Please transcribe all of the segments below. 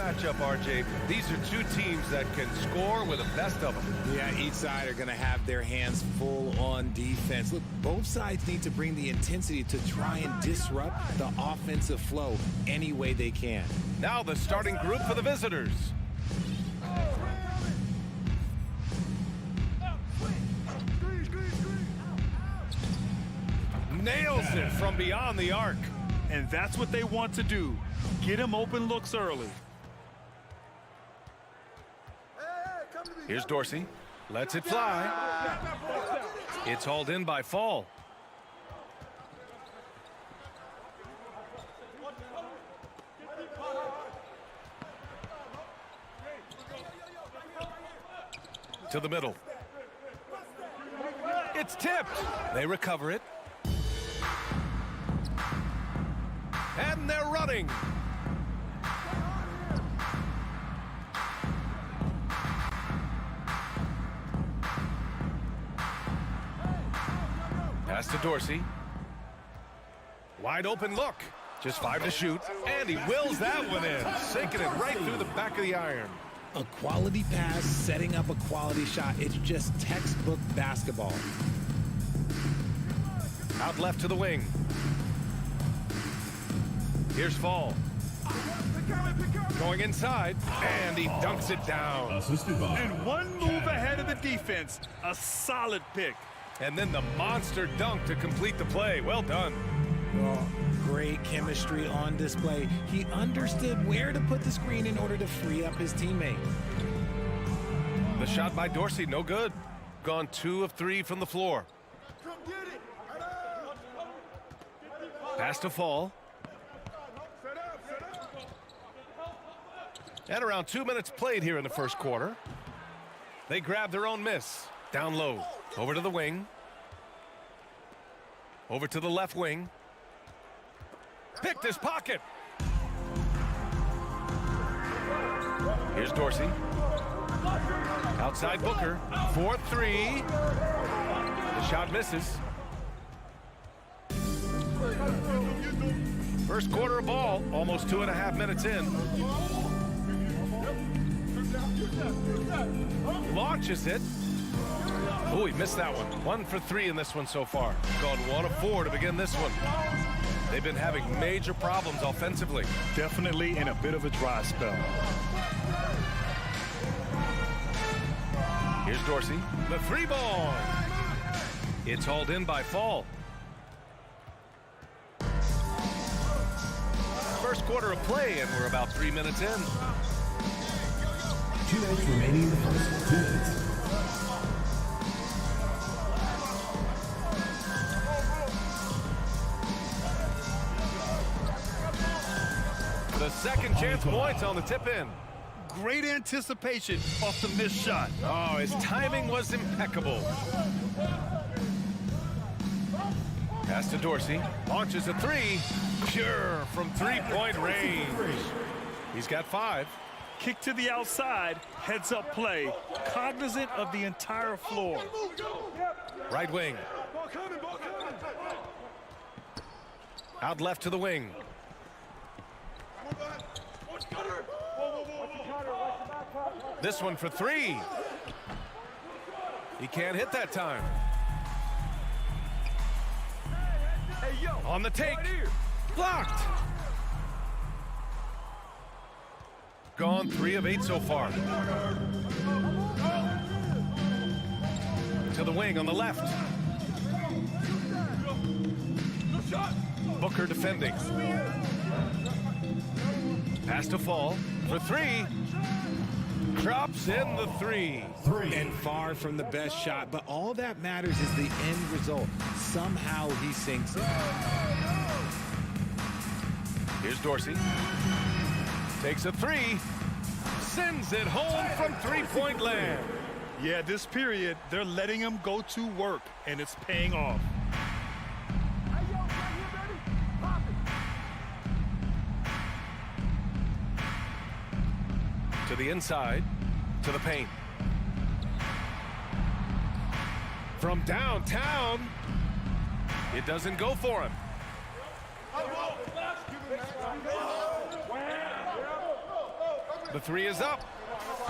matchup, RJ. These are two teams that can score with the best of them. Yeah, each side are going to have their hands full on defense. Look, both sides need to bring the intensity to try and disrupt the offensive flow any way they can. Now the starting group for the visitors. Nails it from beyond the arc. And that's what they want to do. Get him open looks early. Here's Dorsey. Lets it fly. It's hauled in by Fall. To the middle. It's tipped. They recover it. And they're running. Pass to Dorsey. Wide open look. Just 5 to shoot. And he wills that one in. Sinking it right through the back of the iron. A quality pass, setting up a quality shot. It's just textbook basketball. Out left to the wing. Here's Fall. Going inside, and he dunks it down. And one move ahead of the defense. A solid pick. And then the monster dunk to complete the play. Well done. Oh, great chemistry on display. He understood where to put the screen in order to free up his teammate. The shot by Dorsey, no good. Gone 2 of 3 from the floor. Pass to Fall. And around 2 minutes played here in the first quarter. They grab their own miss. Down low. Over to the wing. Over to the left wing. Picked his pocket. Here's Dorsey. Outside Booker. 4-3. The shot misses. First quarter of ball. Almost 2.5 minutes in. Launches it. Oh, he missed that one. 1 for 3 in this one so far. Gone 1 of 4 to begin this one. They've been having major problems offensively. Definitely in a bit of a dry spell. Here's Dorsey. The 3 ball. It's hauled in by Fall. First quarter of play, and we're about 3 minutes in. 2 minutes remaining in the first. 2 minutes. The second chance points on the tip-in. Great anticipation off the missed shot. Oh, his timing was impeccable. Pass to Dorsey. Launches a 3. Pure from 3-point range. He's got 5. Kick to the outside, heads-up play, cognizant of the entire floor. Right wing. Out left to the wing. This one for 3. He can't hit that time. On the take. Blocked. Gone 3 of 8 so far. To the wing on the left. Booker defending. Pass to Fall for 3. Drops in the 3. And far from the best shot, but all that matters is the end result. Somehow he sinks it. Here's Dorsey. Takes a 3. Sends it home from 3-point land. Yeah, this period, they're letting him go to work, and it's paying off. To the inside, to the paint. From downtown, it doesn't go for him. The three is up.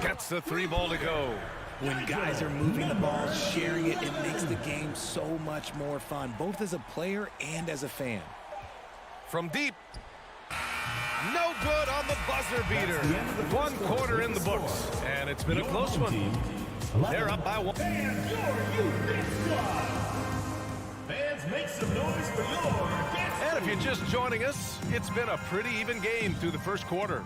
Gets the three ball to go. When guys are moving the ball, sharing it, it makes the game so much more fun, both as a player and as a fan. From deep. No good on the buzzer beater. 1 quarter in the books. And it's been a close one. They're up by 1. Fans, make some noise for your And if you're just joining us, it's been a pretty even game through the first quarter.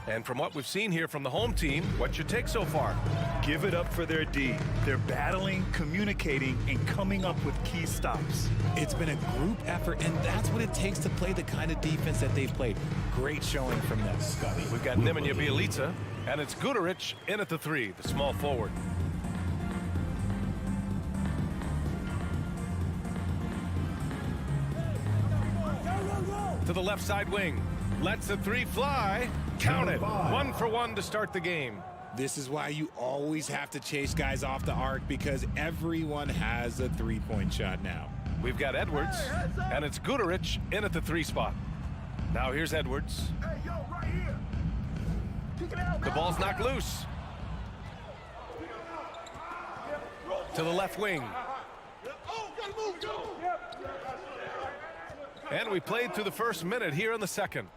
And from what we've seen here from the home team, what's your take so far? Give it up for their D. They're battling, communicating, and coming up with key stops. It's been a group effort, and that's what it takes to play the kind of defense that they've played. Great showing from them. We've got Nemanja Bjelica, and it's Guduric in at the three, the small forward. To the left side wing. Lets the three fly. Count it. 1 for 1 to start the game. This is why you always have to chase guys off the arc, because everyone has a three-point shot now. We've got Edwards, and it's Guduric in at the three spot. Now here's Edwards. The ball's knocked loose. To the left wing. And we played through the first minute here in the second.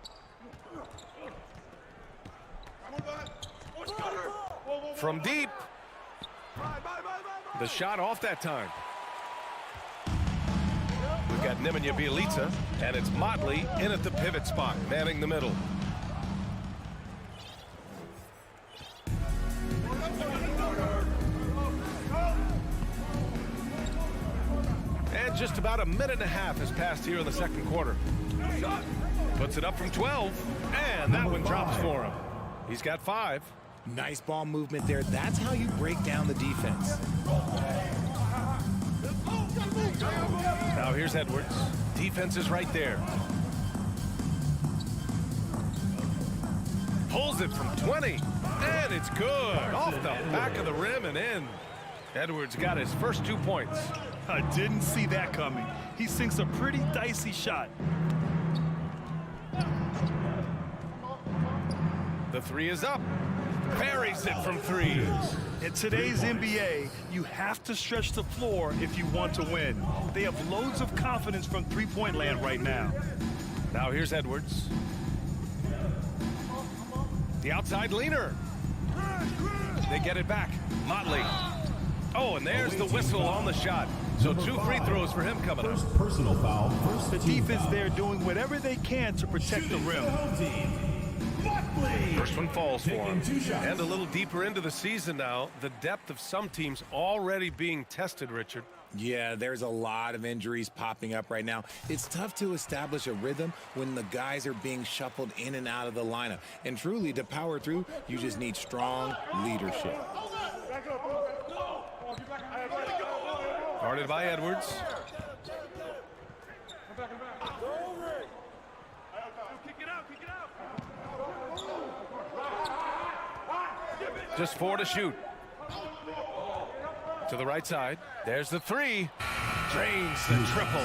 From deep. The shot off that time. We've got Nemanja Bjelica, and it's Motley in at the pivot spot, manning the middle. And just about a minute and a half has passed here in the second quarter. Puts it up from 12, and that one drops for him. He's got 5. Nice ball movement there. That's how you break down the defense. Now here's Edwards. Defense is right there. Pulls it from 20, and it's good. Off the back of the rim and in. Edwards got his first 2 points. I didn't see that coming. He sinks a pretty dicey shot. The three is up. Buries it from 3. In today's NBA, you have to stretch the floor if you want to win. They have loads of confidence from three-point land right now. Now here's Edwards. The outside leaner. They get it back. Motley. Oh, and there's the whistle on the shot. So 2 free throws for him coming up. first personal foul. The defense there doing whatever they can to protect the rim. First one falls for him. And a little deeper into the season now, the depth of some teams already being tested, Richard. Yeah, there's a lot of injuries popping up right now. It's tough to establish a rhythm when the guys are being shuffled in and out of the lineup. And truly, to power through, you just need strong leadership. Guarded by Edwards. Just 4 to shoot. To the right side. There's the 3. Drains the triple.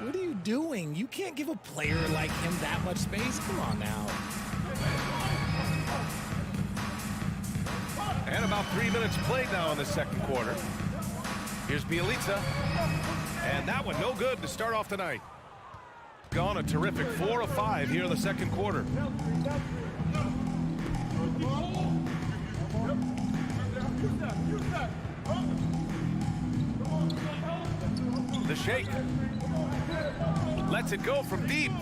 What are you doing? You can't give a player like him that much space. Come on now. And about 3 minutes played now in the second quarter. Here's Bjelica. And that one no good to start off the night. Gone a terrific 4 of 5 here in the second quarter. The shake. Lets it go from deep.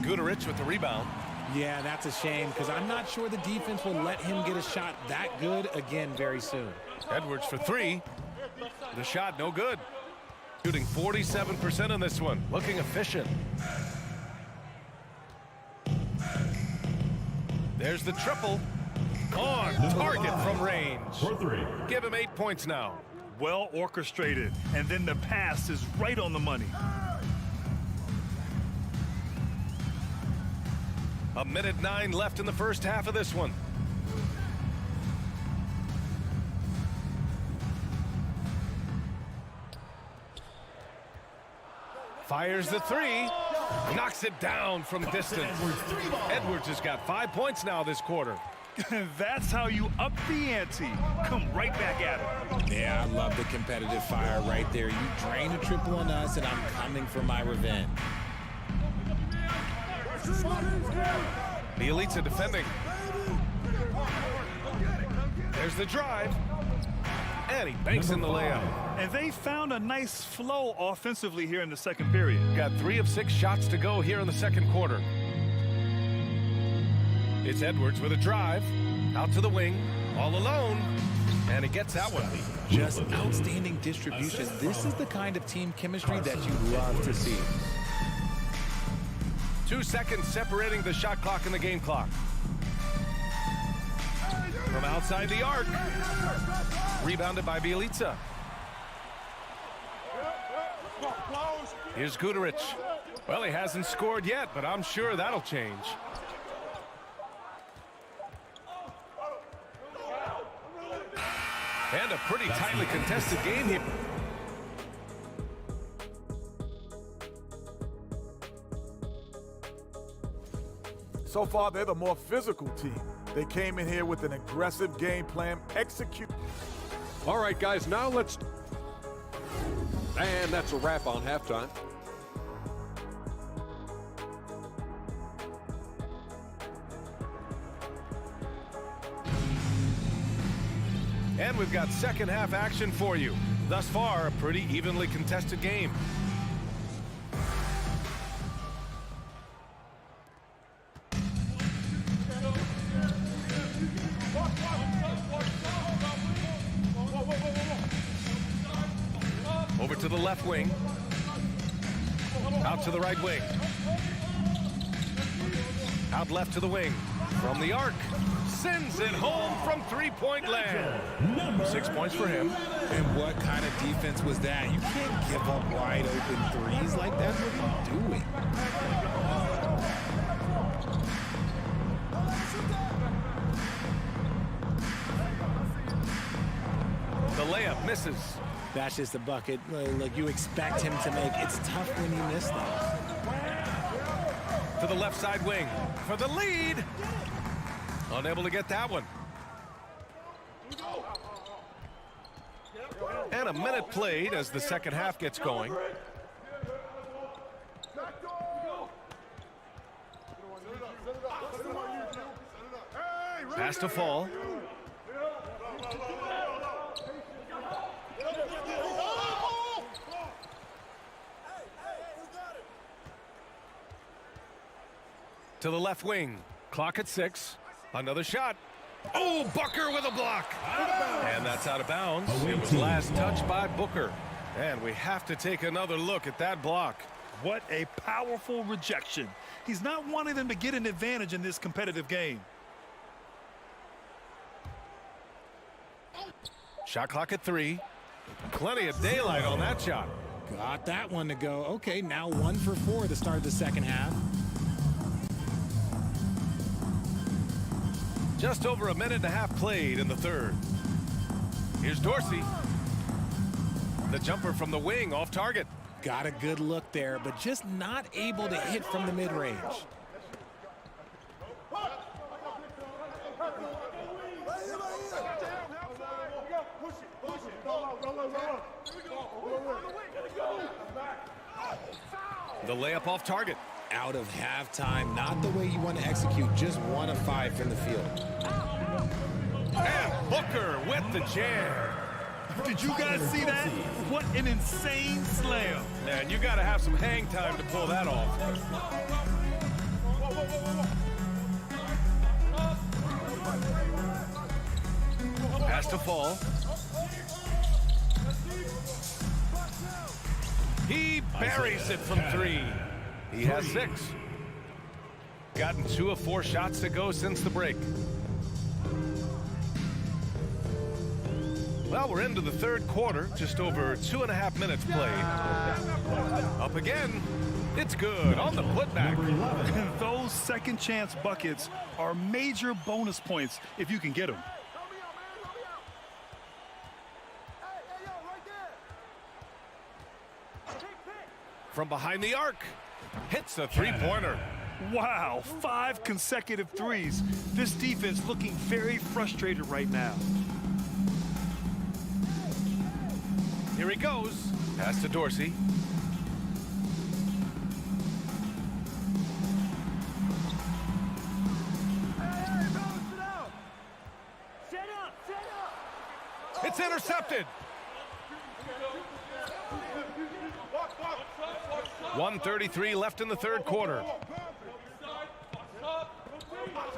Guduric with the rebound. Yeah, that's a shame, because I'm not sure the defense will let him get a shot that good again very soon. Edwards for 3. The shot no good. Shooting 47% on this one. Looking efficient. There's the triple. On target from range. For 3. Give him 8 points now. Well orchestrated, and then the pass is right on the money. A minute 9 left in the first half of this one. Fires the 3. Knocks it down from distance. Edwards has got 5 points now this quarter. That's how you up the ante. Come right back at it. Yeah, I love the competitive fire right there. You drain a triple on us, and I'm coming for my revenge. Bielitsa defending. There's the drive. And he banks in the layup. And they found a nice flow offensively here in the second period. Got 3 of 6 shots to go here in the second quarter. It's Edwards with a drive. Out to the wing. All alone. And he gets that one. Just outstanding distribution. This is the kind of team chemistry that you love to see. 2 seconds separating the shot clock and the game clock. From outside the arc. Rebounded by Bielitsa. Here's Guduric. Well, he hasn't scored yet, but I'm sure that'll change. And a pretty tightly contested game here. So far, they're the more physical team. They came in here with an aggressive game plan, execute. All right, guys, now let's... And that's a wrap on halftime. And we've got second half action for you. Thus far, a pretty evenly contested game. Over to the left wing. Out to the right wing. Out left to the wing. From the arc. Sends it home from three-point land. 6 points for him. And what kind of defense was that? You can't give up wide open threes like that. What are you doing? The layup misses. That's just a bucket like you expect him to make. It's tough when you miss those. To the left side wing for the lead. Unable to get that one. And a minute played as the second half gets going. Pass to Fall. To the left wing. Clock at 6. Another shot. Oh, Booker with a block. And that's out of bounds. It was last touched by Booker. And we have to take another look at that block. What a powerful rejection. He's not wanting them to get an advantage in this competitive game. Shot clock at 3. Plenty of daylight on that shot. Got that one to go. Okay, now 1 for 4 to start the second half. Just over a minute and a half played in the third. Here's Dorsey. The jumper from the wing off target. Got a good look there, but just not able to hit from the mid-range. The layup off target. Out of halftime, not the way you want to execute, just 1 of 5 from the field. And Booker with the jam. Did you guys see that? What an insane slam. Man, you got to have some hang time to pull that off. Pass to Fall. He buries it from 3. He has 6. Gotten 2 of 4 shots to go since the break. Well, we're into the third quarter, just over 2.5 minutes played. Up again. It's good on the putback. And those second chance buckets are major bonus points if you can get them. from behind the arc. Hits a three-pointer. Wow, 5 consecutive threes. This defense looking very frustrated right now. Here he goes. Pass to Dorsey. It's intercepted. 1:33 left in the third quarter.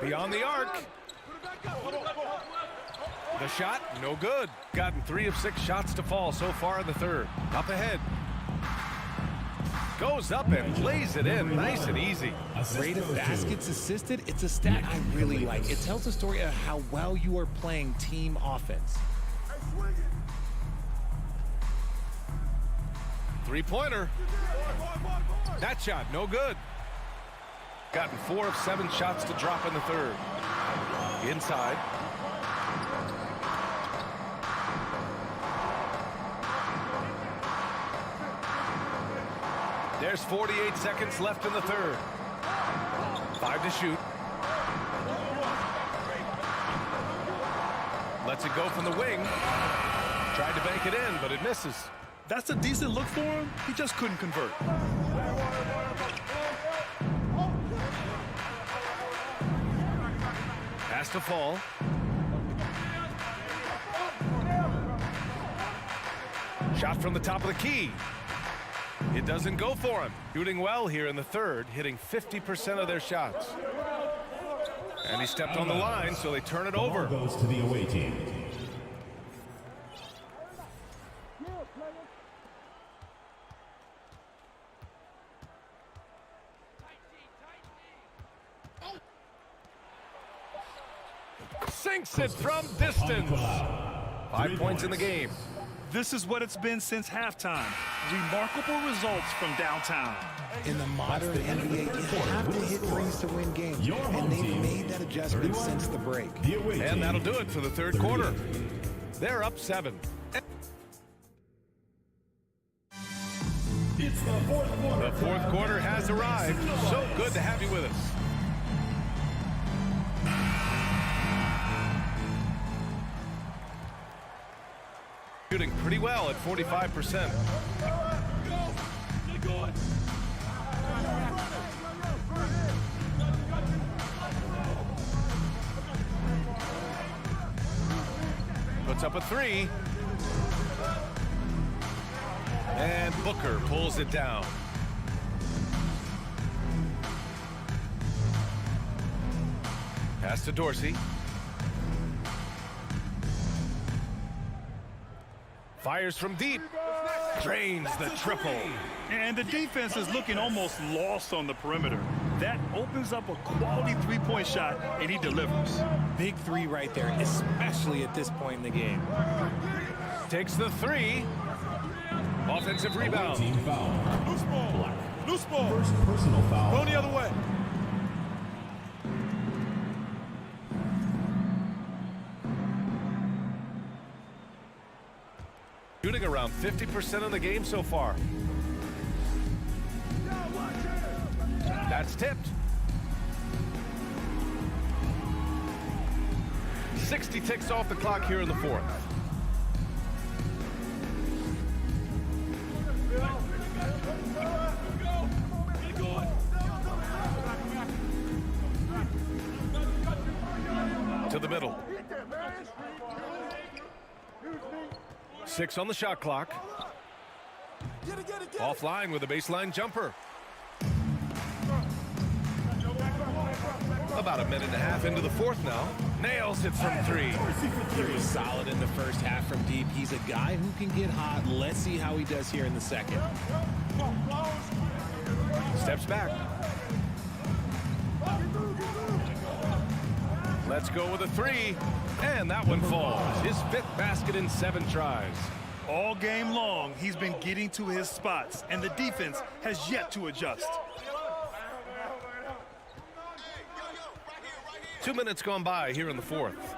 Beyond the arc. The shot, no good. Gotten 3 of 6 shots to fall so far in the third. Up ahead. Goes up and lays it in nice and easy. Rate of baskets assisted, it's a stat I really like. It tells a story of how well you are playing team offense. Three-pointer. That shot, no good. Gotten 4 of 7 shots to drop in the third. Inside. There's 48 seconds left in the third. 5 to shoot. Lets it go from the wing. Tried to bank it in, but it misses. That's a decent look for him. He just couldn't convert. Pass to fall. Shot from the top of the key. It doesn't go for him. Shooting well here in the third, hitting 50% of their shots. And he stepped on the line, so they turn it over. Goes to the away team. Sinks it from distance. 5 points in the game. This is what it's been since halftime. Remarkable results from downtown. In the modern NBA, you have to hit threes to win games, and they've made that adjustment since the break. And that'll do it for the third quarter. They're up 7. It's the fourth quarter. The fourth quarter has arrived. So good to have you with us. Shooting pretty well at 45%. Puts up a 3. And Booker pulls it down. Pass to Dorsey. Fires from deep. Drains the triple. And the defense is looking almost lost on the perimeter. That opens up a quality three-point shot, and he delivers. Big 3 right there, especially at this point in the game. Takes the 3. Offensive rebound. Team foul. Loose ball. Loose ball. First personal foul. Going the other way. Shooting around 50% of the game so far. That's tipped. 60 ticks off the clock here in the fourth. To the middle. 6 on the shot clock. Offline with a baseline jumper. About a minute and a half into the fourth now. Nails it from 3. He was solid in the first half from deep. He's a guy who can get hot. Let's see how he does here in the second. Steps back. Let's go with a 3. And that one falls. His 5th basket in 7 tries. All game long, he's been getting to his spots, and the defense has yet to adjust. 2 minutes gone by here in the fourth.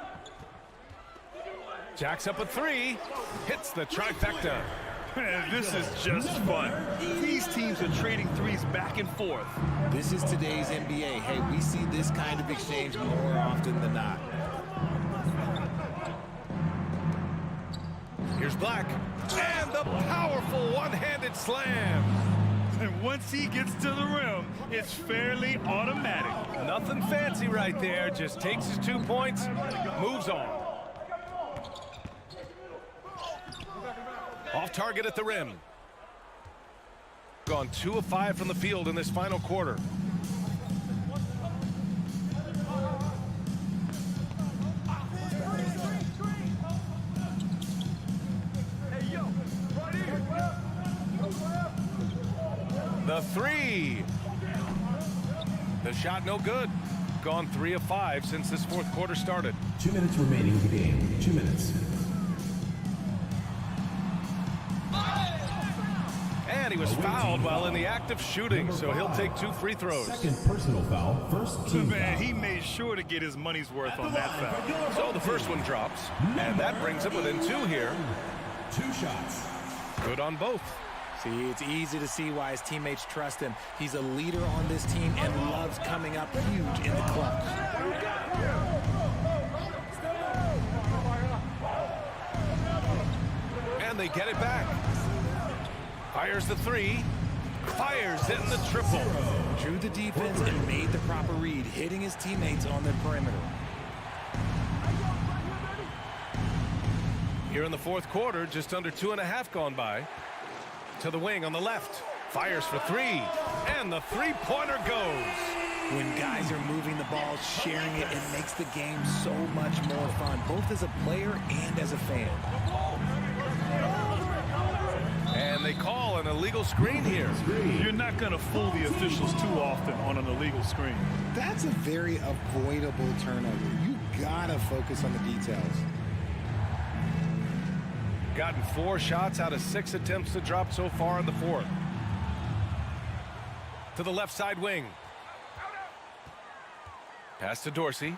Jacks up a 3. Hits the trifecta. This is just fun. These teams are trading threes back and forth. This is today's NBA. Hey, we see this kind of exchange more often than not. Here's Black. And the powerful one-handed slam. And once he gets to the rim, it's fairly automatic. Nothing fancy right there. Just takes his 2 points, moves on. Off target at the rim. Gone 2 of 5 from the field in this final quarter. The three. The shot no good. Gone 3 of 5 since this fourth quarter started. 2 minutes remaining in the game. 2 minutes. And he was fouled while in the act of shooting, so he'll take 2 free throws. Second personal foul. First team Man, foul. he made sure to get his money's worth on that foul. So the first one drops, and that brings him within 2 here. 2 shots. Good on both. See, it's easy to see why his teammates trust him. He's a leader on this team and loves coming up huge in the clutch. And they get it back. Fires the 3. Fires it in the triple. Drew the defense and made the proper read, hitting his teammates on the perimeter. Here in the fourth quarter, just under 2.5 gone by. To the wing on the left. Fires for 3. And the three-pointer goes. When guys are moving the ball, sharing it, it makes the game so much more fun, both as a player and as a fan. And they call an illegal screen here. You're not going to fool the officials too often on an illegal screen. That's a very avoidable turnover. You gotta focus on the details. Gotten 4 shots out of 6 attempts to drop so far in the fourth. To the left side wing. Pass to Dorsey.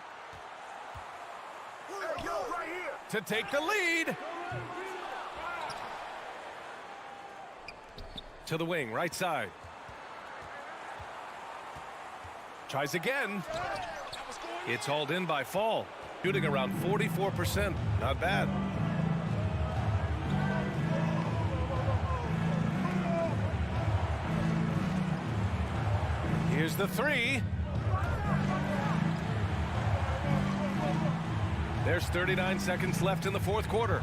To take the lead. To the wing, right side. Tries again. It's hauled in by Fall. Shooting around 44%. Not bad. Here's the 3. There's 39 seconds left in the fourth quarter.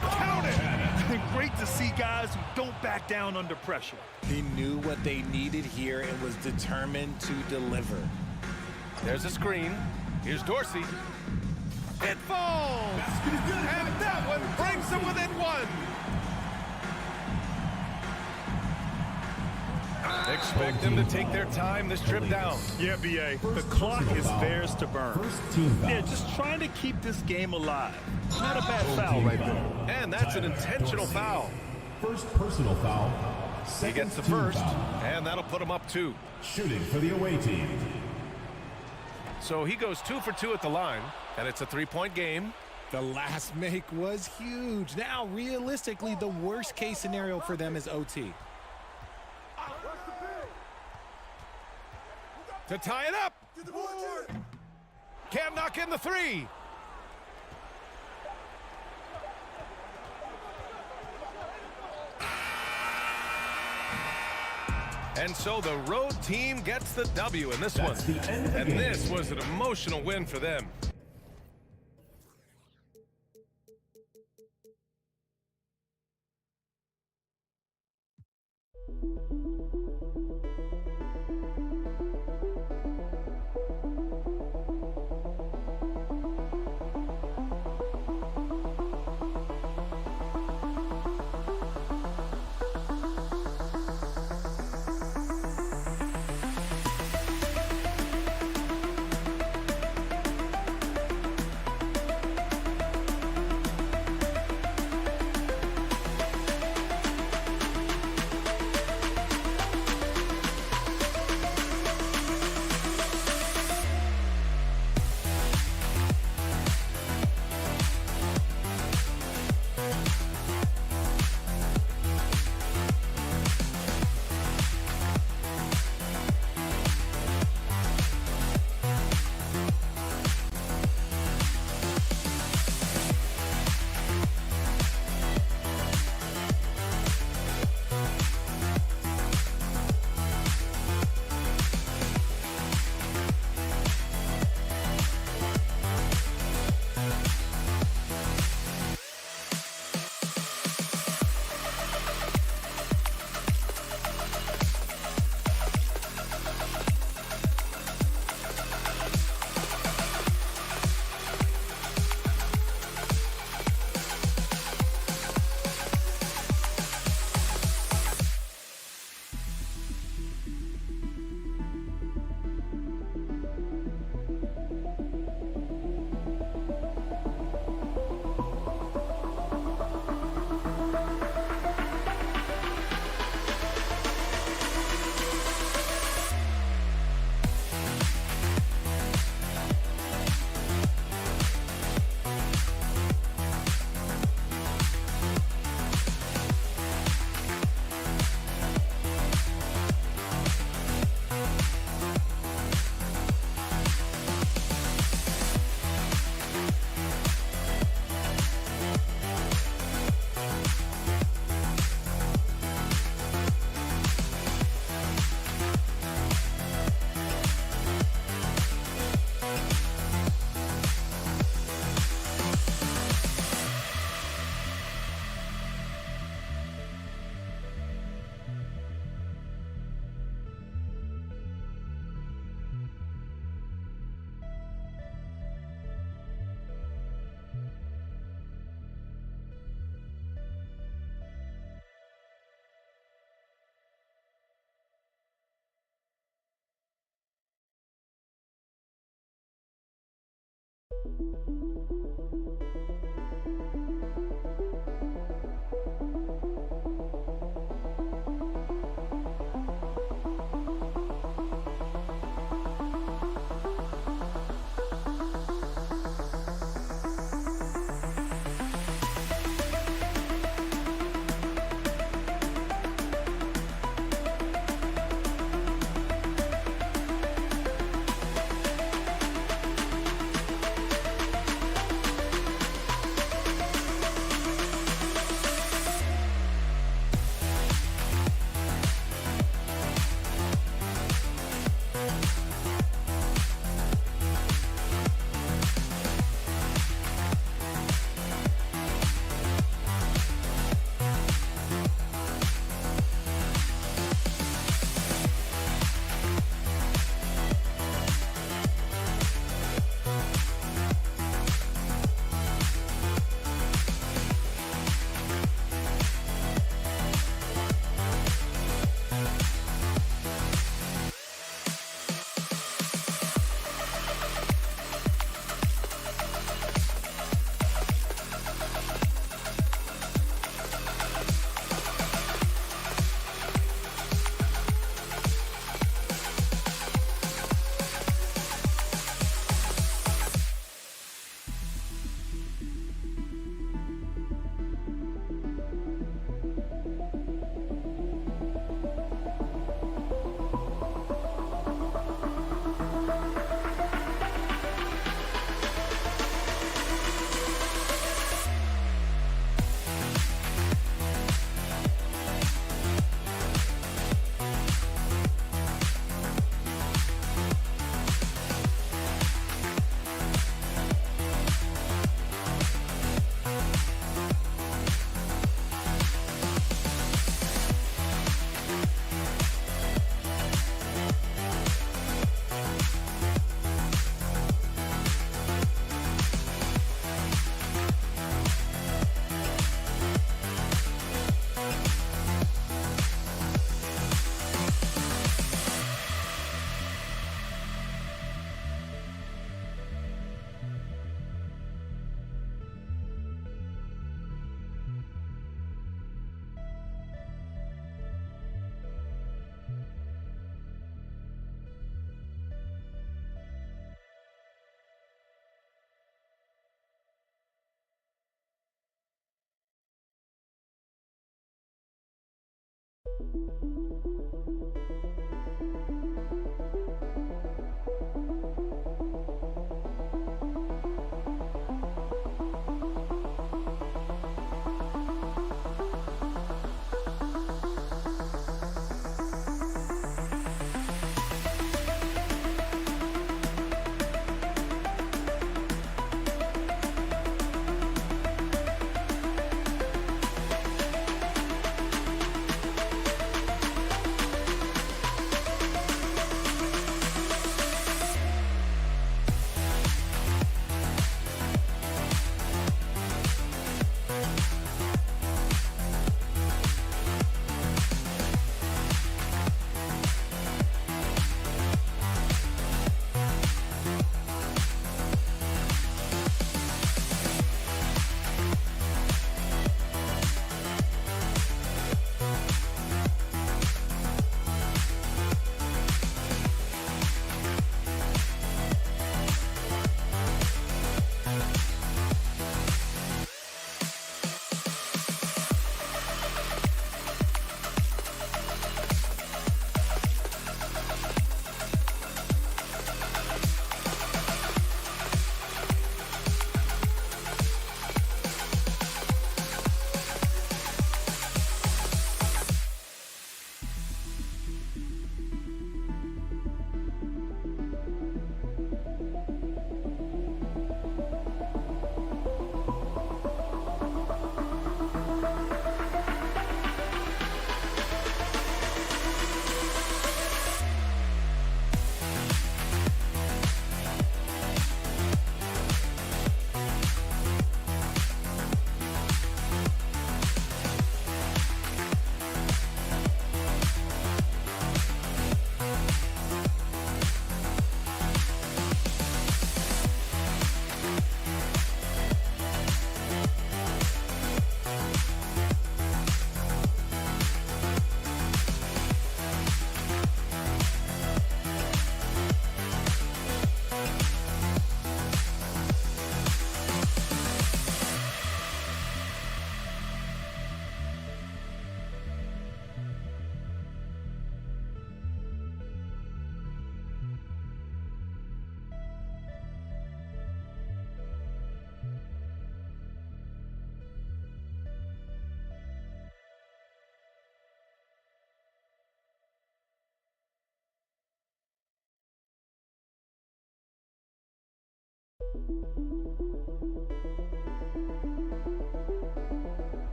Count it! Great to see guys who don't back down under pressure. He knew what they needed here and was determined to deliver. There's a screen. Here's Dorsey. It falls! And that one brings them within 1. Expect them to take their time this trip down. Yeah, B.A., the clock is theirs to burn. First team foul. Yeah, just trying to keep this game alive. Not a bad foul right there. And that's an intentional foul. First personal foul. He Second gets the team first, foul. and that'll put him up 2. Shooting for the away team. So he goes 2 for 2 at the line, and it's a 3-point game. The last make was huge. Now, realistically, the worst case scenario for them is OT. To tie it up. Can't knock in the 3. And so the road team gets the W in this one. That's the end of the And game. this was an emotional win for them.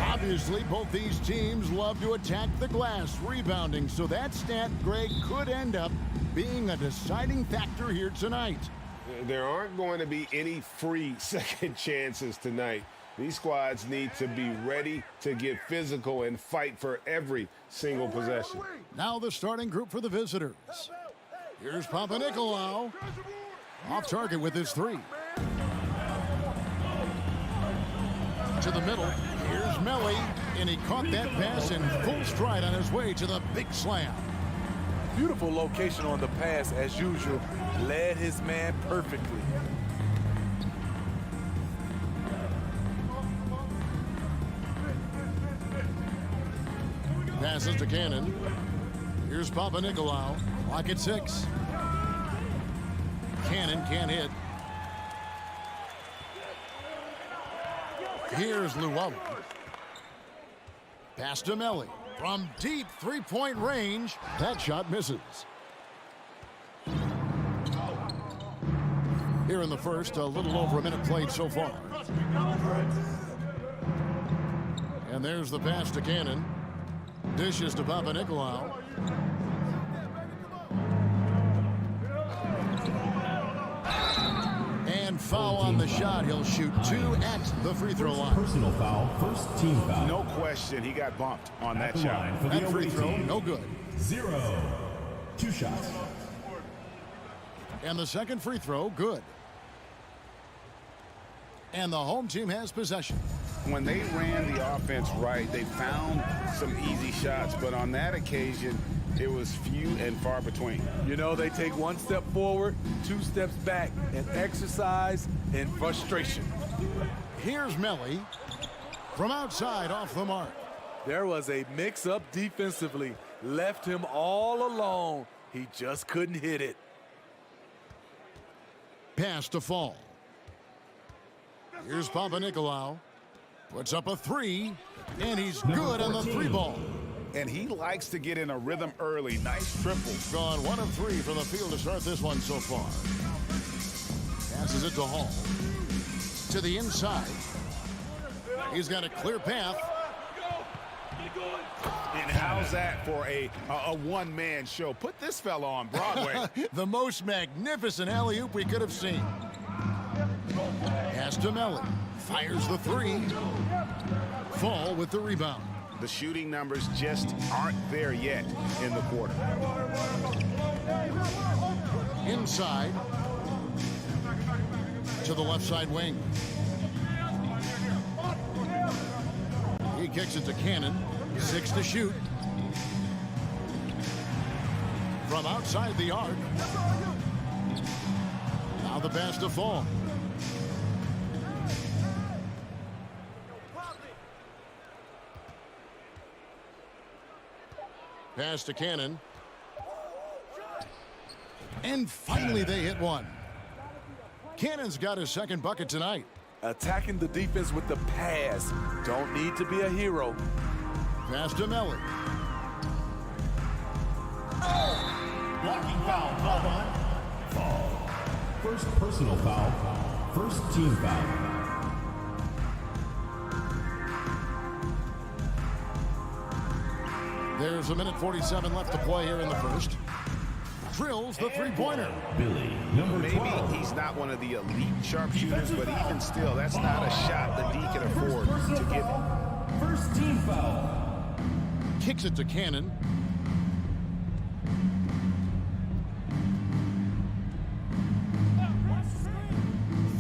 Obviously, both these teams love to attack the glass, rebounding, so that stat, Greg, could end up being a deciding factor here tonight. There aren't going to be any free second chances tonight. These squads need to be ready to get physical and fight for every single possession. Now the starting group for the visitors. Here's Papanikolaou. Off target with his three. To the middle. Here's Melly, and he caught that pass in full stride on his way to the big slam. Beautiful location on the pass, as usual. Led his man perfectly. Passes to Cannon. Here's Papanikolaou. Clock at 6. Cannon can't hit. Here's Luwawu. Pass to Melly. From deep three-point range, that shot misses. Here in the first, a little over a minute played so far. And there's the pass to Cannon. Dishes to Papanikolaou. And foul on the shot. He'll shoot 2 at the free throw line. Personal foul, first team foul. No question, he got bumped on that At the shot. line for the That free away throw, team. no good. 0. 2 shots. And the second free throw, good. And the home team has possession. When they ran the offense right, they found some easy shots, but on that occasion, it was few and far between. You know, they take 1 step forward, 2 steps back, and exercise in frustration. Here's Melly from outside off the mark. There was a mix-up defensively. Left him all alone. He just couldn't hit it. Pass to Fall. Here's Papanikolaou. Puts up a 3, and he's good on the 3 ball. And he likes to get in a rhythm early. Nice triple. Gone 1 of 3 from the field to start this one so far. Passes it to Hall. To the inside. He's got a clear path. And how's that for a one-man show? Put this fella on Broadway. The most magnificent alley-oop we could have seen. Pass to Melly. Fires the 3. Fall with the rebound. The shooting numbers just aren't there yet in the quarter. Inside. To the left side wing. He kicks it to Cannon. 6 to shoot. From outside the arc. Now the pass to Fall. Pass to Cannon. And finally they hit one. Cannon's got his second bucket tonight. Attacking the defense with the pass. Don't need to be a hero. Pass to Melly. Blocking foul called on. Fall. First personal foul, first team foul. There's 1:47 left to play here in the first. Drills the three-pointer. Billy, number Maybe 12. he's not one of the elite sharpshooters, but even still, that's not a shot that he can afford to give him. First team foul. Kicks it to Cannon.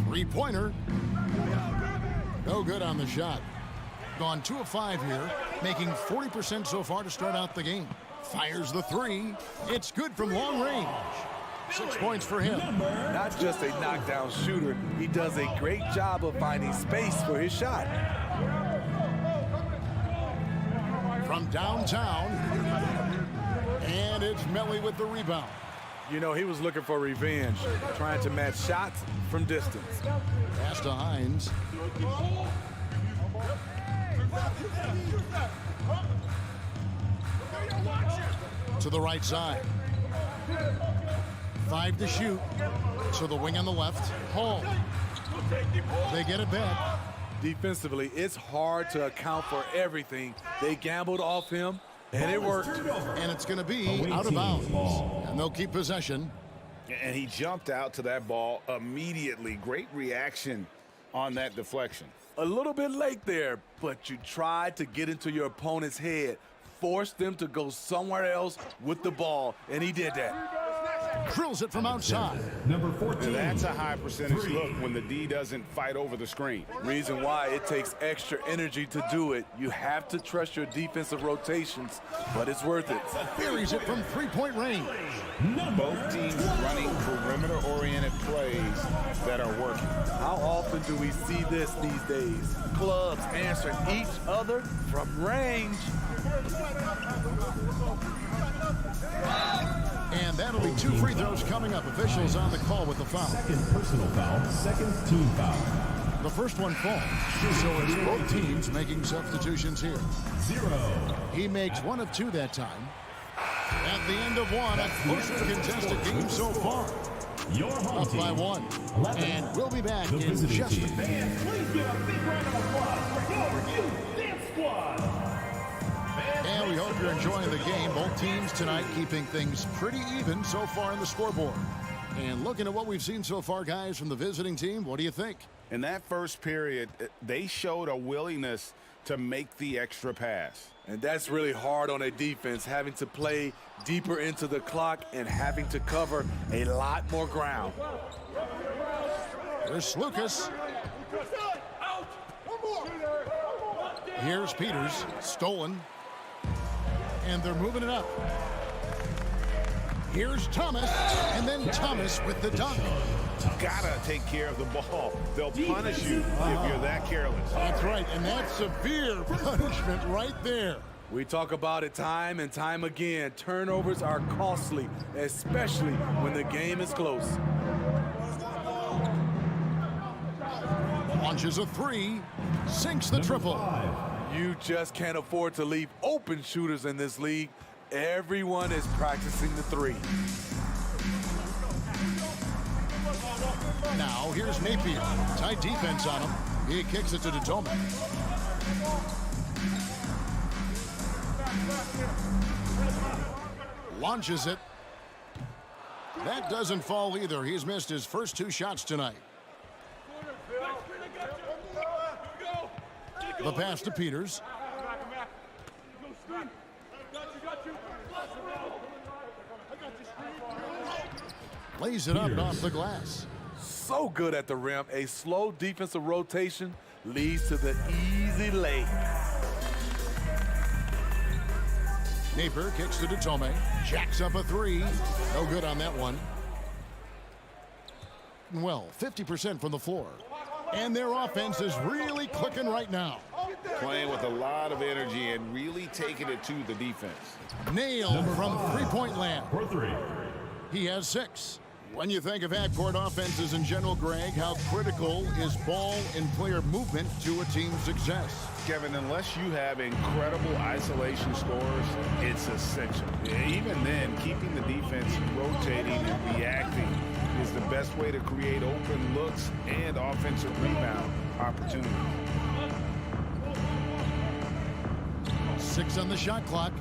Three-pointer. No good on the shot. Gone 2 of 5 here, making 40% so far to start out the game. Fires the 3. It's good from long range. 6 points for him. Not just a knockdown shooter, he does a great job of finding space for his shot. From downtown. And it's Melly with the rebound. You know, he was looking for revenge, trying to match shots from distance. Pass to Hines. To the right side. 5 to shoot. To the wing on the left. Hall. They get it back. Defensively, it's hard to account for everything. They gambled off him, and it worked. And it's going to be out of bounds. And they'll keep possession. And he jumped out to that ball immediately. Great reaction on that deflection. A little bit late there, but you tried to get into your opponent's head, force them to go somewhere else with the ball, and he did that. Drills it from outside. Number 14. That's a high percentage look when the D doesn't fight over the screen. Reason why it takes extra energy to do it. You have to trust your defensive rotations, but it's worth it. Buries it from three-point range. Both teams running perimeter-oriented plays that are working. How often do we see this these days? Clubs answering each other from range. And that'll be 2 free throws coming up. Officials on the call with the foul. Second personal foul, second team foul. The first one falls. So it's both teams making substitutions here. 0. He makes 1 of 2 that time. At the end of one, a closely contested game so far. Your home Up team. by 1. 11. And we'll be back The in visiting just a team. minute. Fans, please give a big round of applause for your Youth Dance Squad. And we hope you're enjoying the game. Both teams tonight keeping things pretty even so far in the scoreboard. And looking at what we've seen so far, guys, from the visiting team, what do you think? In that first period, they showed a willingness to make the extra pass. And that's really hard on a defense, having to play deeper into the clock and having to cover a lot more ground. There's Lucas. Here's Peters, stolen. And they're moving it up. Here's Thomas, and then Thomas with the dunk. Gotta take care of the ball. They'll punish you if you're that careless. That's right, and that's severe punishment right there. We talk about it time and time again. Turnovers are costly, especially when the game is close. Launches a 3, sinks the triple. You just can't afford to leave open shooters in this league. Everyone is practicing the 3. Now here's Napier. Tight defense on him. He kicks it to Datome. Launches it. That doesn't fall either. He's missed his first 2 shots tonight. The pass to Peters. Lays it up and off the glass. So good at the rim. A slow defensive rotation leads to the easy lay. Napier kicks to Datome. Jacks up a 3. No good on that one. Well, 50% from the floor. And their offense is really clicking right now. Playing with a lot of energy and really taking it to the defense. Nailed from three-point land. For 3. He has 6. When you think of half-court offenses in general, Greg, how critical is ball and player movement to a team's success? Kevin, unless you have incredible isolation scores, it's essential. Even then, keeping the defense rotating and reacting is the best way to create open looks and offensive rebound opportunities. 6 on the shot clock.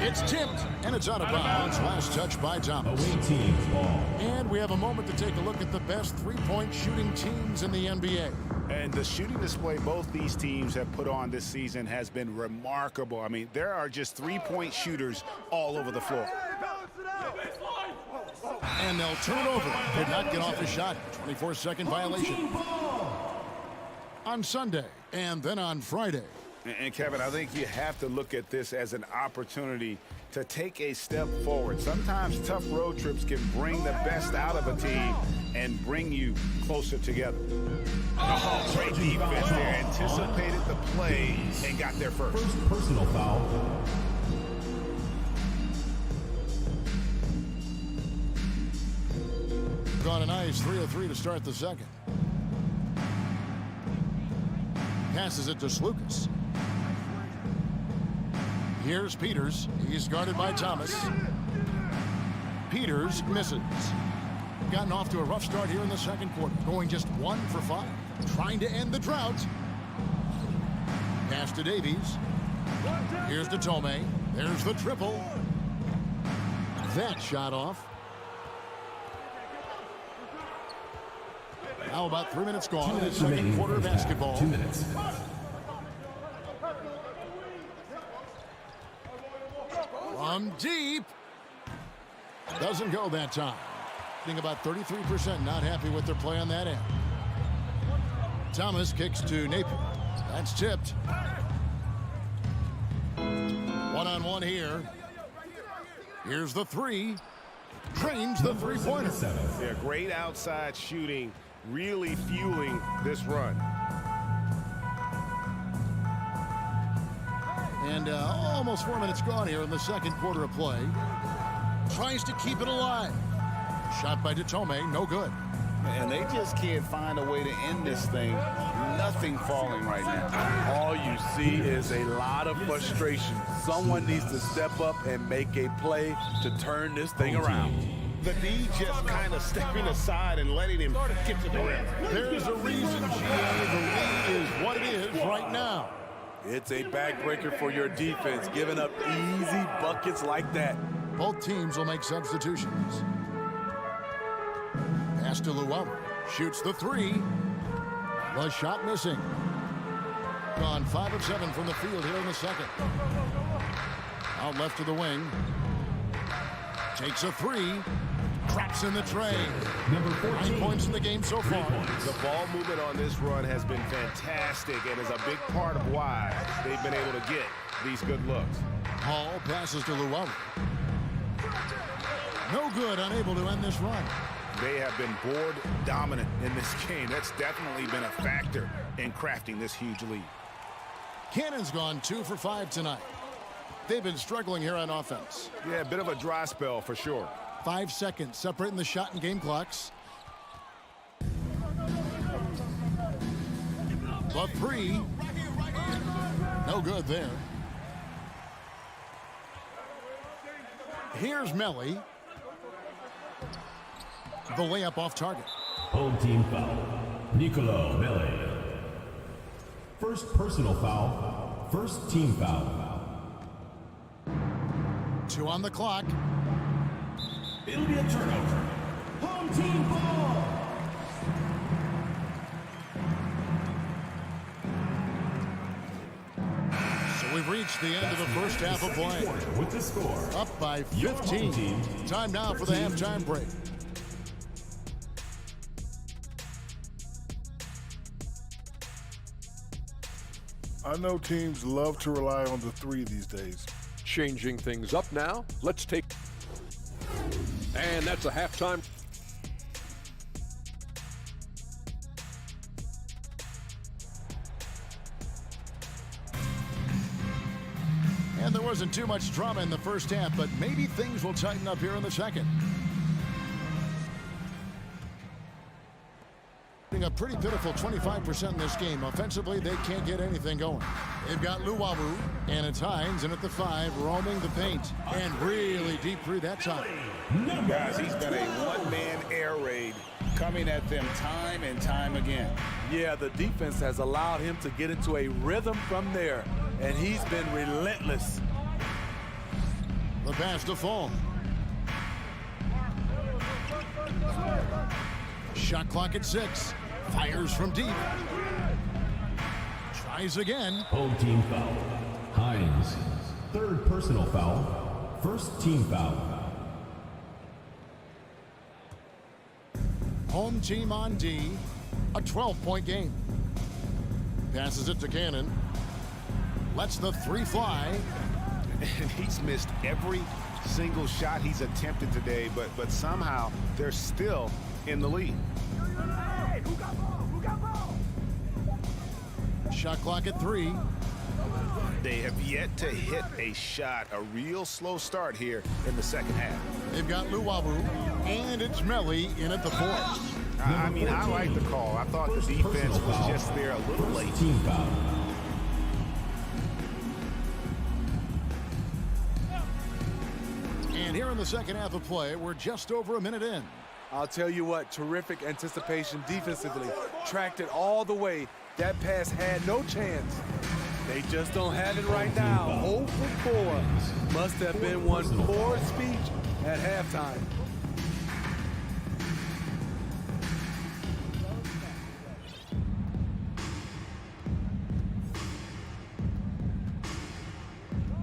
It's tipped, and it's out of bounds. Last touch by Thomas. Away team's ball. And we have a moment to take a look at the best three-point shooting teams in the NBA. And the shooting display both these teams have put on this season has been remarkable. I mean, there are just three-point shooters all over the floor. And they'll turn it over. Did not get off the shot. 24-second violation. On Sunday, and then on Friday. And Kevin, I think you have to look at this as an opportunity to take a step forward. Sometimes tough road trips can bring the best out of a team and bring you closer together. Oh, great defense there. Anticipated the play and got there first. First personal foul. on a nice 3 of 3 to start the second. Passes it to Slukas. Here's Peters. He's guarded by Thomas. Peters misses. Gotten off to a rough start here in the second quarter. Going just 1 for 5. Trying to end the drought. Pass to Davies. Here's to Tomei. There's the triple. That shot off. Now about 3 minutes gone in the second quarter of basketball. 2 minutes. From deep. Doesn't go that time. Think about 33% not happy with their play on that end. Thomas kicks to Napier. That's tipped. One-on-one here. Here's the three. Drains the three-pointer. Yeah, great outside shooting, really fueling this run. And almost 4 minutes gone here in the second quarter of play. Tries to keep it alive. Shot by Tomei, no good. And they just can't find a way to end this thing. Nothing falling right now. All you see is a lot of frustration. Someone needs to step up and make a play to turn this thing around. The D just kind of stepping aside and letting him get to the rim. There's a reason, GA, the lead is what it is right now. It's a backbreaker for your defense, giving up easy buckets like that. Both teams will make substitutions. Pass to Luau. Shoots the three. The shot missing. Gone 5 of 7 from the field here in the second. Out left to the wing. Takes a three. Cracks in the tray. Number 14. 9 points in the game so far. The ball movement on this run has been fantastic and is a big part of why they've been able to get these good looks. Hall passes to Luau. No good, unable to end this run. They have been board dominant in this game. That's definitely been a factor in crafting this huge lead. Cannon's gone 2 for 5 tonight. They've been struggling here on offense. Yeah, a bit of a dry spell for sure. 5 seconds separating the shot and game clocks. The three. No good there. Here's Melly. The layup off target. Home team foul. Nicolo Melli. First personal foul. First team foul. 2 on the clock. It'll be a turnover. Home team ball. So we've reached the end of the first half of play. With the score. Up by Your home 15. team. Time now for the halftime break. I know teams love to rely on the three these days. Changing things up now. Let's take... And that's a halftime. And there wasn't too much drama in the first half, but maybe things will tighten up here in the second. A pretty pitiful 25% in this game. Offensively, they can't get anything going. They've got Luwawu, and it's Hines, and at the 5, roaming the paint. And really deep through that time. Guys, he's been a one-man air raid coming at them time and time again. Yeah, the defense has allowed him to get into a rhythm from there, and he's been relentless. The pass to Fall. Shot clock at 6. Fires from deep. Tries again. Home team foul. Hines. Third personal foul. First team foul. Home team on D. A 12-point game. Passes it to Cannon. Lets the three fly. And he's missed every single shot he's attempted today, but somehow they're still in the lead. Shot clock at 3. They have yet to hit a shot, a real slow start here in the second half. They've got Luwawu. And it's Melly in at the fourth. I mean, I like the call. I thought the defense was just there a little late. Team foul. And here in the second half of play, we're just over a minute in. I'll tell you what, terrific anticipation defensively. Tracked it all the way. That pass had no chance. They just don't have it right now. 0 for 4. Must have been one poor speech at halftime.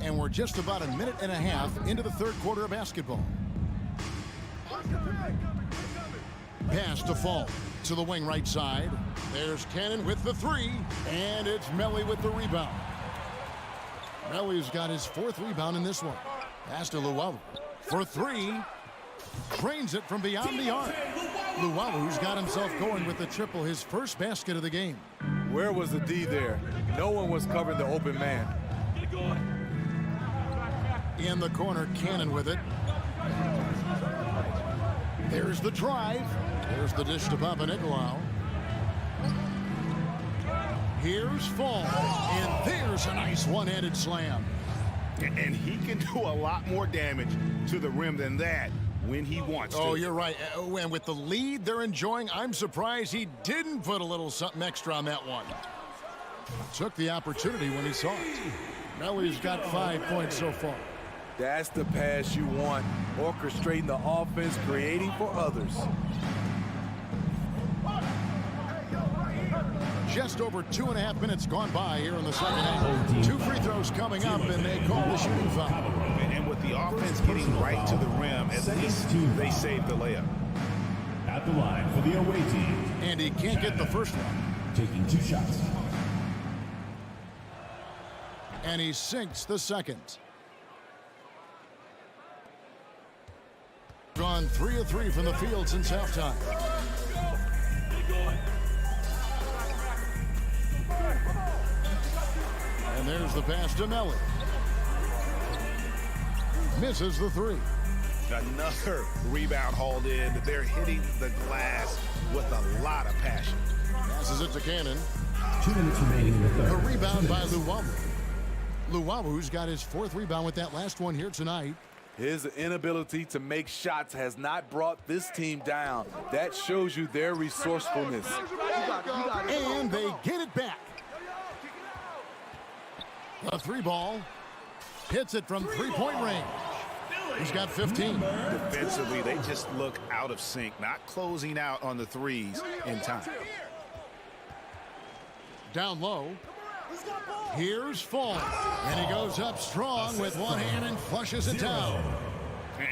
And we're just about a minute and a half into the third quarter of basketball. Pass to Fall to the wing right side. There's Cannon with the three, and it's Melly with the rebound. Melly's got his fourth rebound in this one. Pass to Luwawu for three. Drains it from beyond the arc. Luwalu's got himself going with the triple, his first basket of the game. Where was the D there? No one was covering the open man. In the corner, Cannon with it. There's the drive. There's the dish to Papanikolaou. Here's Fall. And there's a nice one-handed slam. And he can do a lot more damage to the rim than that when he wants to. Oh, you're right. And with the lead they're enjoying, I'm surprised he didn't put a little something extra on that one. Took the opportunity when he saw it. Melly's got 5 points so far. That's the pass you want. Orchestrating the offense, creating for others. Just over 2.5 minutes gone by here in the second half. 2 free throws coming up, and they call the shooting foul. And with the offense getting right to the rim, at least they saved the layup. At the line for the away team. And he can't get the first one. Taking 2 shots. And he sinks the second. Gone 3 of 3 from the field since halftime. And there's the pass to Melly. Misses the three. Another rebound hauled in. They're hitting the glass with a lot of passion. Passes it to Cannon. 2 minutes remaining in the third. A rebound by Luwawu. Luwawu's got his 4th rebound with that last one here tonight. His inability to make shots has not brought this team down. That shows you their resourcefulness. And they get it back. A 3 ball. Hits it from 3-point range. He's got 15. Defensively, they just look out of sync, not closing out on the threes in time. Down low. Here's Fall. And he goes up strong with one hand and flushes it down.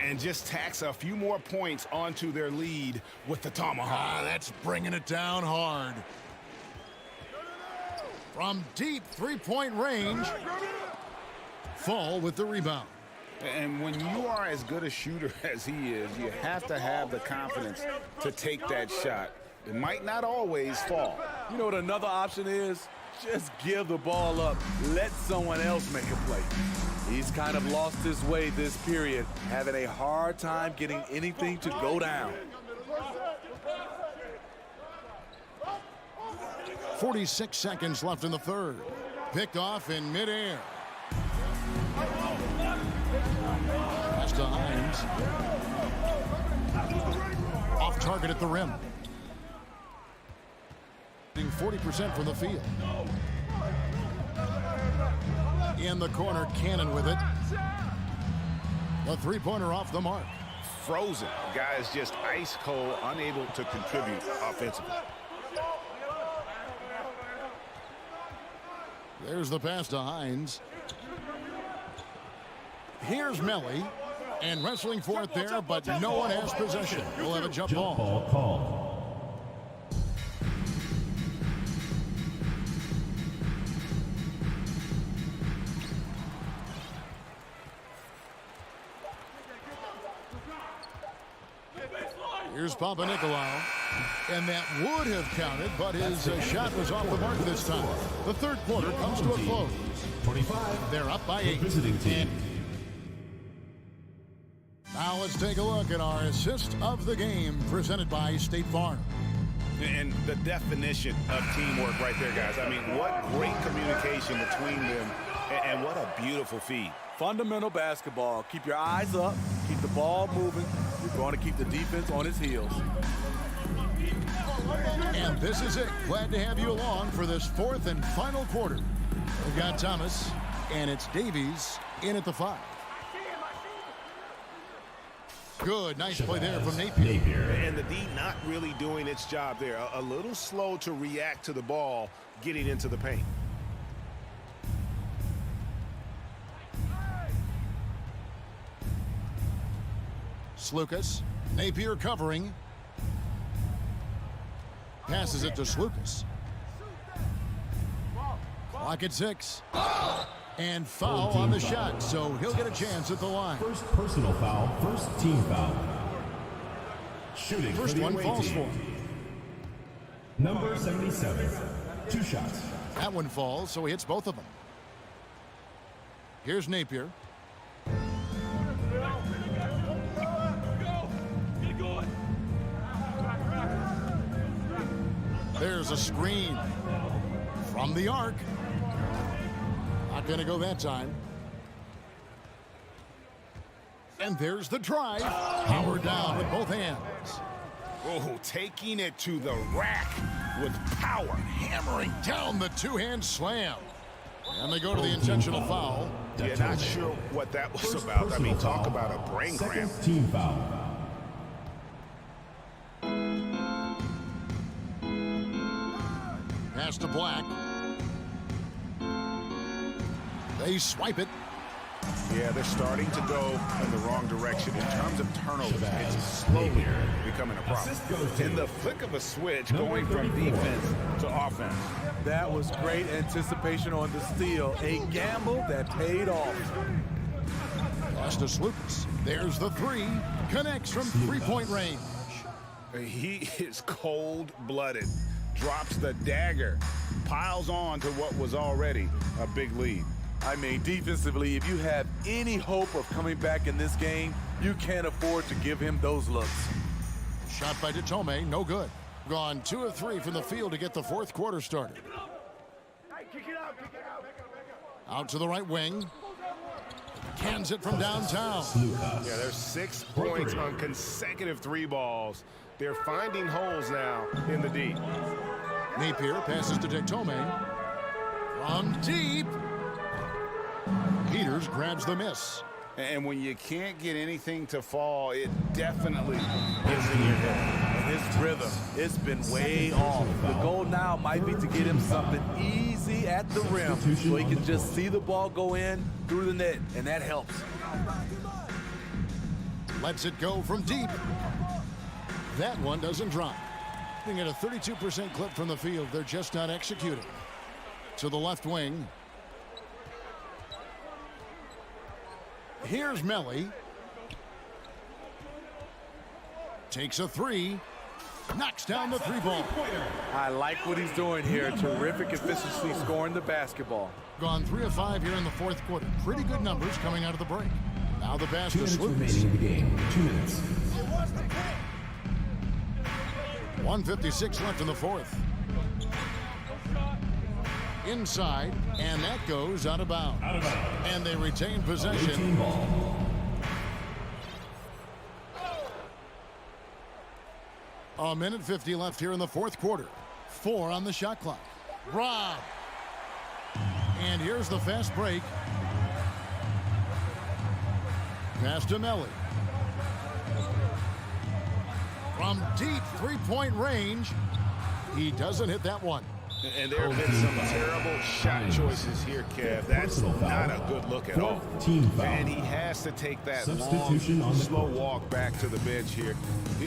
And just tacks a few more points onto their lead with the tomahawk. That's bringing it down hard. From deep 3-point range, Fall with the rebound. And when you are as good a shooter as he is, you have to have the confidence to take that shot. It might not always fall. You know what another option is? Just give the ball up. Let someone else make a play. He's kind of lost his way this period, having a hard time getting anything to go down. 46 seconds left in the third. Picked off in midair. Pass to Hines. Off target at the rim. 40% from the field. In the corner, Cannon with it. A 3-pointer off the mark. Frozen. Guys just ice cold, unable to contribute offensively. There's the pass to Hines. Here's Melly. And wrestling for it there, but no one has possession. We'll have a jump ball. Call. Here's Papanikolaou. And that would have counted, but his shot was off the mark this time. The third quarter comes to a close. 25. They're up by 8. Visiting team. Now let's take a look at our assist of the game presented by State Farm. And the definition of teamwork right there, guys. I mean, what great communication between them, and what a beautiful feed. Fundamental basketball. Keep your eyes up. Keep the ball moving. You're going to keep the defense on its heels. And this is it. Glad to have you along for this fourth and final quarter. We've got Thomas, and it's Davies in at the 5. Good, nice play there from Napier. And the D not really doing its job there. A little slow to react to the ball getting into the paint. Slukas, Napier covering. Passes it to Slukas. Clock at 6. And foul on the shot, so he'll get a chance at the line. First personal foul, first team foul. Shooting First one falls for him. Number 77, 2 shots. That one falls, so he hits both of them. Here's Napier. There's a screen from the arc. Not going to go that time. And there's the drive. Hammered down with both hands. Oh, taking it to the rack with power. Hammering down the two-hand slam. And they go to the intentional foul. Yeah, not sure what that was about. I mean, talk about a brain cramp. Team foul. Pass to Black. They swipe it. Yeah, they're starting to go in the wrong direction in terms of turnovers. It's slowly becoming a problem. In the flick of a switch, going from defense to offense. That was great anticipation on the steal. A gamble that paid off. Pass to Slukas. There's the 3. Connects from three-point range. He is cold-blooded. Drops the dagger. Piles on to what was already a big lead. I mean, defensively, if you have any hope of coming back in this game, you can't afford to give him those looks. Shot by Detome, no good. Gone 2 of 3 from the field to get the fourth quarter started. Out to the right wing. Cans it from downtown. Yeah, there's 6 points on consecutive 3 balls. They're finding holes now in the D. Napier passes to Detome. From deep. Peters grabs the miss. And when you can't get anything to fall, it definitely gets in your head. And his rhythm, it's been way off. The goal now might be to get him something easy at the rim so he can just see the ball go in through the net, and that helps. Lets it go from deep. That one doesn't drop. Looking at a 32% clip from the field, they're just not executing. To the left wing. Here's Melly. Takes a 3. Knocks down the 3-ball. I like what he's doing here. Terrific efficiency scoring the basketball. Gone 3 of 5 here in the fourth quarter. Pretty good numbers coming out of the break. Now the pass to Slukas. 2 minutes remaining in the game. 2 minutes. 1:56 left in the fourth. Inside, and that goes out of bounds. And they retain possession. A minute 50 left here in the fourth quarter. 4 on the shot clock. Rob. And here's the fast break. Pass to Melly. From deep three-point range, he doesn't hit that one. And there have been some terrible shot choices here, Kev. That's not a good look at all. And he has to take that long, slow walk back to the bench here.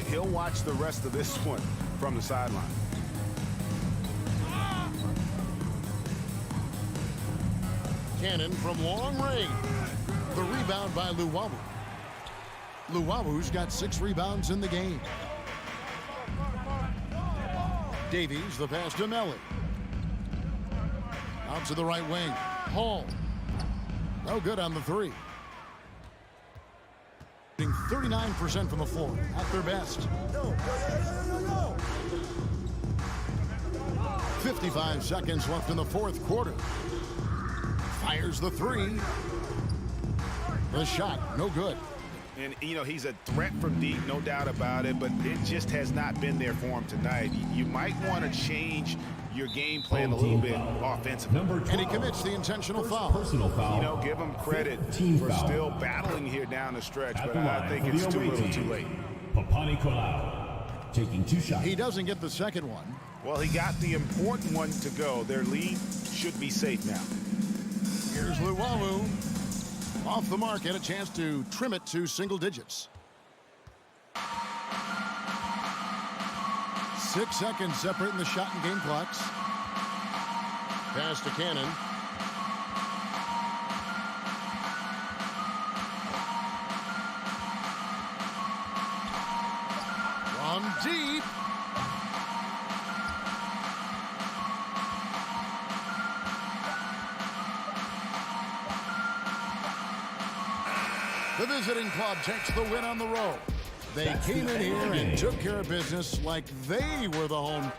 He'll watch the rest of this one from the sideline. Cannon from long range. The rebound by Luwawu. Luwawu's got 6 rebounds in the game. Davies, the pass to Melly. Out to the right wing. Hall. No good on the 3. 39% from the floor at their best. 55 seconds left in the fourth quarter. Fires the three. The shot, no good. And, you know, he's a threat from deep, no doubt about it, but it just has not been there for him tonight. You might want to change your game plan a little bit offensively. And he commits the intentional foul. Personal foul. You know, give him credit for still battling here down the stretch, but I think it's too little too late. Papanikolaou taking 2 shots. He doesn't get the second one. Well, he got the important one to go. Their lead should be safe now. Here's Luwawu. Off the mark and a chance to trim it to single digits. 6 seconds separating the shot and game clocks. Pass to Cannon. From deep. The visiting club takes the win on the road. They came in here and took care of business like they were the home.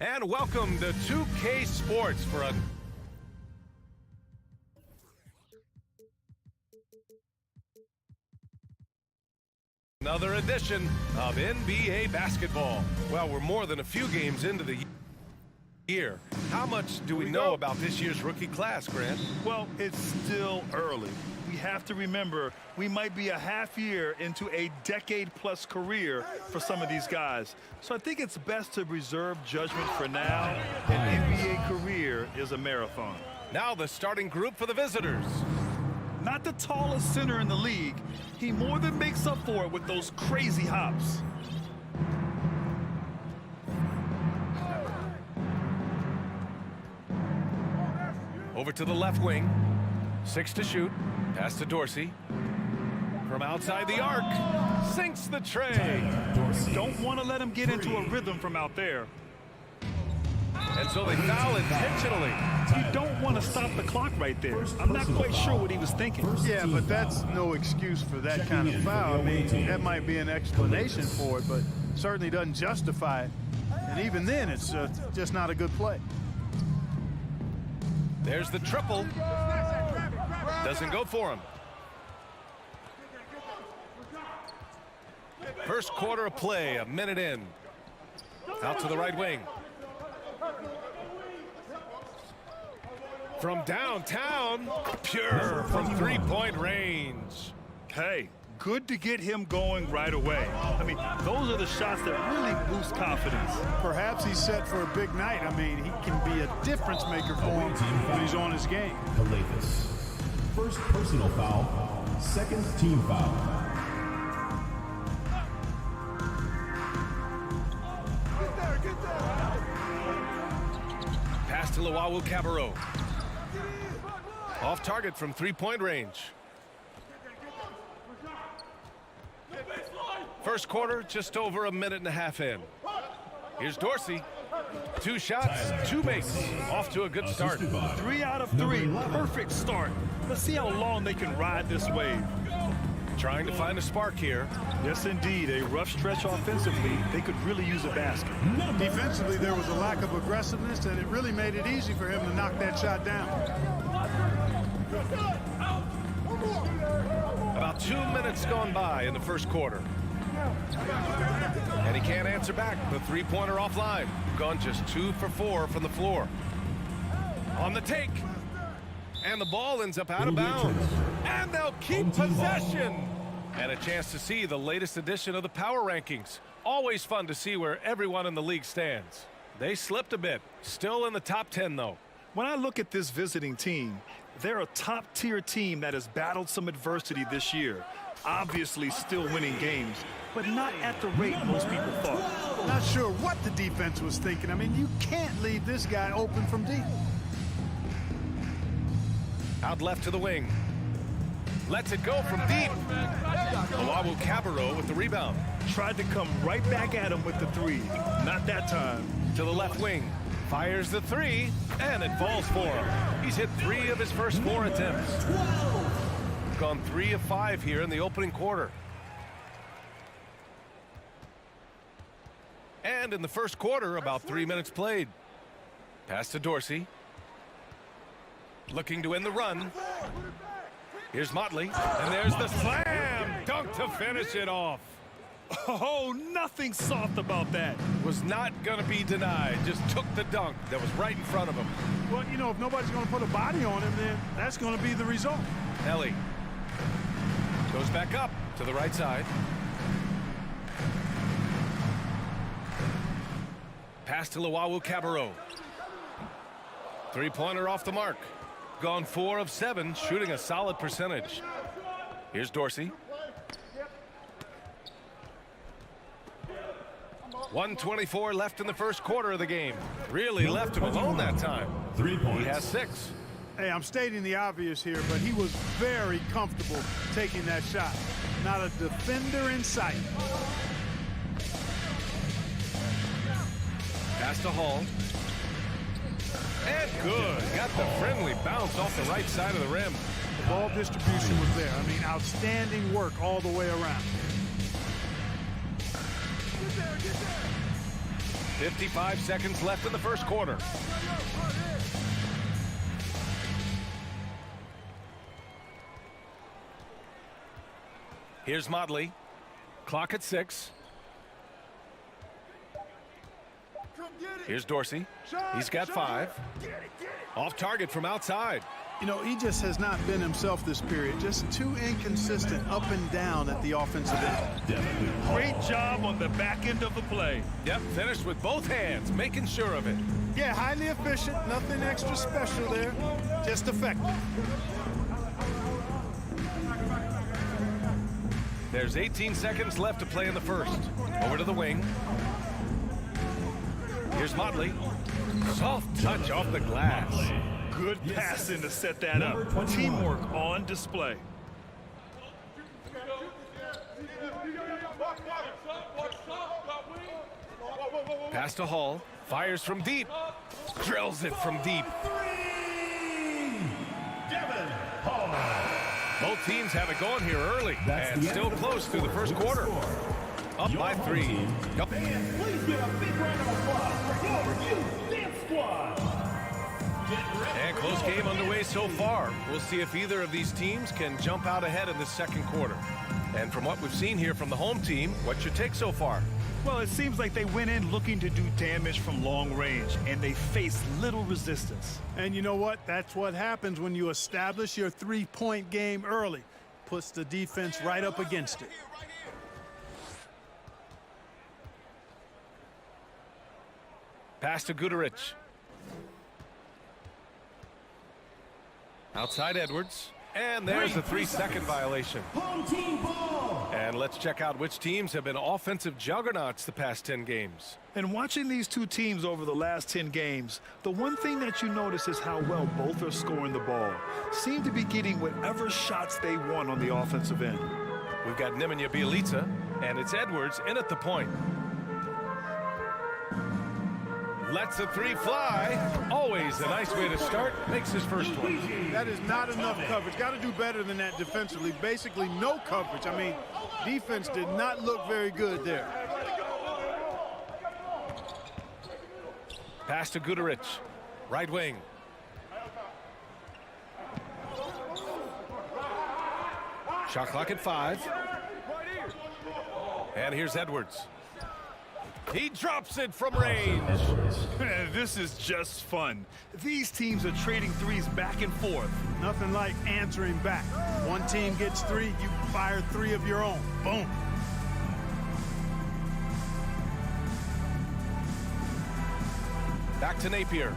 And welcome to 2K Sports for another edition of NBA basketball. Well, we're more than a few games into the year. How much do we know about this year's rookie class, Grant? Well, it's still early. We have to remember we might be a half year into a decade-plus career for some of these guys. So I think it's best to reserve judgment for now. An NBA career is a marathon. Now the starting group for the visitors. Not the tallest center in the league, he more than makes up for it with those crazy hops. Over to the left wing. 6 to shoot. Pass to Dorsey. From outside the arc. Sinks the tray. You don't want to let him get into a rhythm from out there. And so they foul intentionally. You don't want to stop the clock right there. I'm not quite sure what he was thinking. Yeah, but that's no excuse for that kind of foul. I mean, that might be an explanation for it, but certainly doesn't justify it. And even then, it's just not a good play. There's the triple. Doesn't go for him. First quarter of play, a minute in. Out to the right wing. From downtown, pure from three-point range. Hey, good to get him going right away. I mean, those are the shots that really boost confidence. Perhaps he's set for a big night. I mean, he can be a difference maker for him when he's on his game. First personal foul, second team foul. Pass to Luau Cabarro. Off target from three-point range. First quarter, just over a minute and a half in. Here's Dorsey. 2 shots, 2 makes. Off to a good start. 3 out of 3, perfect start. Let's see how long they can ride this wave. Trying to find a spark here. Yes, indeed. A rough stretch offensively. They could really use a basket. Defensively, there was a lack of aggressiveness, and it really made it easy for him to knock that shot down. About 2 minutes gone by in the first quarter. And he can't answer back. The three-pointer offline. Gone just 2 for 4 from the floor. On the take. And the ball ends up out of bounds. And they'll keep possession. And a chance to see the latest edition of the power rankings. Always fun to see where everyone in the league stands. They slipped a bit. Still in the top 10, though. When I look at this visiting team, they're a top-tier team that has battled some adversity this year. Obviously still winning games, but not at the rate most people thought. Not sure what the defense was thinking. I mean, you can't leave this guy open from deep. Out left to the wing. Lets it go from deep. Luau Cabarro with the rebound. Tried to come right back at him with the 3. Not that time. To the left wing. Fires the 3, and it falls for him. He's hit 3 of his first 4 attempts. Gone 3 of 5 here in the opening quarter. And in the first quarter, about 3 minutes played. Pass to Dorsey. Looking to end the run. Here's Motley, and there's the slam dunk to finish it off. Oh, nothing soft about that. Was not going to be denied. Just took the dunk that was right in front of him. Well, you know, if nobody's going to put a body on him, then that's going to be the result. Ellie goes back up to the right side. Pass to Luau Cabarro. Three-pointer off the mark. Gone 4 of 7, shooting a solid percentage. Here's Dorsey. 1:24 left in the first quarter of the game. Really left him alone that time. 3 points. He has 6. Hey, I'm stating the obvious here, but he was very comfortable taking that shot. Not a defender in sight. Pass to Hall. And good. Got the friendly bounce off the right side of the rim. The ball distribution was there. I mean, outstanding work all the way around. 55 seconds left in the first quarter. Here's Motley. Clock at 6. Here's Dorsey. He's got 5. Off target from outside. You know, he just has not been himself this period. Just too inconsistent up and down at the offensive end. Great job on the back end of the play. Yep, finished with both hands, making sure of it. Yeah, highly efficient. Nothing extra special there. Just effective. There's 18 seconds left to play in the first. Over to the wing. Here's Motley. Soft touch off the glass. Good passing to set that up. Teamwork on display. Pass to Hall. Fires from deep. Drills it from deep. Both teams have it going here early and still close through the first quarter. Up by 3. Yep. Please give a big round of applause for your youth dance squad. And close game underway so far. We'll see if either of these teams can jump out ahead in the second quarter. And from what we've seen here from the home team, what's your take so far? Well, it seems like they went in looking to do damage from long range, and they faced little resistance. And you know what? That's what happens when you establish your three-point game early. Puts the defense right up against it. Pass to Guduric. Outside Edwards. And there's a 3-second violation. Home team ball. And let's check out which teams have been offensive juggernauts the past 10 games. And watching these two teams over the last 10 games, the one thing that you notice is how well both are scoring the ball. Seem to be getting whatever shots they want on the offensive end. We've got Nemanja Bjelica, and it's Edwards in at the point. Lets the 3 fly. Always a nice way to start. Makes his first one. That is not enough coverage. Got to do better than that defensively. Basically no coverage. I mean, defense did not look very good there. Pass to Guduric. Right wing. Shot clock at 5. And here's Edwards. He drops it from range. This is just fun. These teams are trading threes back and forth. Nothing like answering back. One team gets 3, you fire 3 of your own. Boom. Back to Napier.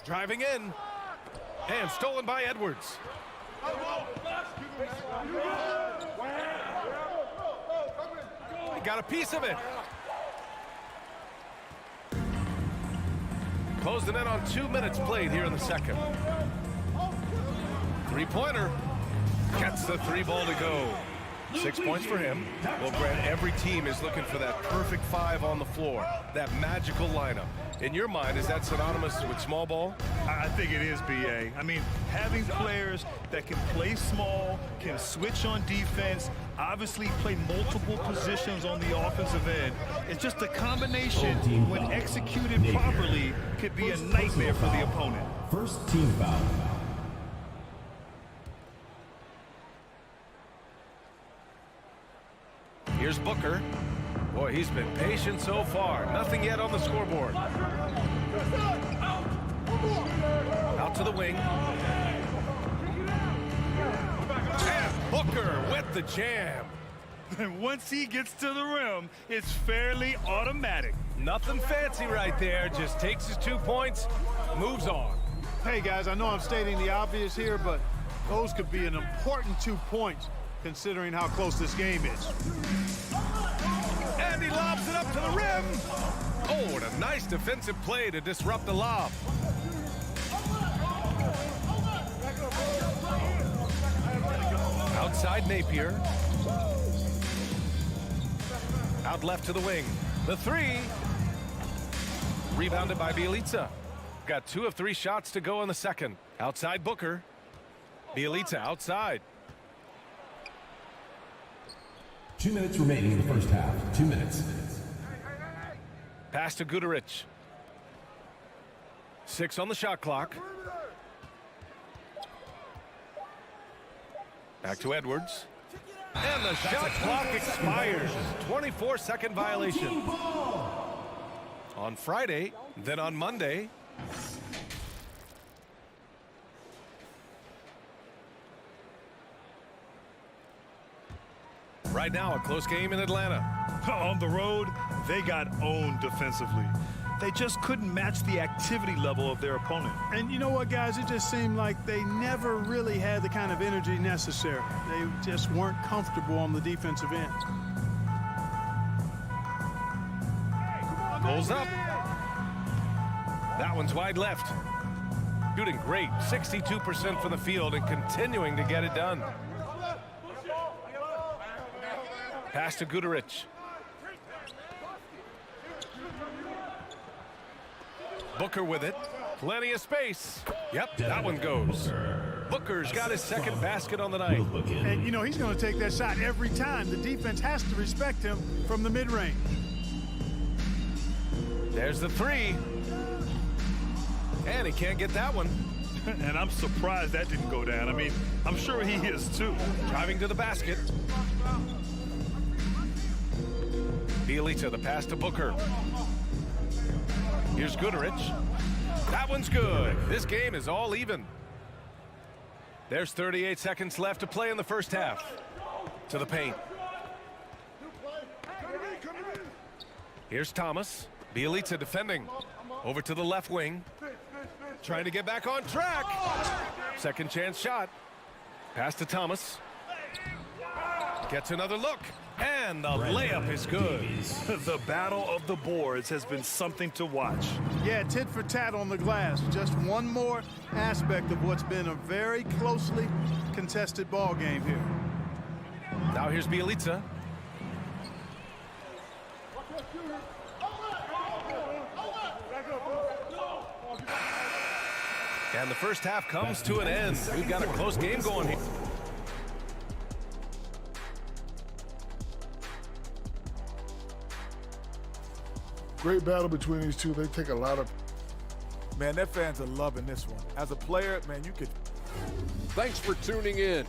Driving in. And stolen by Edwards. He got a piece of it. Closing in on 2 minutes played here in the second. 3-pointer. Gets the 3 ball to go. 6 points for him. Well, Grant, every team is looking for that perfect 5 on the floor. That magical lineup. In your mind, is that synonymous with small ball? I think it is, B.A. I mean, having players that can play small, can switch on defense, obviously play multiple positions on the offensive end. It's just a combination, when executed properly, could be a nightmare for the opponent. First team foul. Here's Booker. Boy, he's been patient so far. Nothing yet on the scoreboard. Out to the wing. And Booker with the jam. And once he gets to the rim, it's fairly automatic. Nothing fancy right there. Just takes his 2 points, moves on. Hey, guys, I know I'm stating the obvious here, but those could be an important 2 points considering how close this game is. And he lobs it up to the rim. Oh, what a nice defensive play to disrupt the lob. Outside Napier. Out left to the wing. The 3. Rebounded by Bjelica. Got 2 of 3 shots to go in the second. Outside Booker. Bjelica outside. 2 minutes remaining in the first half. 2 minutes. Pass to Guduric. 6 on the shot clock. Back to Edwards. And the shot clock expires. 24-second violation. On Friday, then on Monday. Right now, a close game in Atlanta. On the road, they got owned defensively. They just couldn't match the activity level of their opponent. And you know what, guys? It just seemed like they never really had the kind of energy necessary. They just weren't comfortable on the defensive end. Goals up. That one's wide left. Shooting great, 62% from the field and continuing to get it done. Pass to Guduric. Booker with it. Plenty of space. Yep, that one goes. Booker's got his second basket on the night. And, you know, he's going to take that shot every time. The defense has to respect him from the mid-range. There's the three. And he can't get that one. And I'm surprised that didn't go down. I mean, I'm sure he is too. Driving to the basket. Bielitsa, the pass to Booker. Here's Guduric. That one's good. This game is all even. There's 38 seconds left to play in the first half. To the paint. Here's Thomas. Bielitsa defending. Over to the left wing. Trying to get back on track. Second chance shot. Pass to Thomas. Gets another look. And the layup is good. The battle of the boards has been something to watch. Yeah, tit for tat on the glass. Just one more aspect of what's been a very closely contested ball game here. Now here's Bielitsa. And the first half comes to an end. We've got a close game going here. Great battle between these two. They take a lot of... Man, their fans are loving this one. As a player, man, you could... Thanks for tuning in.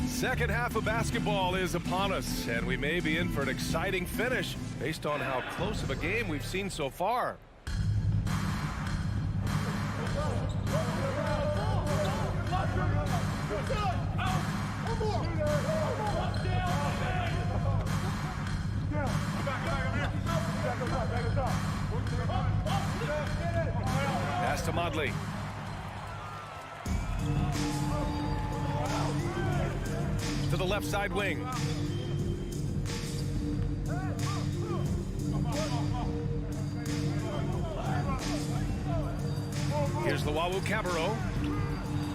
Second half of basketball is upon us, and we may be in for an exciting finish based on how close of a game we've seen so far. Pass to Modley. To the left side wing. Here's Luau Cabarro.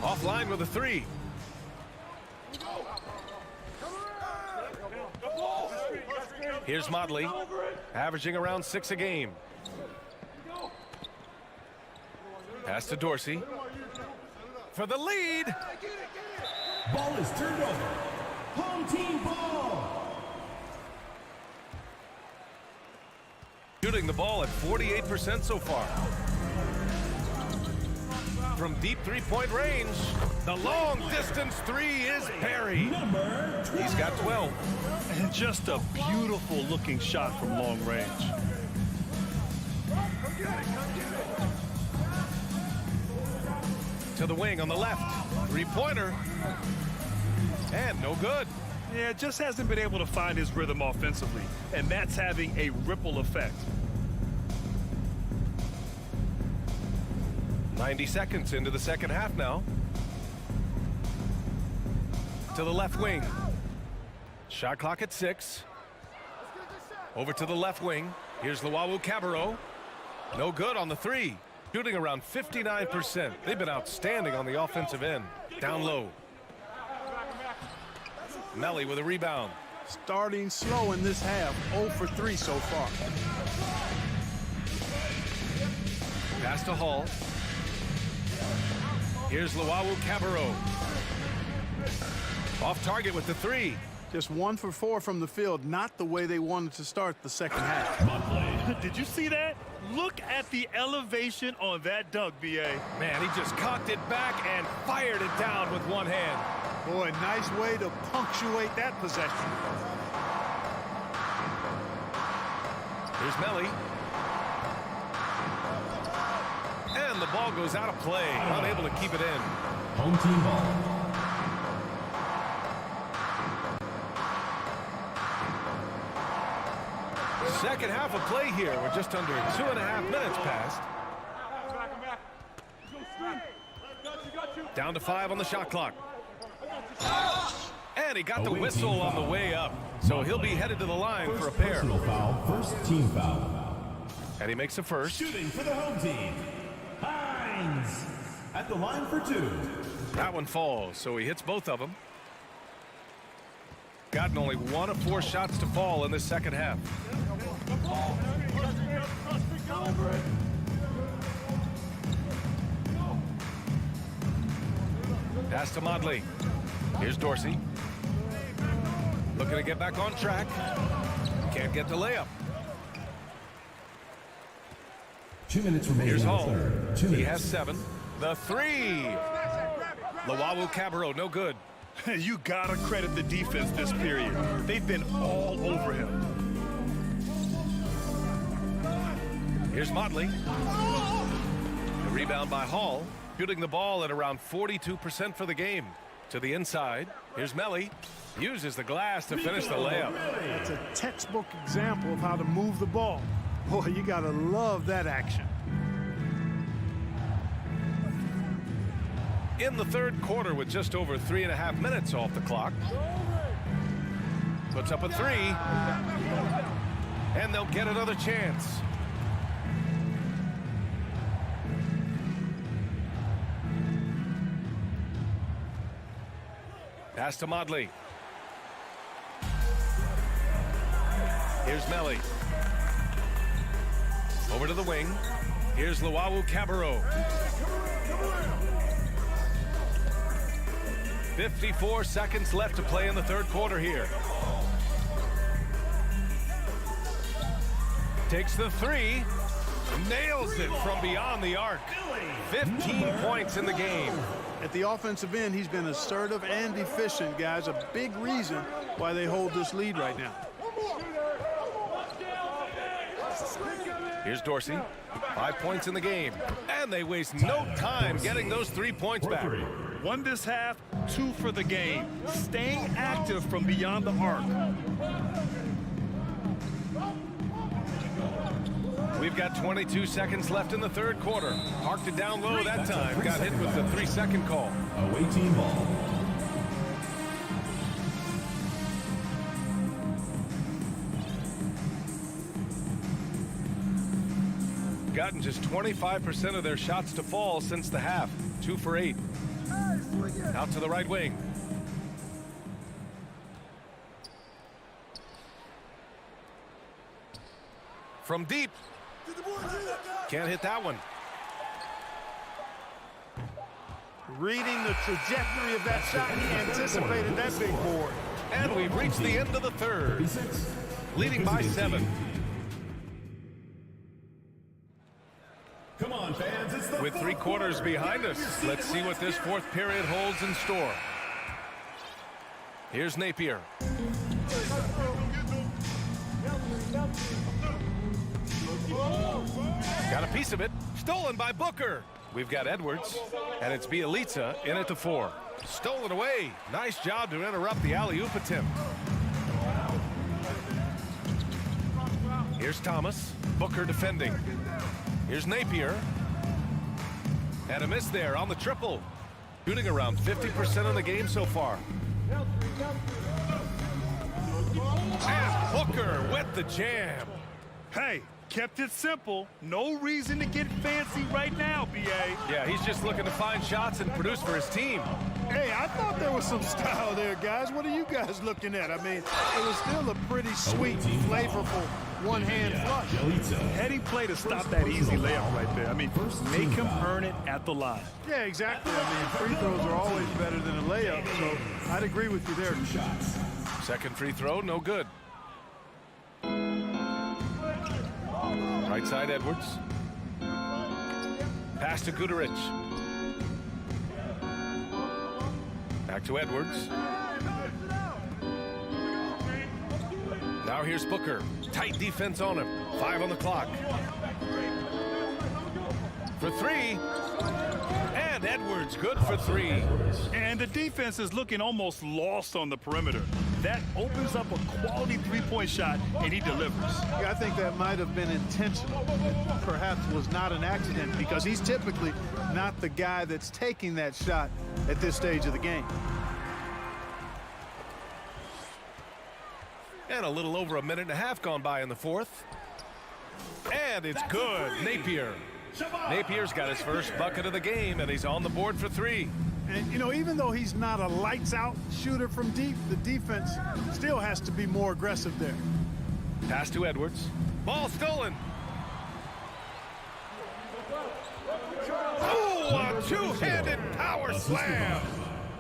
Offline with a three. Here's Modley, averaging around 6 a game. Pass to Dorsey. For the lead. Ball is turned over. Home team ball. Shooting the ball at 48% so far. From deep three-point range, the long distance three is buried. He's got 12. And just a beautiful looking shot from long range. To the wing on the left. Three-pointer. And no good. Yeah, just hasn't been able to find his rhythm offensively. And that's having a ripple effect. 90 seconds into the second half now. To the left wing. Shot clock at 6. Over to the left wing. Here's Luau Cabarro. No good on the three. Shooting around 59%. They've been outstanding on the offensive end. Down low. Melly with a rebound. Starting slow in this half. 0 for 3 so far. Pass to Hall. Here's Luau Cabarro. Off target with the three. Just 1 for 4 from the field. Not the way they wanted to start the second half. Did you see that? Look at the elevation on that dunk, B.A. Man, he just cocked it back and fired it down with one hand. Boy, nice way to punctuate that possession. Here's Melly. And the ball goes out of play. Unable to keep it in. Home team ball. Second half of play here. We're just under 2.5 minutes past. Down to 5 on the shot clock. And he got the whistle on the way up. So he'll be headed to the line for a pair. Personal foul, first team foul. And he makes a first. Shooting for the home team, Hines at the line for 2. That one falls, so he hits both of them. Gotten only 1 of 4 shots to fall in this second half. Pass to Modley. Here's Dorsey. Looking to get back on track. Can't get the layup. 2 minutes remaining. Here's in the Hall. third. 2 minutes. He has 7. The 3. Lawawu Cabarro, no good. You gotta credit the defense this period. They've been all over him. Here's Motley. The rebound by Hall. Shooting the ball at around 42% for the game. To the inside. Here's Melly. Uses the glass to finish the layup. It's a textbook example of how to move the ball. Boy, you gotta love that action. In the third quarter with just over 3.5 minutes off the clock. Puts up a 3. And they'll get another chance. Pass to Modley. Here's Melly. Over to the wing. Here's Lawawu Cabarro. 54 seconds left to play in the third quarter here. Takes the 3. Nails it from beyond the arc. 15 points in the game. At the offensive end, he's been assertive and efficient, guys. A big reason why they hold this lead right now. Here's Dorsey. 5 points in the game. And they waste no time getting those 3 points back. 1 this half, 2 for the game. Staying active from beyond the arc. We've got 22 seconds left in the third quarter. Parked it down low that time. Got hit with the 3-second call. Away team ball. Gotten just 25% of their shots to fall since the half. 2 for 8. Out to the right wing. From deep. Can't hit that one. Reading the trajectory of that shot, he anticipated that big board. And we've reached the end of the third. Leading by 7. Come on, fans. It's the With 3 quarters behind us, let's see what this fourth period holds in store. Here's Napier. Got a piece of it. Stolen by Booker. We've got Edwards, and it's Bielitsa in at the 4. Stolen away. Nice job to interrupt the alley-oop attempt. Here's Thomas. Booker defending. Here's Napier. And a miss there on the triple. Shooting around 50% of the game so far. And Booker with the jam. Hey, kept it simple. No reason to get fancy right now, B.A. Yeah, he's just looking to find shots and produce for his team. Hey, I thought there was some style there, guys. What are you guys looking at? I mean, it was still a pretty sweet, flavorful one-hand flush. Heady play to stop that easy layup right there. I mean, make him earn it at the line. Yeah, exactly. I mean, free throws are always better than a layup, so I'd agree with you there. Second free throw, no good. Right side, Edwards. Pass to Guterich. Back to Edwards. Now here's Booker. Tight defense on him. 5 on the clock. For 3. And Edwards good for 3. And the defense is looking almost lost on the perimeter. That opens up a quality three-point shot, and he delivers. Yeah, I think that might have been intentional. It perhaps was not an accident because he's typically not the guy that's taking that shot at this stage of the game. And a little over a minute and a half gone by in the fourth. And it's good. Napier. Napier's got his first bucket of the game, and he's on the board for three. And, you know, even though he's not a lights-out shooter from deep, the defense still has to be more aggressive there. Pass to Edwards. Ball stolen. Oh, a two-handed power slam.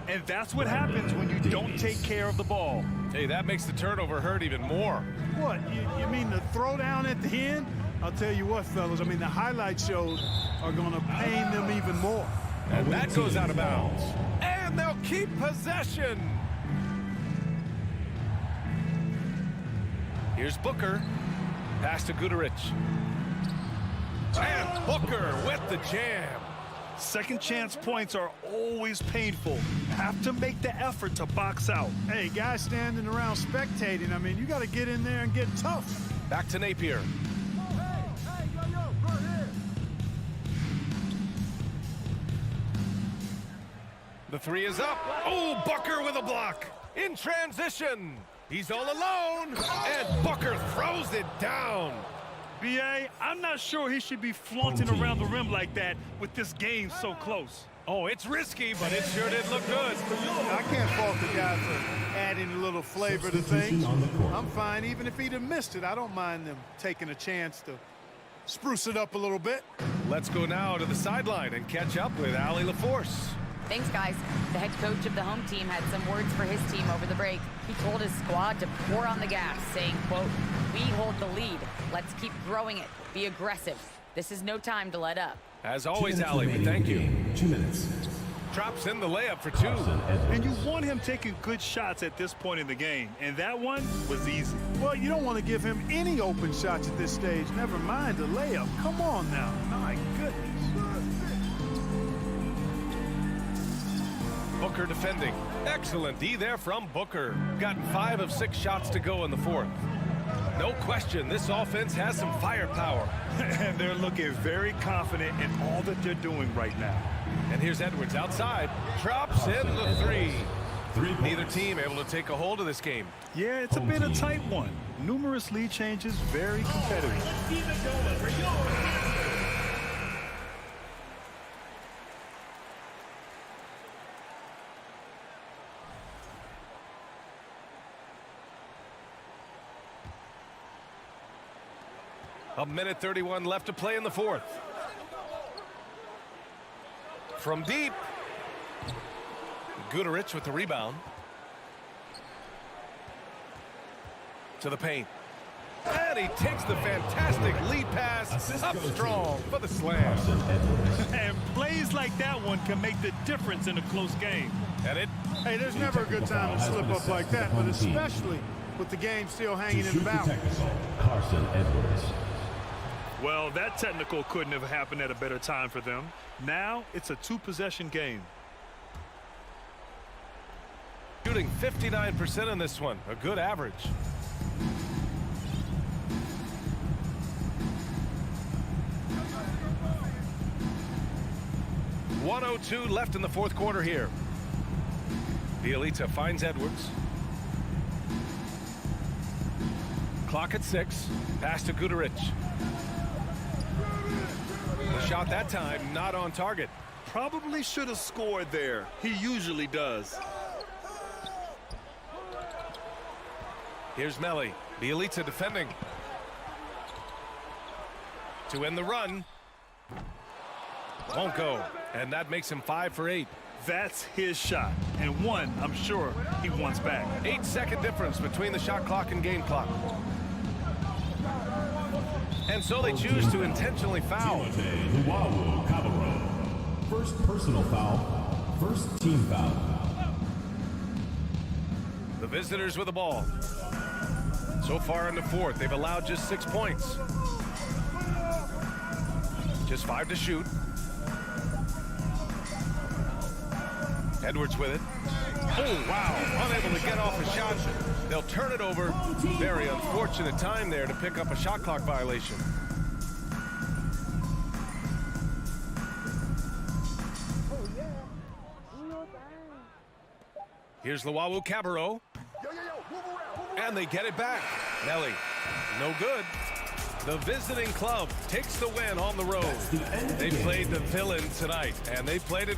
And that's what happens when you don't take care of the ball. Hey, that makes the turnover hurt even more. What, you mean the throwdown at the end? I'll tell you what, fellas, I mean, the highlight shows are going to pain them even more. And that goes out of bounds. And they'll keep possession. Here's Booker. Pass to Guduric. And Booker with the jam. Second chance points are always painful. Have to make the effort to box out. Hey, guys standing around spectating, I mean, you got to get in there and get tough. Back to Napier. The three is up. Oh, Booker with a block. In transition. He's all alone. And Booker throws it down. B.A., I'm not sure he should be flaunting around the rim like that with this game so close. Oh, it's risky, but it sure did look good. I can't fault the guy for adding a little flavor to things. I'm fine. Even if he'd have missed it, I don't mind them taking a chance to spruce it up a little bit. Let's go now to the sideline and catch up with Allie LaForce. Thanks, guys. The head coach of the home team had some words for his team over the break. He told his squad to pour on the gas, saying, quote, "We hold the lead. Let's keep growing it. Be aggressive. This is no time to let up." As always, Allie, we thank you. 2 minutes. Drops in the layup for two. And you want him taking good shots at this point in the game, and that one was easy. Well, you don't want to give him any open shots at this stage. Never mind a layup. Come on now. My goodness. Booker defending. Excellent D there from Booker. Gotten 5 of 6 shots to go in the fourth. No question, this offense has some firepower. And they're looking very confident in all that they're doing right now. And here's Edwards outside. Drops in the three. Neither team able to take a hold of this game. Yeah, it's a bit of a tight one. Numerous lead changes, very competitive. A minute 31 left to play in the fourth. From deep. Guduric with the rebound. To the paint. And he takes the fantastic lead pass up strong for the slam. And plays like that one can make the difference in a close game. And it. Hey, there's never a good time to slip up like that, but especially with the game still hanging in the balance. Carson Edwards. Well, that technical couldn't have happened at a better time for them. Now it's a 2-possession game. Shooting 59% in this one, a good average. .102 left in the fourth quarter here. Bielitsa finds Edwards. Clock at 6. Pass to Guduric. The shot that time not on target. Probably should have scored there. He usually does. Here's Melli. Bielitsa defending. To end the run. Won't go. And that makes him 5 for 8. That's his shot. And one, I'm sure, he wants back. 8-second difference between the shot clock and game clock. And so they choose to intentionally foul. First personal foul. First team foul. The visitors with the ball. So far in the fourth, they've allowed just 6 points. Just 5 to shoot. Edwards with it. Oh, wow. Unable to get off a shot. They'll turn it over. Very unfortunate time there to pick up a shot clock violation. Here's Luau Cabarro. And they get it back. Nelly, no good. The visiting club takes the win on the road. They played the villain tonight, and they played it.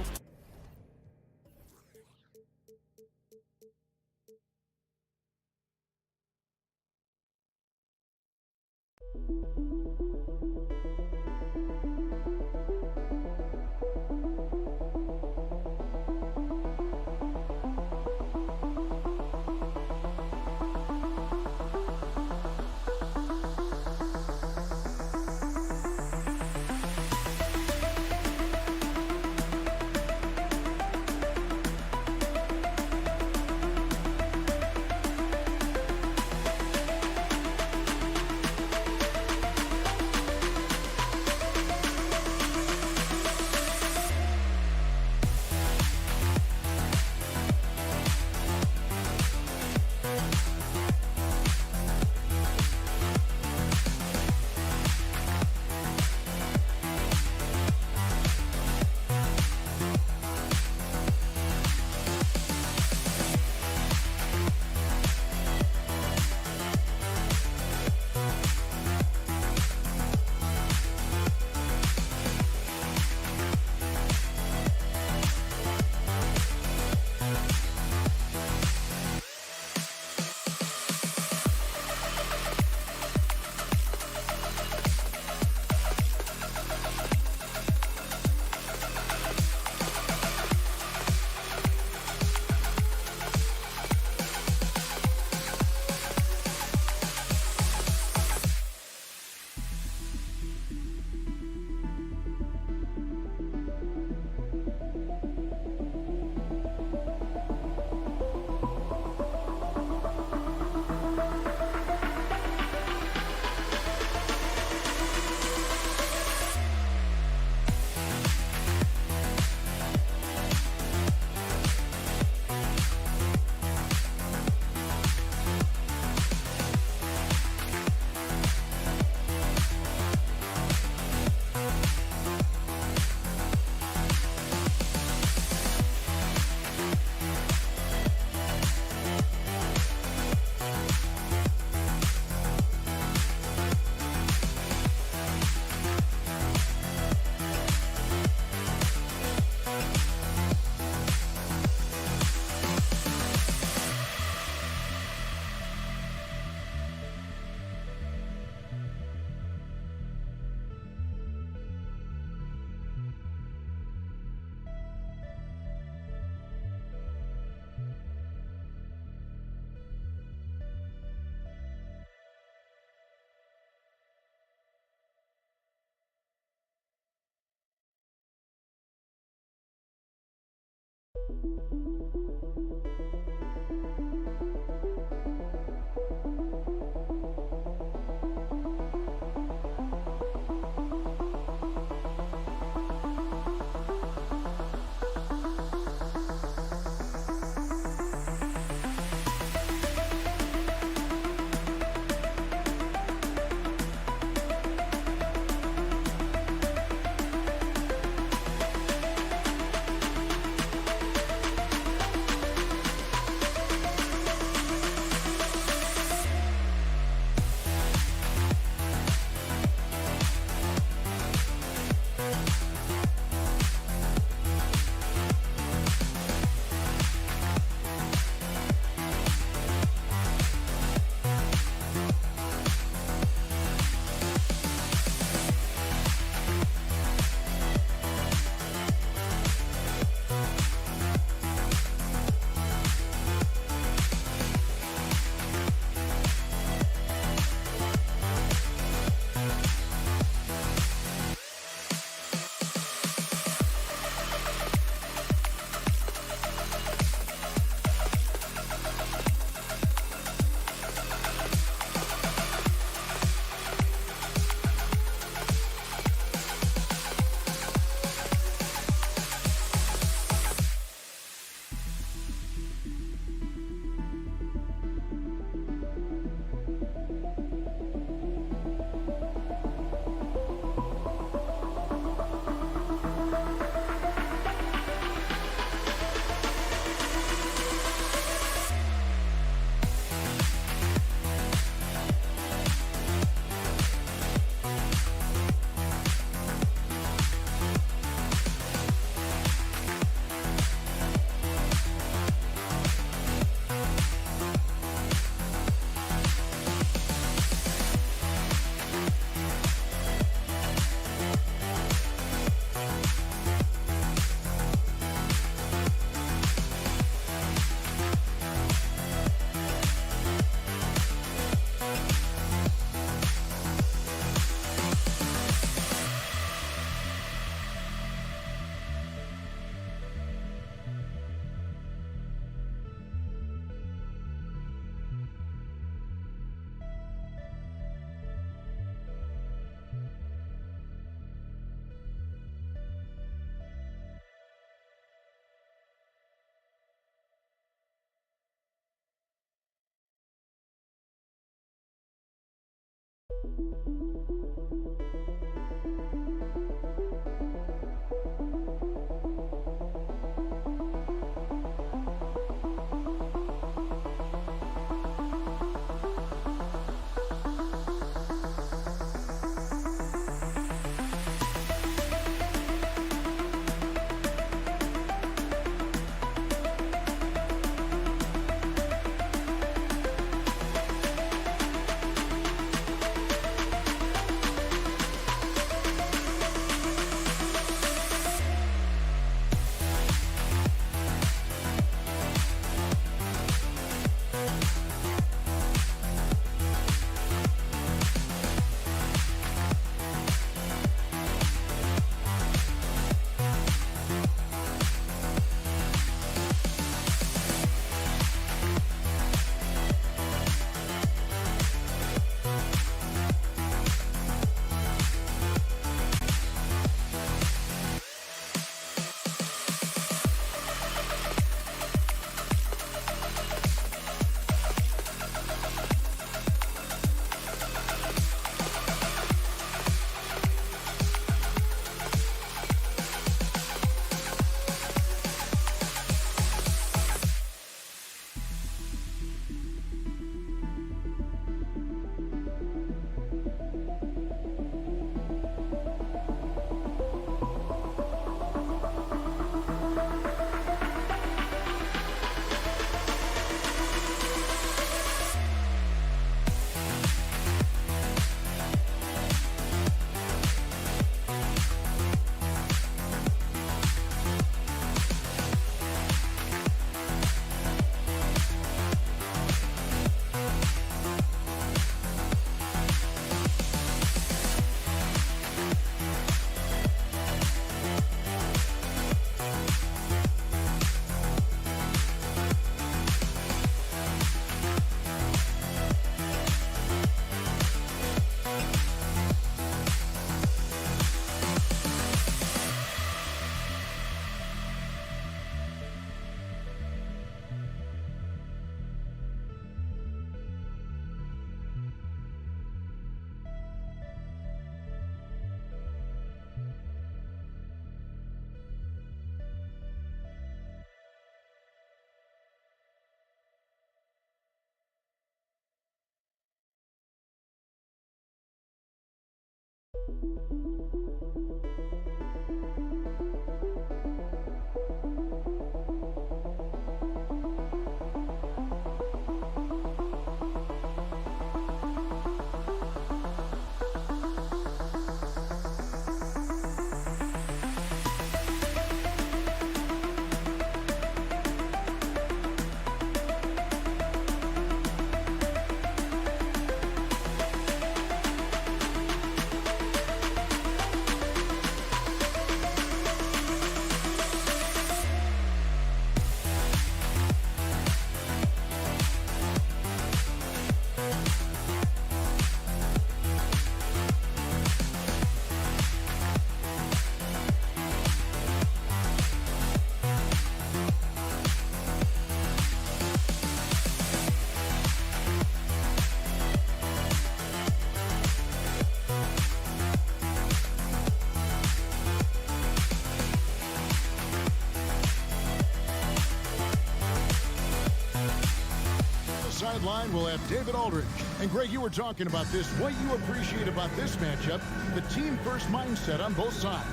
Sideline, we'll have David Aldridge. And Greg, you were talking about this. What you appreciate about this matchup, the team-first mindset on both sides.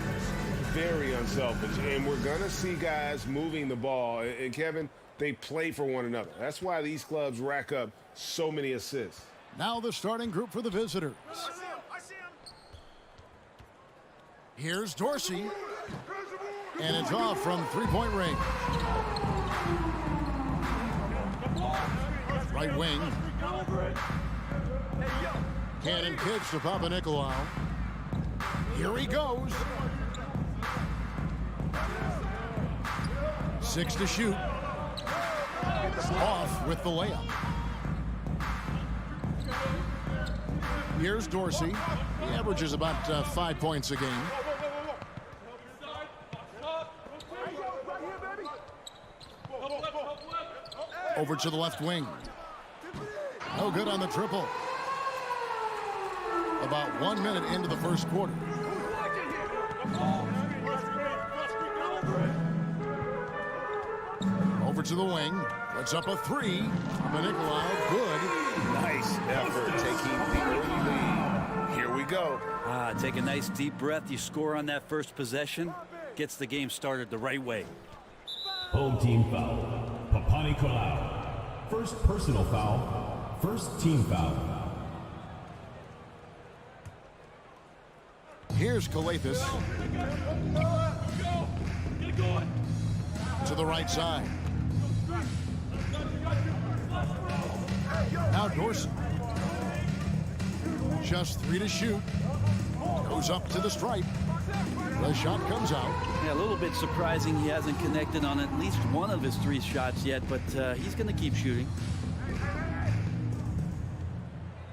Very unselfish, and we're going to see guys moving the ball. And Kevin, they play for one another. That's why these clubs rack up so many assists. Now the starting group for the visitors. Here's Dorsey. And it's off from three-point range. Right wing. Cannon pitch to Papanikolaou. Here he goes. 6 to shoot. Off with the layup. Here's Dorsey. He averages about 5 points a game. Over to the left wing. No good on the triple. About 1 minute into the first quarter. Over to the wing. Puts up a three. Nicolau, good. Nice effort taking the early lead. Here we go. Take a nice deep breath. You score on that first possession. Gets the game started the right way. Home team foul. Nicolau. First personal foul. First team foul. Here's Calathis. To the right side. Now Dorsey. Just 3 to shoot. Goes up to the stripe. The shot comes out. Yeah, a little bit surprising he hasn't connected on at least one of his 3 shots yet, but he's going to keep shooting.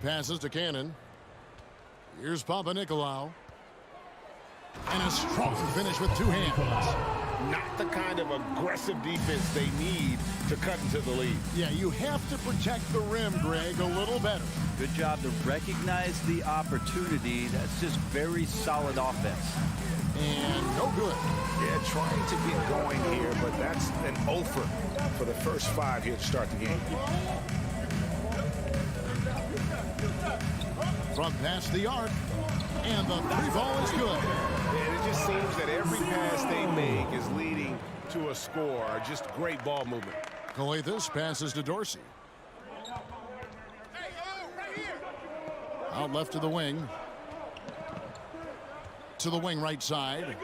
Passes to Cannon. Here's Nicolau. And a strong finish with 2 hands. Not the kind of aggressive defense they need to cut into the lead. Yeah, you have to protect the rim, Greg, a little better. Good job to recognize the opportunity. That's just very solid offense. And no good. Yeah, trying to get going here, but that's an offer for the first 5 here to start the game. From past the arc. And the 3 ball is good. And it just seems that every pass they make is leading to a score. Just great ball movement. Calathis passes to Dorsey. Out left to the wing. To the wing right side.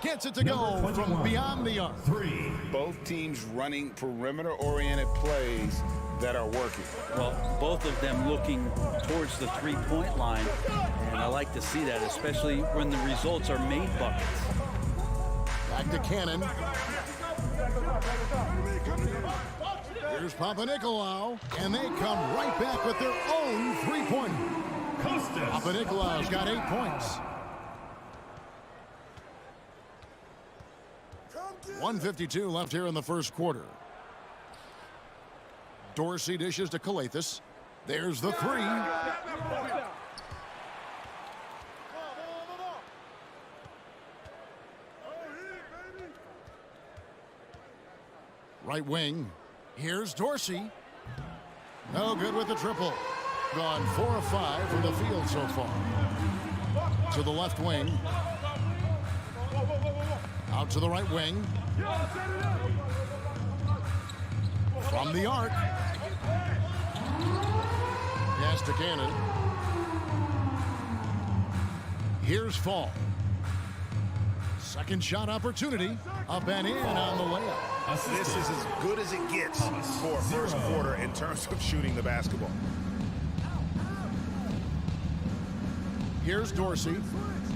Gets it to go from beyond the arc. Both teams running perimeter-oriented plays that are working. Well, both of them looking towards the three-point line, and I like to see that, especially when the results are made buckets. Back to Cannon. Here's Nicolau, and they come right back with their own three-pointer. Nicolau's got 8 points. 1:52 left here in the first quarter. Dorsey dishes to Calathis. There's the 3. Right wing. Here's Dorsey. No good with the triple. Gone 4 of 5 from the field so far. To the left wing. Out to the right wing. From the arc. Pass to Cannon. Here's Fall. Second shot opportunity. Up and in on the layup. This is as good as it gets for first quarter in terms of shooting the basketball. Here's Dorsey.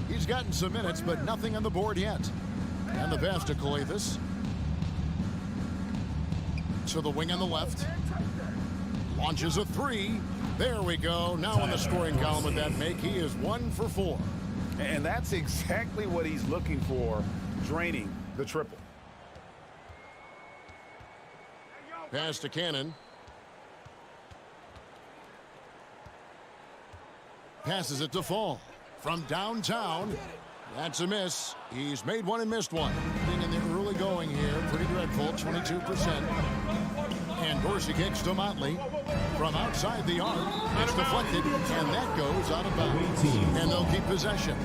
He's gotten some minutes, but nothing on the board yet. And the pass to Calathis. To the wing on the left. Launches a 3. There we go. Now in the scoring column with that make, he is 1 for 4. And that's exactly what he's looking for, draining the triple. Pass to Cannon. Passes it to Fall. From downtown. That's a miss. He's made 1 and missed 1. In the early going here, pretty dreadful, 22%. And Dorsey kicks to Motley. From outside the arc, it's deflected, and that goes out of bounds. And they'll keep possession.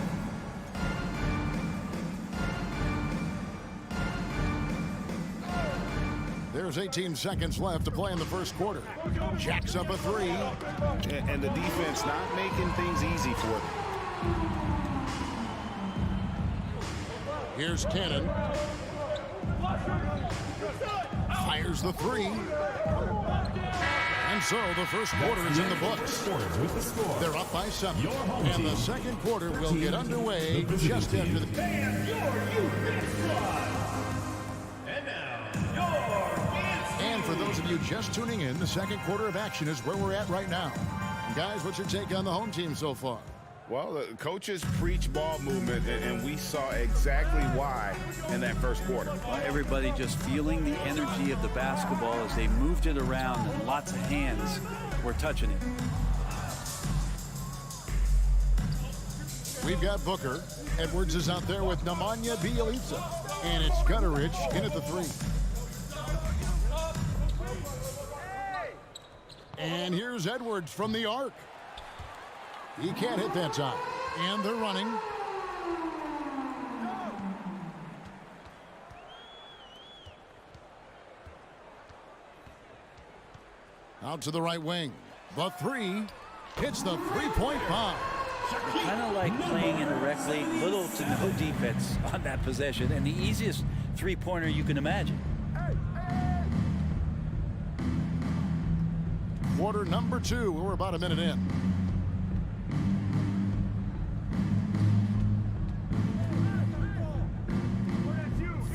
There's 18 seconds left to play in the first quarter. Jacks up a 3. And the defense not making things easy for them. Here's Cannon. Fires the 3. And so the first quarter is in the books. They're up by 7. And the second quarter will get underway just after the... And for those of you just tuning in, the second quarter of action is where we're at right now. Guys, what's your take on the home team so far? Well, the coaches preach ball movement, and we saw exactly why in that first quarter. Everybody just feeling the energy of the basketball as they moved it around, and lots of hands were touching it. We've got Booker. Edwards is out there with Nemanja Bjelica. And it's Gutterich in at the 3. And here's Edwards from the arc. He can't hit that time. And they're running. Out to the right wing. The 3 hits the three-point bomb. Kind of like playing in a rec league, little to no defense on that possession, and the easiest three-pointer you can imagine. Quarter number 2. We're about a minute in.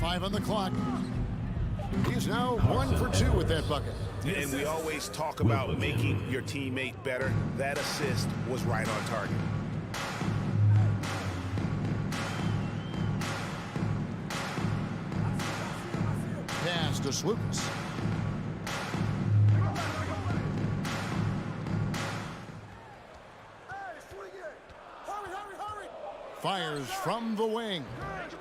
Five on the clock. He's now 1 for 2 with that bucket. And we always talk about making your teammate better. That assist was right on target. Pass to Slukas. Fires from the wing.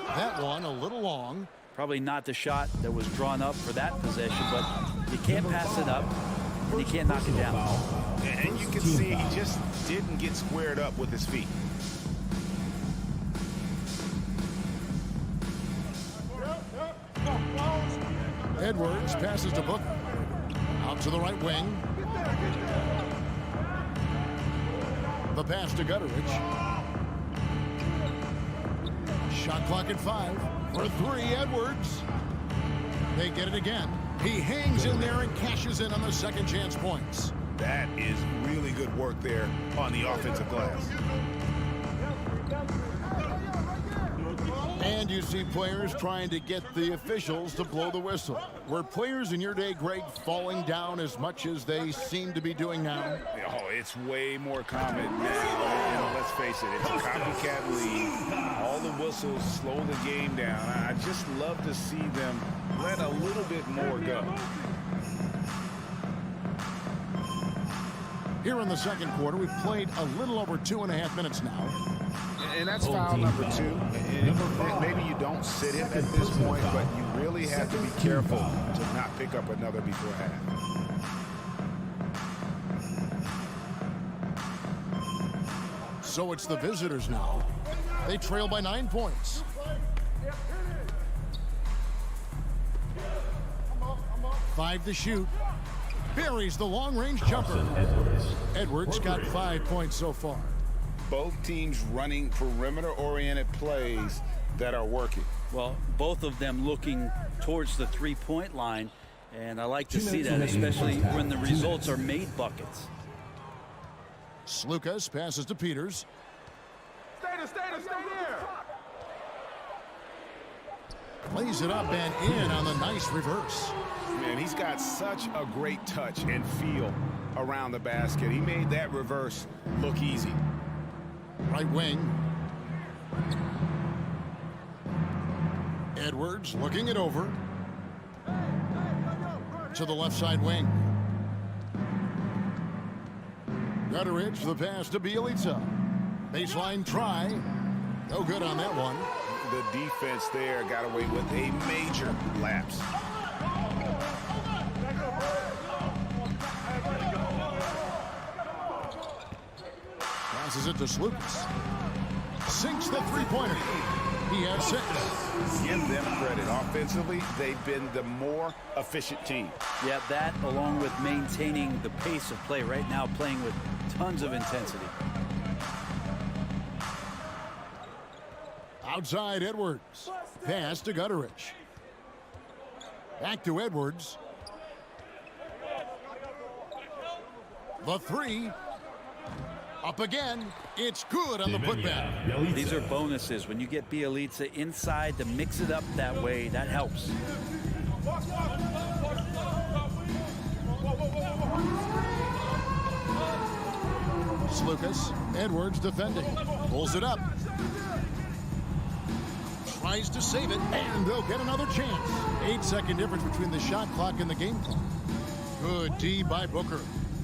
That one a little long. Probably not the shot that was drawn up for that possession, but you can't pass it up, and you can't knock it down. And you can see he just didn't get squared up with his feet. Edwards passes to Booker. Out to the right wing. The pass to Gutterich. Shot clock at 5. For 3, Edwards. They get it again. He hangs in there and cashes in on the second chance points. That is really good work there on the offensive glass. And you see players trying to get the officials to blow the whistle. Were players in your day, Greg, falling down as much as they seem to be doing now? Oh, it's way more common now. Let's face it, it's a copycat league. All the whistles slow the game down. I just love to see them let a little bit more go. Here in the second quarter, we've played a little over 2.5 minutes now. And that's foul number 2. And maybe you don't sit him at this point, but you really have to be careful to not pick up another before half. So it's the visitors now. They trail by 9 points. Five to shoot. Buries the long-range jumper. Edwards got 5 points so far. Both teams running perimeter-oriented plays that are working. Well, both of them looking towards the three-point line, and I like to see that, especially when the results are made buckets. Slukas passes to Peters. Stay there. Plays it up and in on the nice reverse. Man, he's got such a great touch and feel around the basket. He made that reverse look easy. Right wing. Edwards looking it over. To the left side wing. Gutterich, the pass to Bjelica. Baseline try. No good on that one. The defense there got away with a major lapse. Passes it to Slukas. Sinks the three-pointer. He has 6. Give them credit. Offensively, they've been the more efficient team. Yeah, that along with maintaining the pace of play right now, playing with tons of intensity. Outside Edwards. Pass to Gutterich. Back to Edwards. The 3. Up again. It's good on the putback. These are bonuses. When you get Bjelica inside to mix it up that way, that helps. Slukas. Edwards defending. Pulls it up. Tries to save it, and they'll get another chance. 8-second difference between the shot clock and the game clock. Good D by Booker.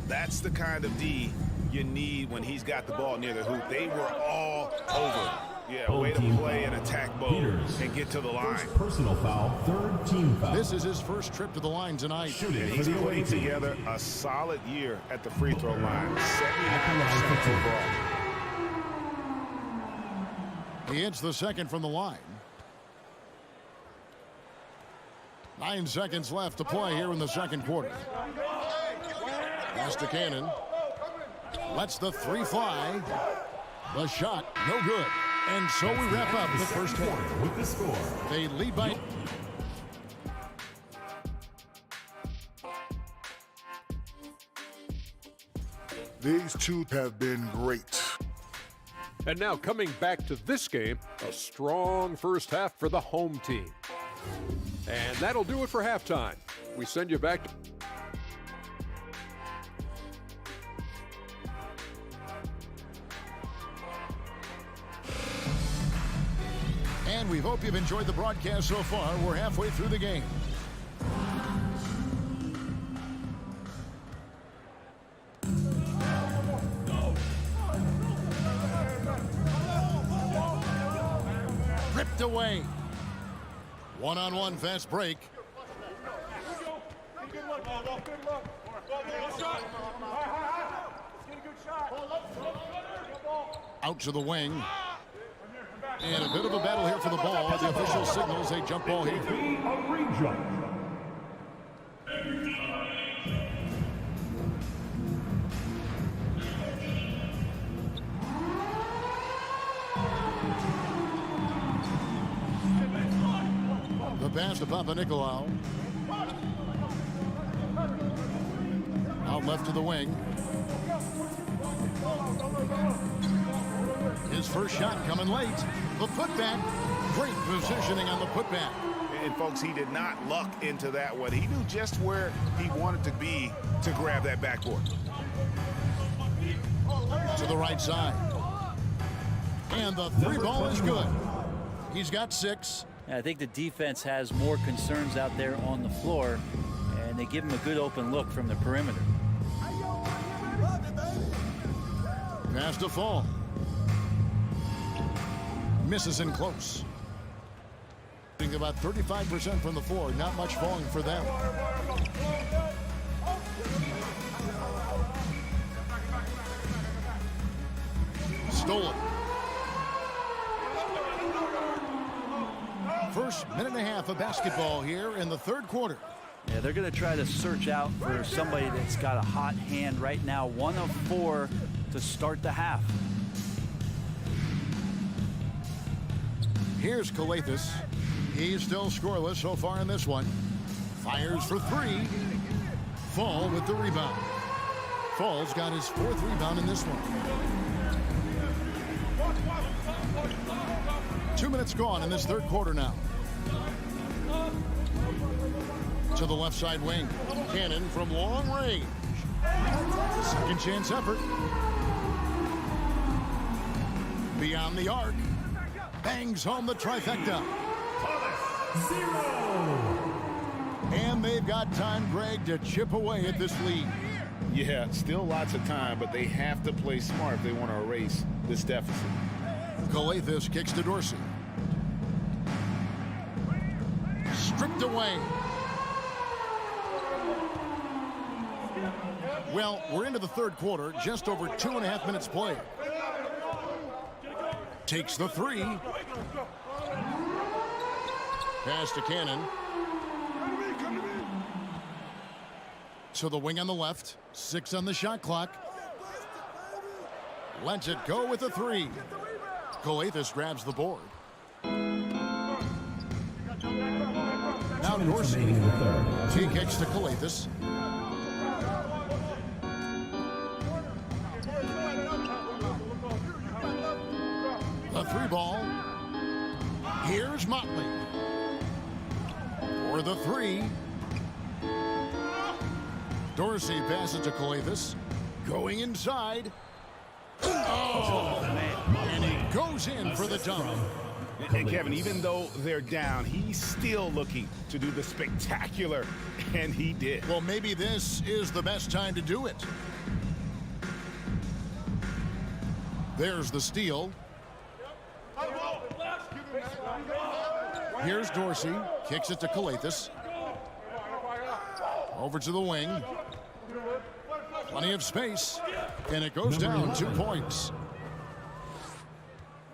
That's the kind of D you need when he's got the ball near the hoop. They were all over. Yeah, way to play and attack mode and get to the line. First personal foul, third team foul. This is his first trip to the line tonight. And he's putting together a solid year at the free throw line. 79% overall. He hits the second from the line. 9 seconds left to play here in the second quarter. Pass to Cannon. Lets the three fly. The shot, no good. And so we wrap up the first quarter with the score. They lead by... These two have been great. And now coming back to this game, a strong first half for the home team. And that'll do it for halftime. We send you back to... And we hope you've enjoyed the broadcast so far. We're halfway through the game. Ripped away. One-on-one fast break. Out to the wing. And a bit of a battle here for the ball. The official signals a jump ball here. The pass to Papanikolaou. Out left to the wing. His first shot coming late. The putback. Great positioning on the putback. And folks, he did not luck into that one. He knew just where he wanted to be to grab that backboard. To the right side. And the three ball is good. He's got 6. I think the defense has more concerns out there on the floor, and they give him a good open look from the perimeter. Pass to Fall. Misses in close. About 35% from the floor. Not much falling for them. Stolen. First minute and a half of basketball here in the third quarter. Yeah, they're going to try to search out for somebody that's got a hot hand right now. 1 of 4 to start the half. Here's Calathis. He's still scoreless so far in this one. Fires for 3. Fall with the rebound. Fall's got his 4th rebound in this one. 2 minutes gone in this third quarter now. To the left side wing. Cannon from long range. Second chance effort. Beyond the arc. Bangs home the trifecta. 0. And they've got time, Greg, to chip away at this lead. Yeah, still lots of time, but they have to play smart if they want to erase this deficit. Calathis kicks to Dorsey. Stripped away. Well, we're into the third quarter, just over 2.5 minutes played. Takes the 3. Pass to Cannon. To the wing on the left. 6 on the shot clock. Lets it go with the 3. Calathis grabs the board. Now Dorsey. He kicks to Calathis. The 3 ball. Here's Motley. For the 3. Dorsey passes to Calathis. Going inside. Oh, and he goes in for the dunk. And Kevin, even though they're down, he's still looking to do the spectacular, and he did. Well, maybe this is the best time to do it. There's the steal. Here's Dorsey. Kicks it to Calathis. Over to the wing. Plenty of space. And it goes down 2 points.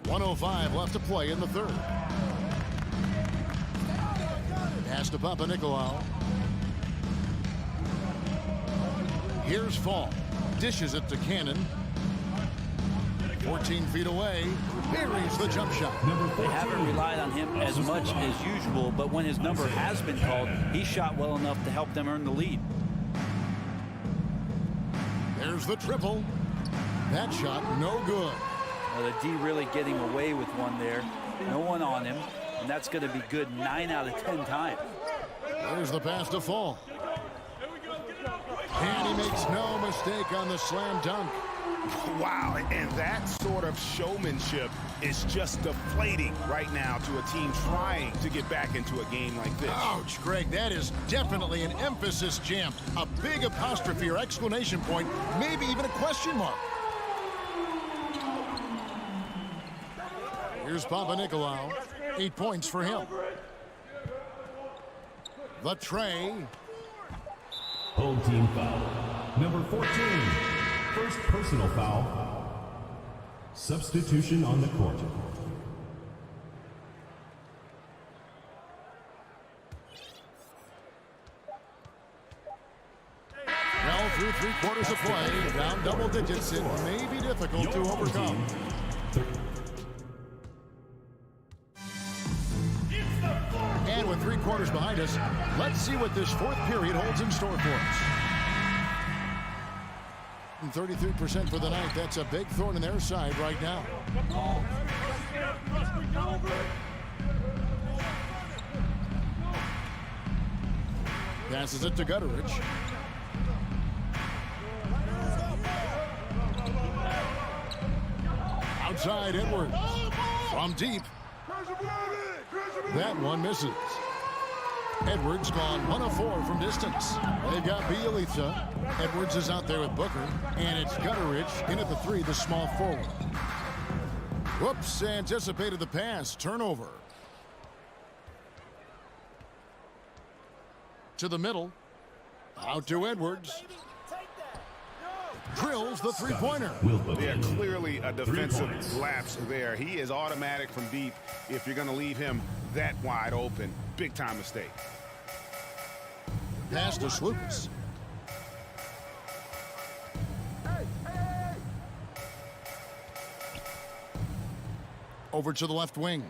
1:05 left to play in the third. Pass to Papanikolaou. Here's Fall. Dishes it to Cannon. 14 feet away. Buries the jump shot. They haven't relied on him as much as usual, but when his number has been called, he shot well enough to help them earn the lead. There's the triple. That shot no good. Well, the D really getting away with one there. No one on him, and that's going to be good 9 out of 10 times. There's the pass to Fall. And he makes no mistake on the slam dunk. Wow, and that sort of showmanship is just deflating right now to a team trying to get back into a game like this. Ouch, Greg, that is definitely an emphasis jam. A big apostrophe or exclamation point, maybe even a question mark. Here's Papanikolaou. 8 points for him. The tray. Home team foul. Number 14. First personal foul. Substitution on the court. Well, through 3 quarters of play, down double digits, it may be difficult to overcome. And with 3 quarters behind us, let's see what this fourth period holds in store for us. 33% for the night. That's a big thorn in their side right now. Passes it to Gutteridge. Outside Edwards. From deep. That one misses. Edwards gone 1 of 4 from distance. They've got Bielitsa. Edwards is out there with Booker. And it's Gutteridge in at the 3, the small forward. Whoops, anticipated the pass. Turnover. To the middle. Out to Edwards. Drills the three-pointer. Yeah, clearly a defensive lapse there. He is automatic from deep if you're going to leave him that wide open. Big time mistake. Pass to Slukas. Over to the left wing.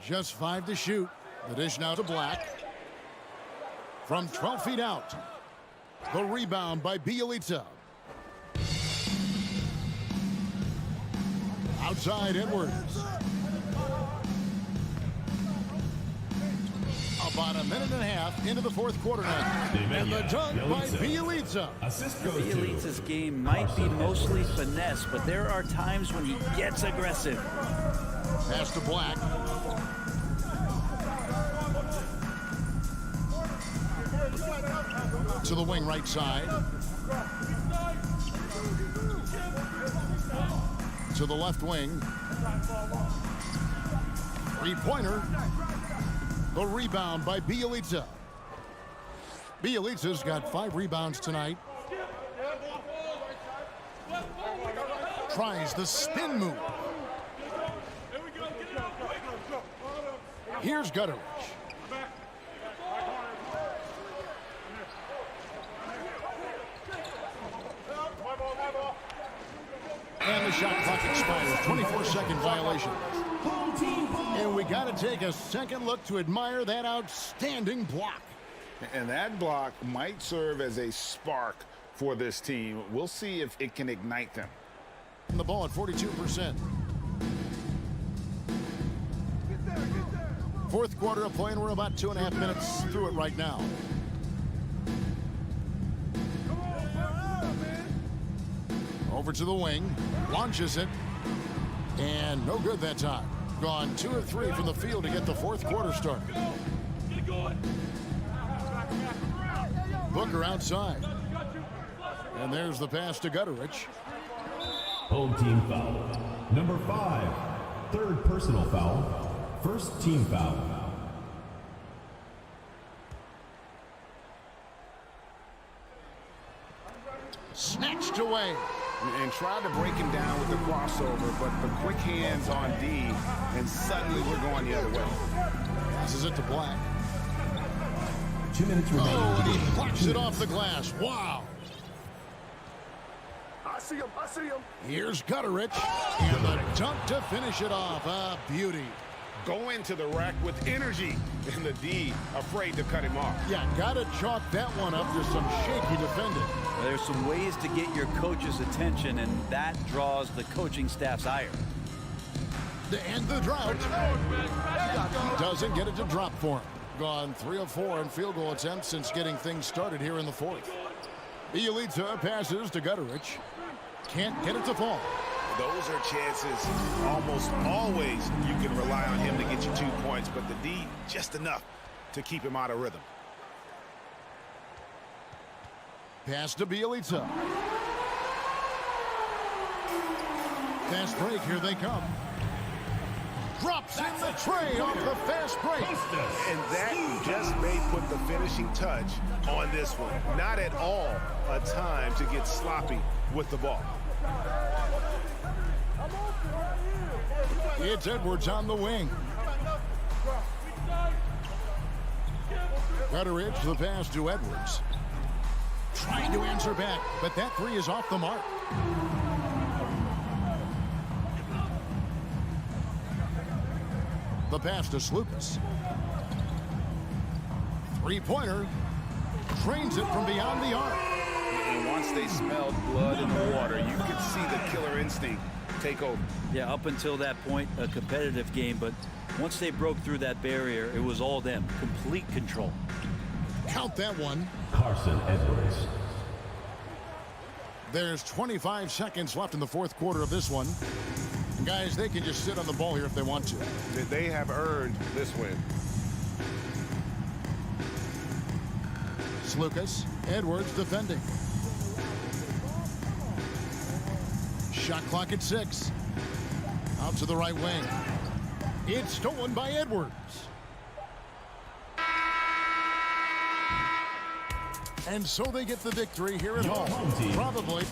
Just 5 to shoot. The dish now to Black. From 12 feet out. The rebound by Bielitsa. Outside Edwards. About a minute and a half into the fourth quarter now. And the dunk by Bielitsa. Bielitsa's game might be mostly finesse, but there are times when he gets aggressive. Pass to Black. To the wing right side. To the left wing. Three-pointer. The rebound by Bielitsa. Bielitsa's got 5 rebounds tonight. Tries the spin move. Here's Gutteridge. And the shot clock expires. 24-second violation. And we got to take a second look to admire that outstanding block. And that block might serve as a spark for this team. We'll see if it can ignite them. The ball at 42%. Fourth quarter of play, and we're about 2.5 minutes through it right now. Over to the wing, launches it, and no good that time. Gone 2 of 3 from the field to get the fourth quarter started. Booker outside. And there's the pass to Gutterich. Home team foul. Number 5. Third personal foul. First team foul. Snatched away. And tried to break him down with the crossover, but the quick hands on D, and suddenly we're going the other way. Passes it to Black. 2 minutes remaining. Oh, and he blocks it off the glass. Wow. I see him. Here's Gutterich. And the dunk to finish it off. A beauty. Go into the rack with energy, and the D afraid to cut him off. Yeah, got to chalk that one up to some shaky defending. There's some ways to get your coach's attention, and that draws the coaching staff's ire. To end the drought. Doesn't get it to drop for him. Gone 3 of 4 in field goal attempts since getting things started here in the fourth. Bielitsa passes to Gutterich. Can't get it to fall. Those are chances almost always you can rely on him to get you 2 points, but the D just enough to keep him out of rhythm. Pass to Bielitsa. Fast break, here they come. Drops in the tray off the fast break. And that just may put the finishing touch on this one. Not at all a time to get sloppy with the ball. It's Edwards on the wing. Gutterich, the pass to Edwards. Trying to answer back, but that three is off the mark. The pass to Slukas. Three-pointer. Trains it from beyond the arc. And once they smelled blood in the water, you could see the killer instinct take over. Yeah, up until that point, a competitive game, but once they broke through that barrier, it was all them. Complete control. Count that one. Carson Edwards. There's 25 seconds left in the fourth quarter of this one. Guys, they can just sit on the ball here if they want to. They have earned this win. Slukas, Edwards defending. Shot clock at 6. Out to the right wing. It's stolen by Edwards. And so they get the victory here at home. Probably.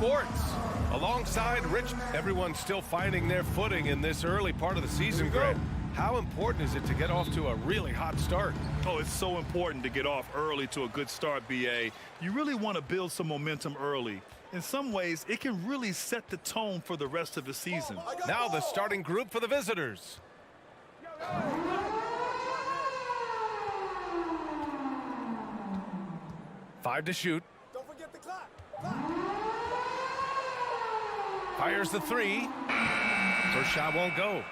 Sports. Alongside Rich, everyone's still finding their footing in this early part of the season, Greg. How important is it to get off to a really hot start? Oh, it's so important to get off early to a good start, BA. You really want to build some momentum early. In some ways, it can really set the tone for the rest of the season. Now the starting group for the visitors. Five to shoot. Don't forget the clock. Fires the three. First shot won't go.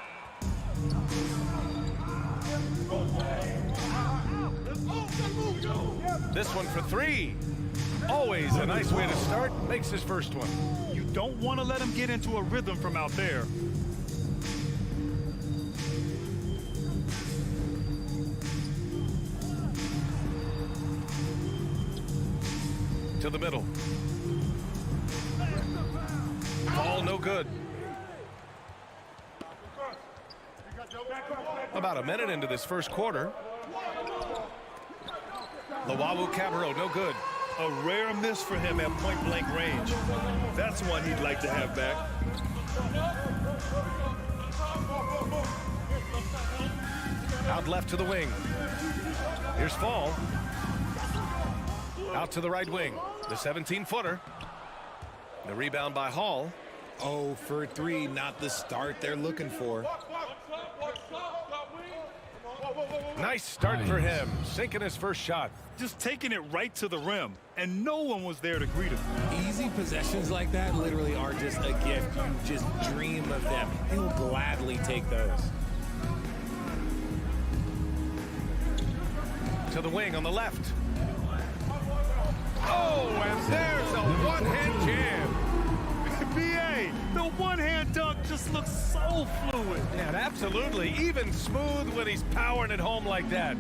This one for three. Always a nice way to start. Makes his first one. You don't want to let him get into a rhythm from out there. To the middle. Ball no good. About a minute into this first quarter. Lawawu Cabarro, no good. A rare miss for him at point-blank range. That's one he'd like to have back. Out left to the wing. Here's Fall. Out to the right wing. The 17-footer. The rebound by Hall. 0 for 3, not the start they're looking for. Nice start for him, sinking his first shot. Just taking it right to the rim, and no one was there to greet him. Easy possessions like that literally are just a gift. You just dream of them. He'll gladly take those. To the wing on the left. Oh, and there's a one-hand jam. BA, the one-hand dunk just looks so fluid. Yeah, absolutely. Even smooth when he's powering it home like that.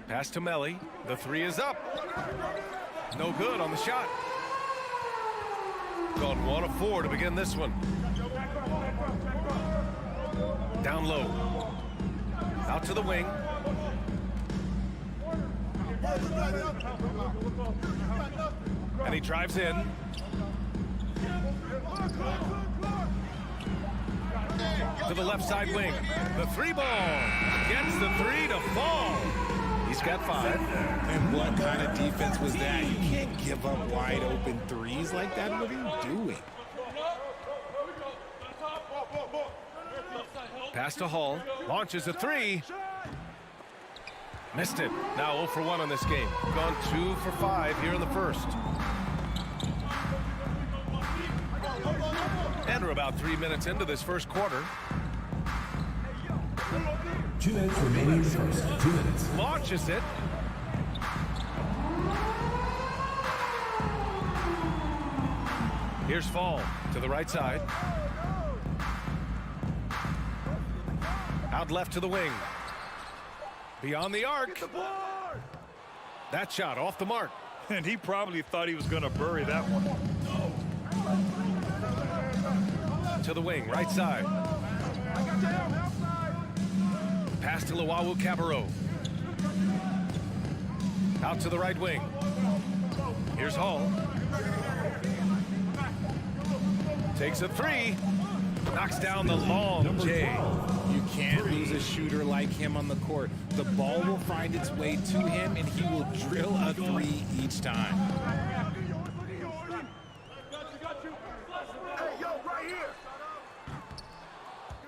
Pass to Melly. The three is up. No good on the shot. Gone 1 of 4 to begin this one. Down low. Out to the wing. And he drives in. To the left side wing. The three ball. Gets the three to fall. He's got 5. And what kind of defense was that? You can't give up wide open threes like that. What are you doing? Pass to Hall. Launches a 3. Missed it. Now 0 for 1 on this game. Gone 2 for 5 here in the first. And we're about 3 minutes into this first quarter. 2 minutes remaining in the first. 2 minutes. Launches it. Here's Fall to the right side. Out left to the wing. Beyond the arc. That shot off the mark. And he probably thought he was going to bury that one. To the wing, right side. Pass to Luau Cabarro. Out to the right wing. Here's Hall. Takes a 3. Knocks down the long J. You can't lose a shooter like him on the court. The ball will find its way to him, and he will drill a 3 each time.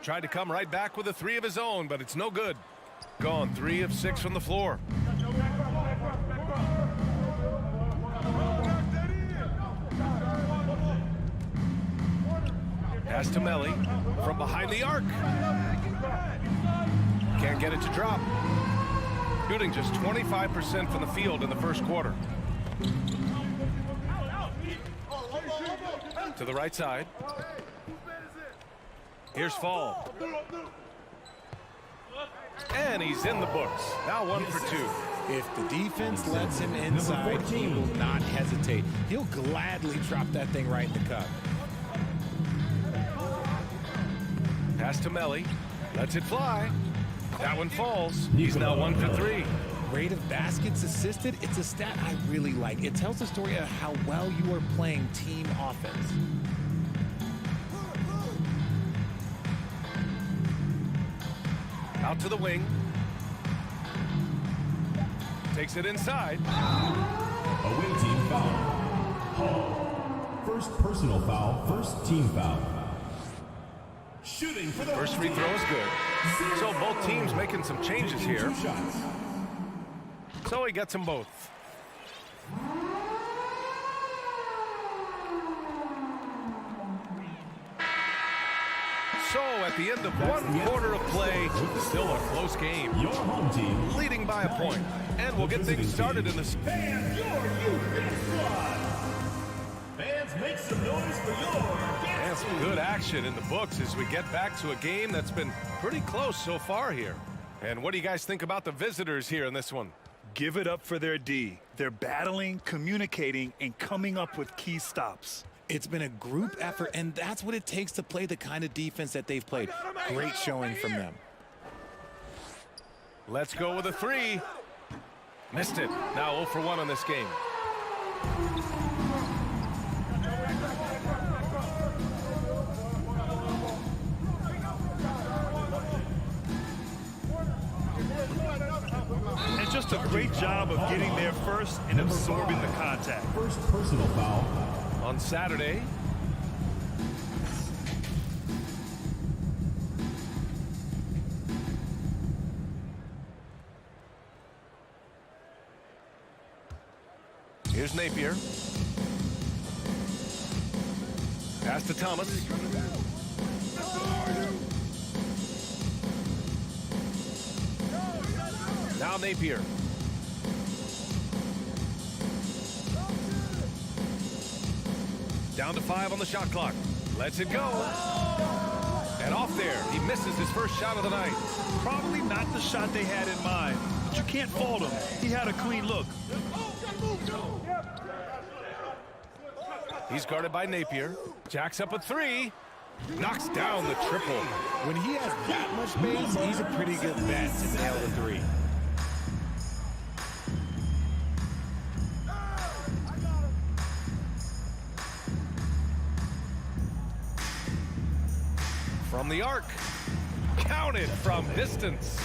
Tried to come right back with a 3 of his own, but it's no good. Gone 3 of 6 from the floor. Pass to Melly from behind the arc. Can't get it to drop. Shooting just 25% from the field in the first quarter. To the right side. Here's Fall. And he's in the books. Now 1 for 2. If the defense lets him inside, he will not hesitate. He'll gladly drop that thing right in the cup. Pass to Melly. Lets it fly. That one falls. He's now 1 for 3. Rate of baskets assisted, it's a stat I really like. It tells the story of how well you are playing team offense. Out to the wing. Takes it inside. Away team foul. Hall. First personal foul, first team foul. Shooting for the first free throw is good. So both teams making some changes here. So he gets them both. So at the end of 1 quarter of play, still a close game. Your home team leading by a point. And we'll get things started in this. Fans, make some noise for your And some good action in the books as we get back to a game that's been pretty close so far here. And what do you guys think about the visitors here in this one? Give it up for their D. They're battling, communicating, and coming up with key stops. It's been a group effort, and that's what it takes to play the kind of defense that they've played. Great showing from them. Let's go with a 3. Missed it. Now 0 for 1 on this game. And just a great job of getting there first and absorbing the contact. First personal foul. On Saturday, Here's Napier. Pass to Thomas. Now Napier. Down to 5 on the shot clock. Lets it go. And off there. He misses his first shot of the night. Probably not the shot they had in mind, but you can't fault him. He had a clean look. He's guarded by Napier. Jacks up a 3. Knocks down the triple. When he has that much space, he's a pretty good bet to nail the 3. From the arc. Counted from distance.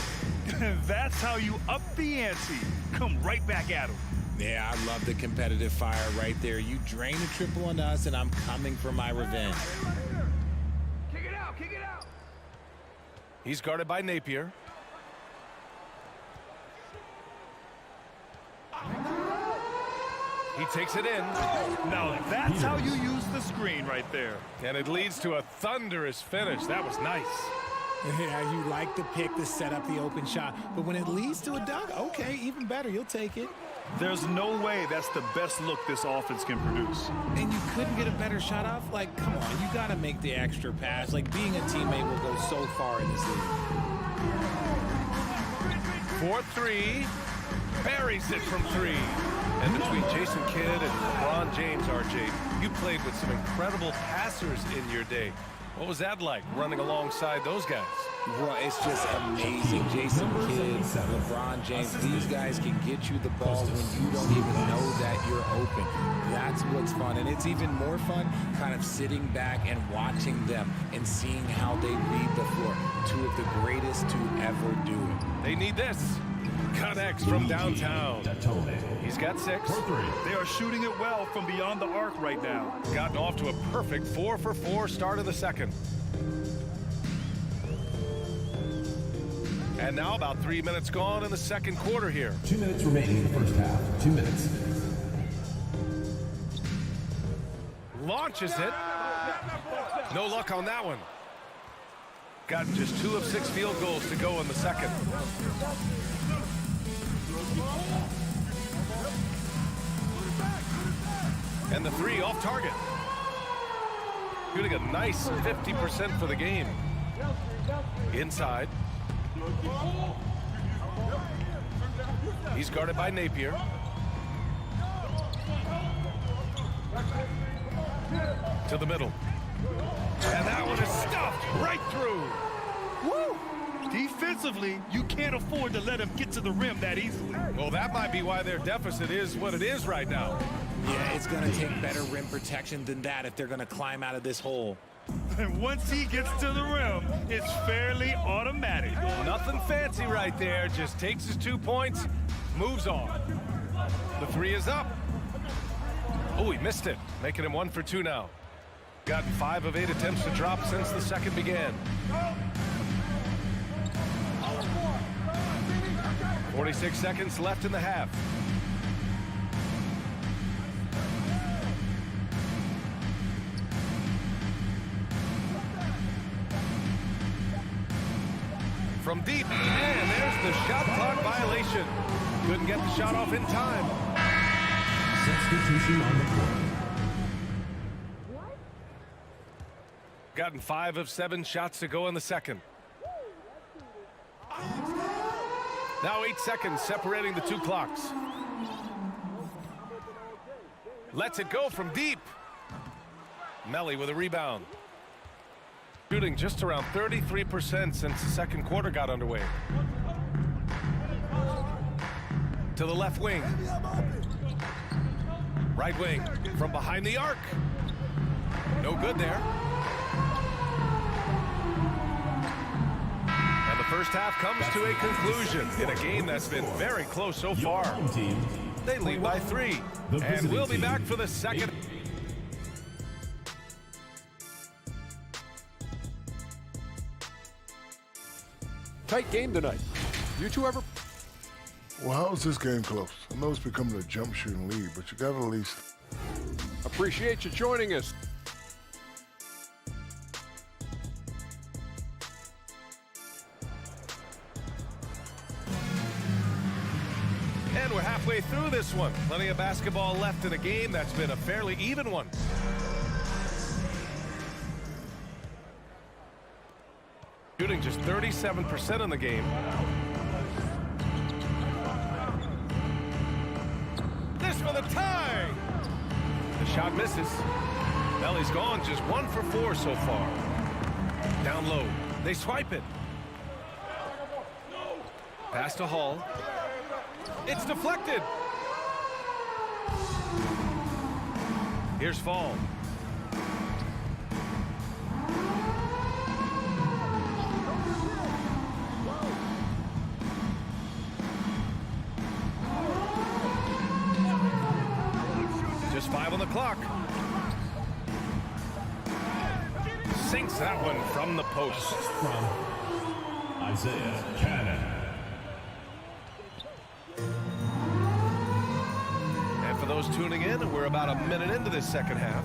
That's how you up the ante. Come right back at him. Yeah, I love the competitive fire right there. You drain a triple on us, and I'm coming for my revenge. Kick it out, kick it out. He's guarded by Napier. He takes it in. Now that's how you use the screen right there. And it leads to a thunderous finish. That was nice. Yeah, you like the pick to set up the open shot, but when it leads to a dunk, okay, even better, you'll take it. There's no way that's the best look this offense can produce. And you couldn't get a better shot off? Like, come on, you got to make the extra pass. Like, being a teammate will go so far in this league. 4-3. Buries it from 3. And between Jason Kidd and LeBron James, RJ, you played with some incredible passers in your day. What was that like, running alongside those guys? Well, it's just amazing. Jason Kidd, LeBron James, these guys can get you the ball when you don't even know that you're open. That's what's fun. And it's even more fun kind of sitting back and watching them and seeing how they read the floor. Two of the greatest to ever do it. They need this. Connects from downtown. He's got 6. They are shooting it well from beyond the arc right now. Gotten off to a perfect 4-for-4 start of the second. And now about 3 minutes gone in the second quarter here. 2 minutes remaining in the first half. 2 minutes. Launches it. No luck on that one. Got just 2 of 6 field goals to go in the second. And the 3 off target. Shooting a nice 50% for the game. Inside. He's guarded by Napier. To the middle. And that one is stuffed right through. Woo! Defensively, you can't afford to let him get to the rim that easily. Well, that might be why their deficit is what it is right now. Yeah, it's going to take better rim protection than that if they're going to climb out of this hole. And once he gets to the rim, it's fairly automatic. Nothing fancy right there. Just takes his 2 points, moves on. The 3 is up. Oh, he missed it, making him 1 for 2 now. Gotten 5 of 8 attempts to drop since the second began. 46 seconds left in the half. From deep, and there's the shot clock violation. Couldn't get the shot off in time. Substitution on the court. Gotten 5 of 7 shots to go in the second. Now 8 seconds separating the 2 clocks. Lets it go from deep. Melly with a rebound. Shooting just around 33% since the second quarter got underway. To the left wing. Right wing from behind the arc. No good there. And the first half comes to a conclusion in a game that's been very close so far. They lead by 3. And we'll be back for the second. Tight game tonight. You two ever Well, how's this game close? I know it's becoming a jump shooting lead, but you got to at least... Appreciate you joining us. And we're halfway through this one. Plenty of basketball left in a game that's been a fairly even one. Shooting just 37% in the game. This for the tie! The shot misses. Melly's gone, just 1 for 4 so far. Down low, they swipe it. Pass to Hall. It's deflected. Here's Fall. Just 5 on the clock. Sinks that one from the post. From Isaiah Cannon. And for those tuning in, we're about a minute into this second half.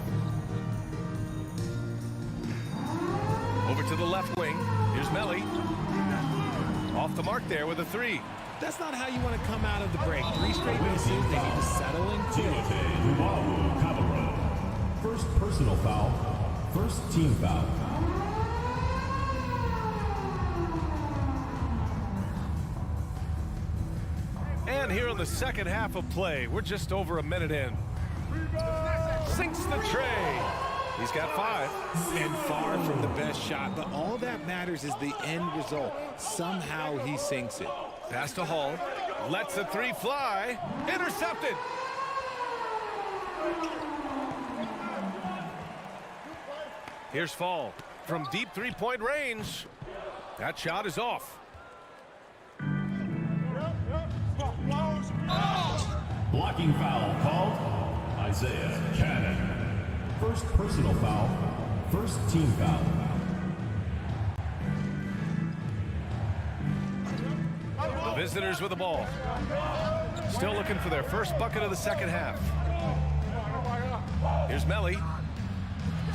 Over to the left wing. Here's Melly. Off the mark there with a 3. That's not how you want to come out of the break. 3 straight misses. They need to settle in quick. First personal foul. First team foul. And here in the second half of play, we're just over a minute in. Sinks the tray. He's got 5. And far from the best shot, but all that matters is the end result. Somehow he sinks it. Pass to Hall. Lets the 3 fly. Intercepted. Here's Fall from deep 3-point range. That shot is off. Blocking foul called Isaiah Cannon. First personal foul. First team foul. The visitors with the ball. Still looking for their first bucket of the second half. Here's Melly.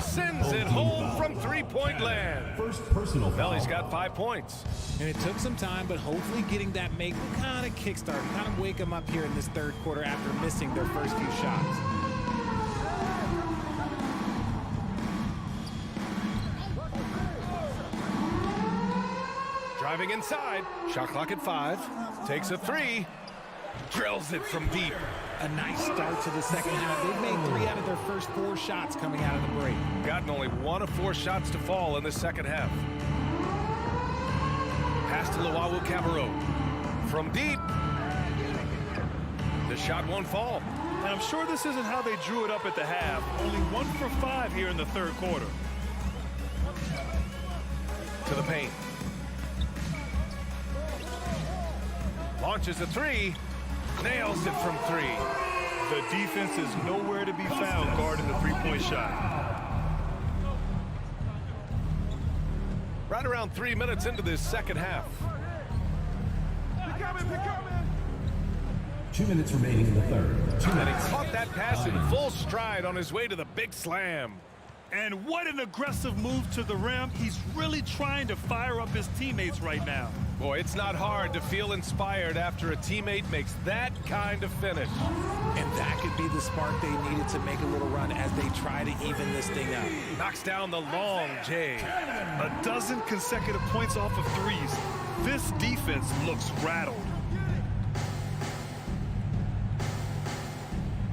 Sends it home from 3-point land. First personal foul. Melly's got 5 points. And it took some time, but hopefully getting that make will kind of kickstart, kind of wake them up here in this third quarter after missing their first few shots. Driving inside. Shot clock at 5. Takes a 3. Drills it from deep. A nice start to the second half. They've made 3 out of their first 4 shots coming out of the break. Gotten only 1 of 4 shots to fall in the second half. Pass to Luau Cabarro. From deep. The shot won't fall. And I'm sure this isn't how they drew it up at the half. Only 1 for 5 here in the third quarter. To the paint. Launches a 3. Nails it from 3. The defense is nowhere to be found guarding the 3-point shot. Right around 3 minutes into this second half. 2 minutes remaining in the third. And he caught that pass in full stride on his way to the big slam. And what an aggressive move to the rim. He's really trying to fire up his teammates right now. Boy, it's not hard to feel inspired after a teammate makes that kind of finish. And that could be the spark they needed to make a little run as they try to even this thing up. Knocks down the long J. A dozen consecutive points off of 3s. This defense looks rattled.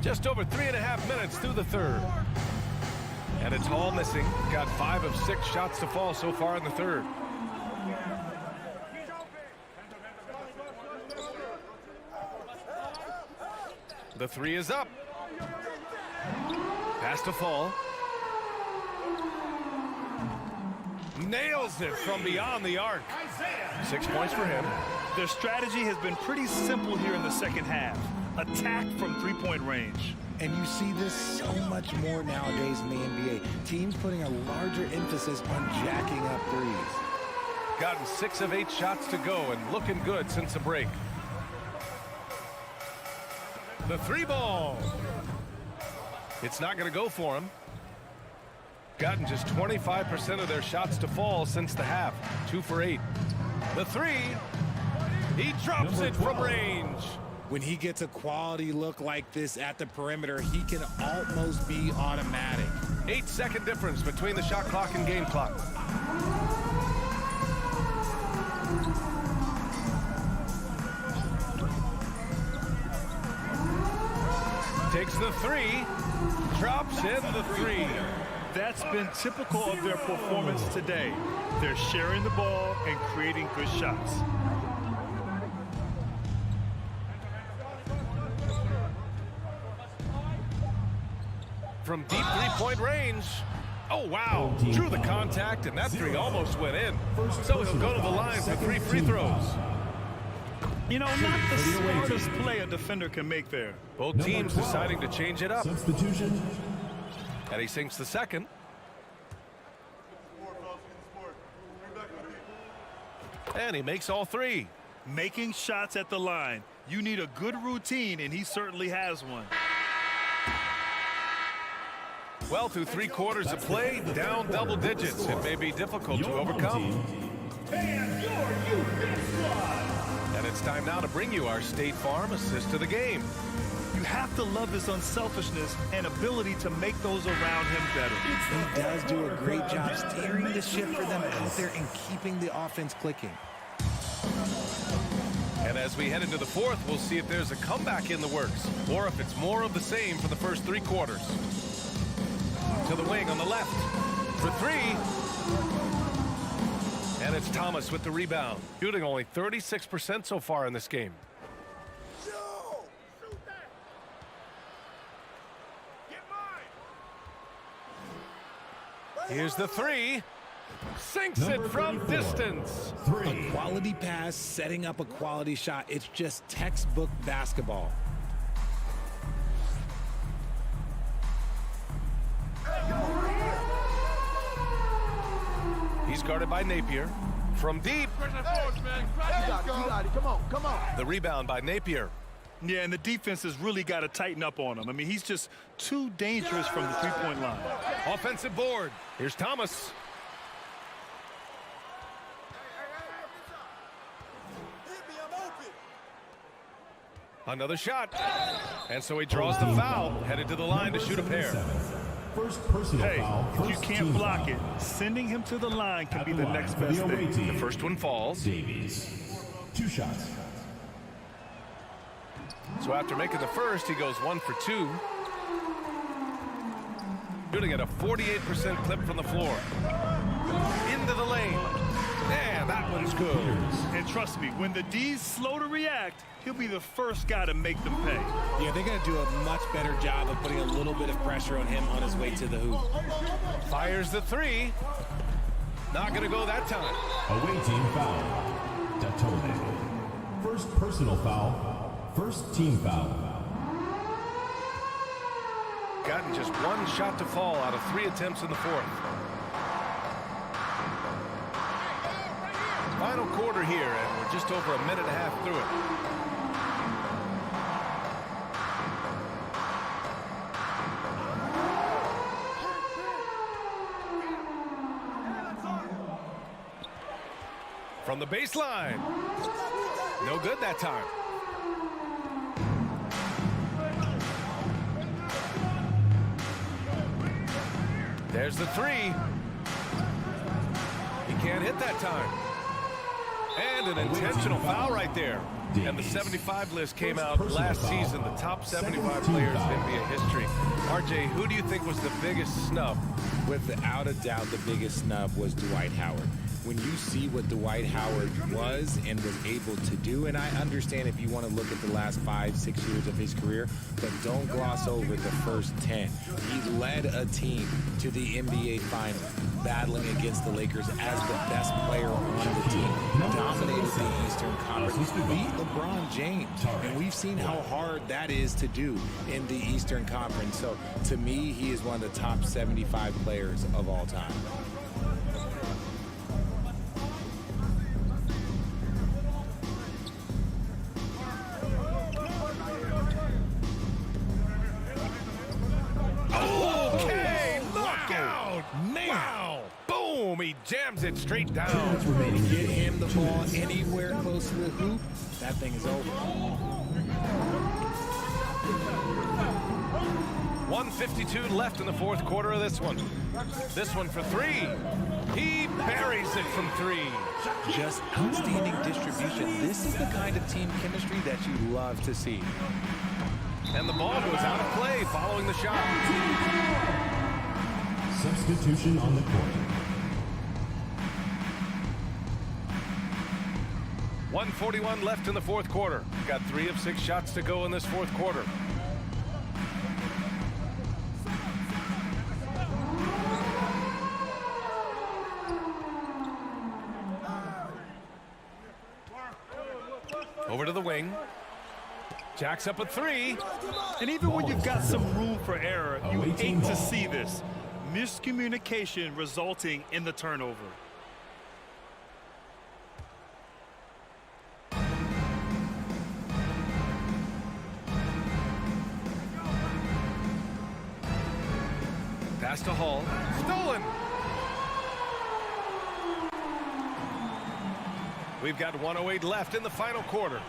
Just over 3.5 minutes through the third. And it's Hall missing. Got 5 of 6 shots to fall so far in the third. The 3 is up. Pass to Fall. Nails it from beyond the arc. 6 points for him. Their strategy has been pretty simple here in the second half. Attack from 3-point range. And you see this so much more nowadays in the NBA. Teams putting a larger emphasis on jacking up 3s. Gotten 6 of 8 shots to go and looking good since the break. The three ball. It's not going to go for him. Gotten just 25% of their shots to fall since the half. 2 for 8. The three. He drops it from range. When he gets a quality look like this at the perimeter, he can almost be automatic. 8-second difference between the shot clock and game clock. Takes the three, drops in the three. That's been typical of their performance today. They're sharing the ball and creating good shots. From deep three-point range. Oh, wow. Drew the contact, and that three almost went in. So he'll go to the line for 3 free throws. You know, not the smartest play a defender can make there. Both teams deciding to change it up. Substitution. And he sinks the second. And he makes all 3. Making shots at the line. You need a good routine, and he certainly has one. Well, through 3 quarters of play, down double digits. It may be difficult to overcome. And your youth squad. And it's time now to bring you our State Farm assist of the game. You have to love his unselfishness and ability to make those around him better. He does do a great job steering the ship for them out there and keeping the offense clicking. And as we head into the fourth, we'll see if there's a comeback in the works or if it's more of the same for the first 3 quarters. To the wing on the left for 3. And it's Thomas with the rebound, shooting only 36% so far in this game. Here's the 3. Sinks it from distance. A quality pass, setting up a quality shot. It's just textbook basketball. He's guarded by Napier. From deep. You got it. Come on. The rebound by Napier. Yeah, and the defense has really got to tighten up on him. I mean, he's just too dangerous from the three-point line. Offensive board. Here's Thomas. Another shot. And so he draws the foul, headed to the line to shoot a pair. First personal foul. If you can't block it, sending him to the line can be the next best thing. The first one falls. Davies. 2 shots. So after making the first, he goes 1 for 2. Shooting at a 48% clip from the floor. Into the lane. And that one's good. And trust me, when the D's slow to react, he'll be the first guy to make them pay. Yeah, they're going to do a much better job of putting a little bit of pressure on him on his way to the hoop. Fires the 3. Not going to go that time. Away team foul. Datone. First personal foul. First team foul. Gotten just 1 shot to fall out of 3 attempts in the fourth. Final quarter here, and we're just over a minute and a half through it. From the baseline. No good that time. There's the 3. He can't hit that time. And an intentional foul right there. And the 75 list came out last season, the top 75 players in NBA history. RJ, who do you think was the biggest snub? Without a doubt, the biggest snub was Dwight Howard. When you see what Dwight Howard was and was able to do, and I understand if you want to look at the last 5-6 years of his career, but don't gloss over the first 10. He led a team to the NBA Finals, battling against the Lakers as the best player on the team, dominated the Eastern Conference, beat LeBron James, and we've seen how hard that is to do in the Eastern Conference. So to me, he is one of the top 75 players of all time. he jams it straight down. Get him the ball anywhere close to the hoop, that thing is over. 1:52 left in the fourth quarter of this one. This one for three. He buries it from three. Just outstanding distribution. This is the kind of team chemistry that you love to see. And the ball goes out of play following the shot. Substitution on the court. 1:41 left in the fourth quarter. Got 3 of 6 shots to go in this fourth quarter. Over to the wing. Jacks up a 3. And even when you've got some room for error, you hate to see this. Miscommunication resulting in the turnover. Pass to Hall. Stolen. We've got 1:08 left in the final quarter.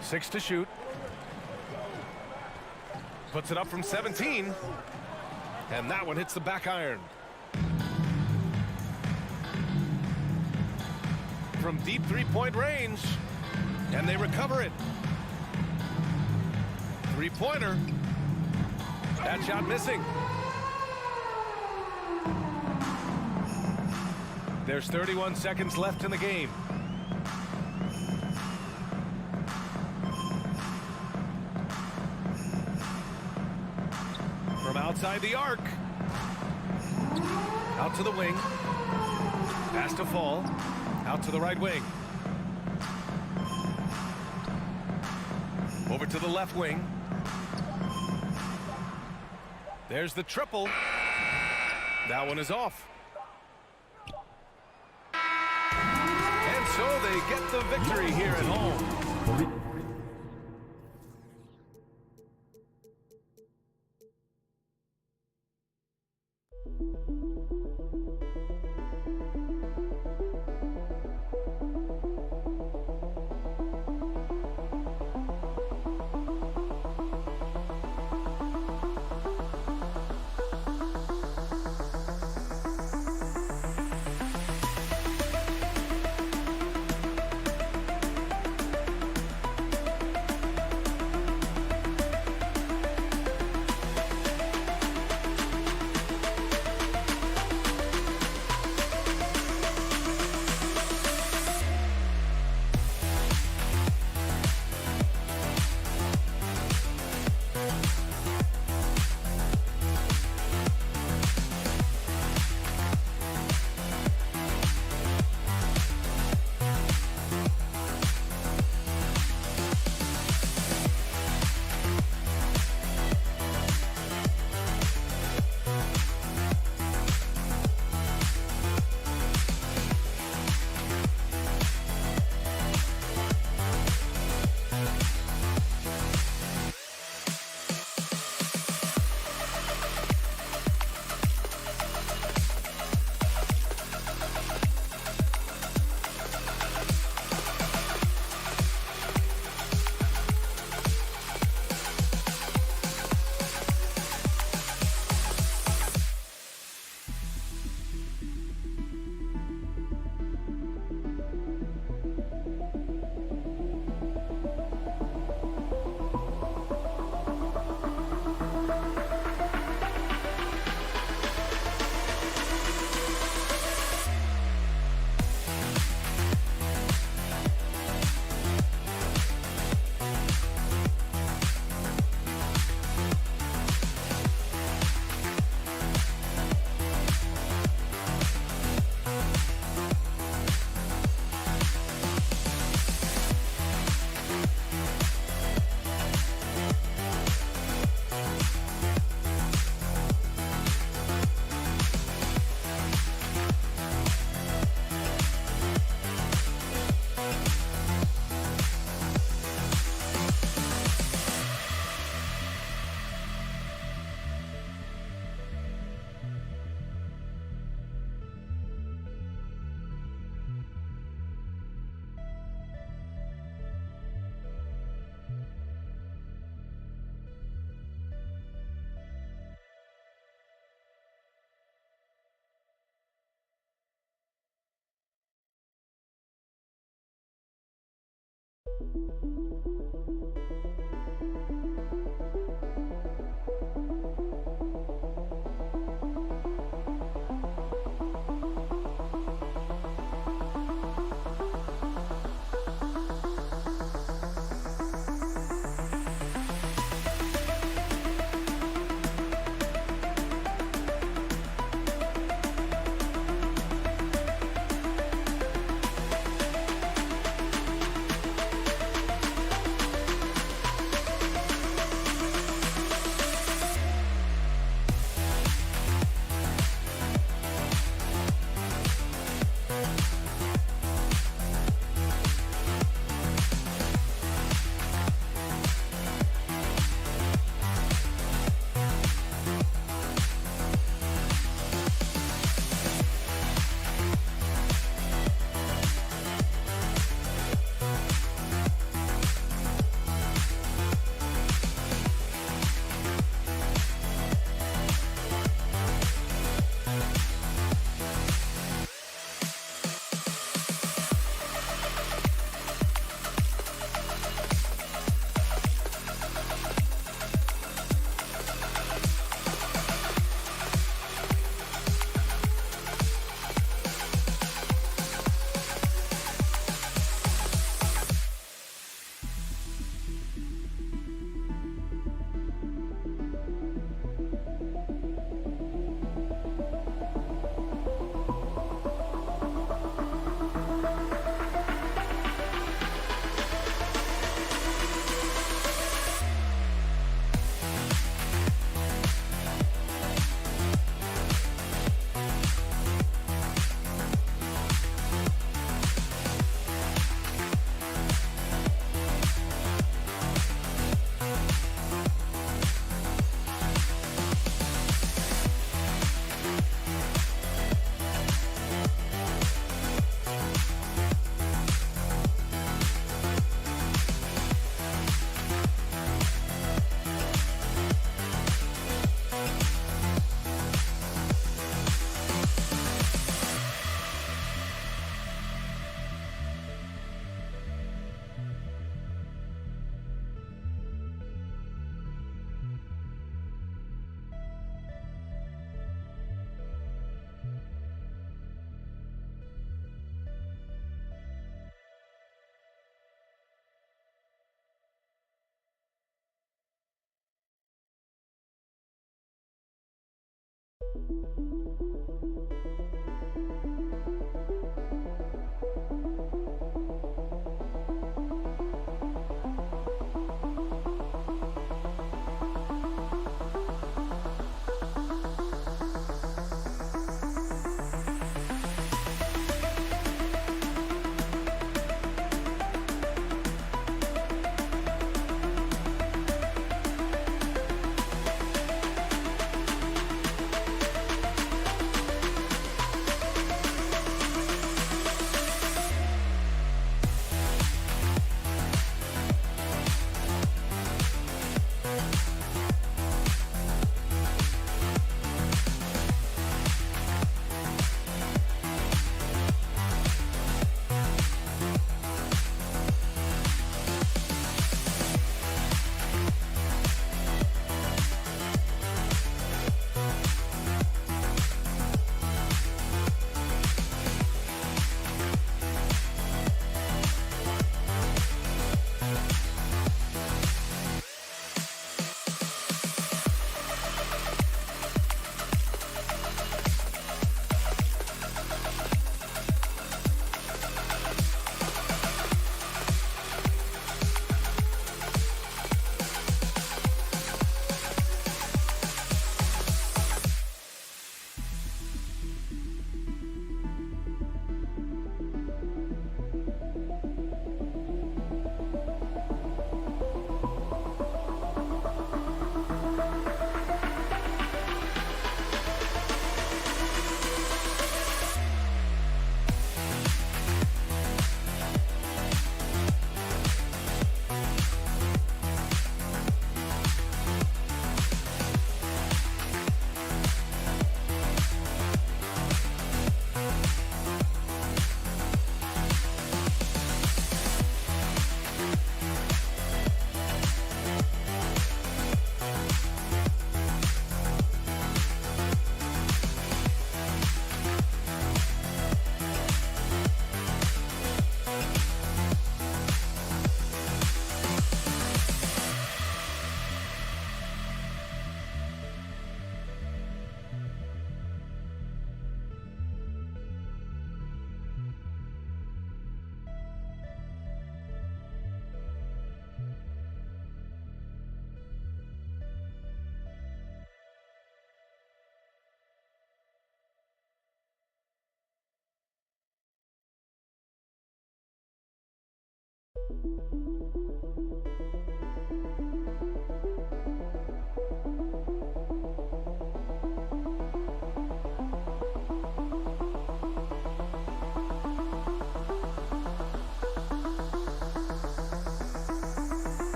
Six to shoot. Puts it up from 17. And that one hits the back iron. From deep three-point range. And they recover it. Three-pointer. That shot missing. There's 31 seconds left in the game. From outside the arc. Out to the wing. Pass to Fall. Out to the right wing. Over to the left wing. There's the triple. That one is off. And so they get the victory here at home.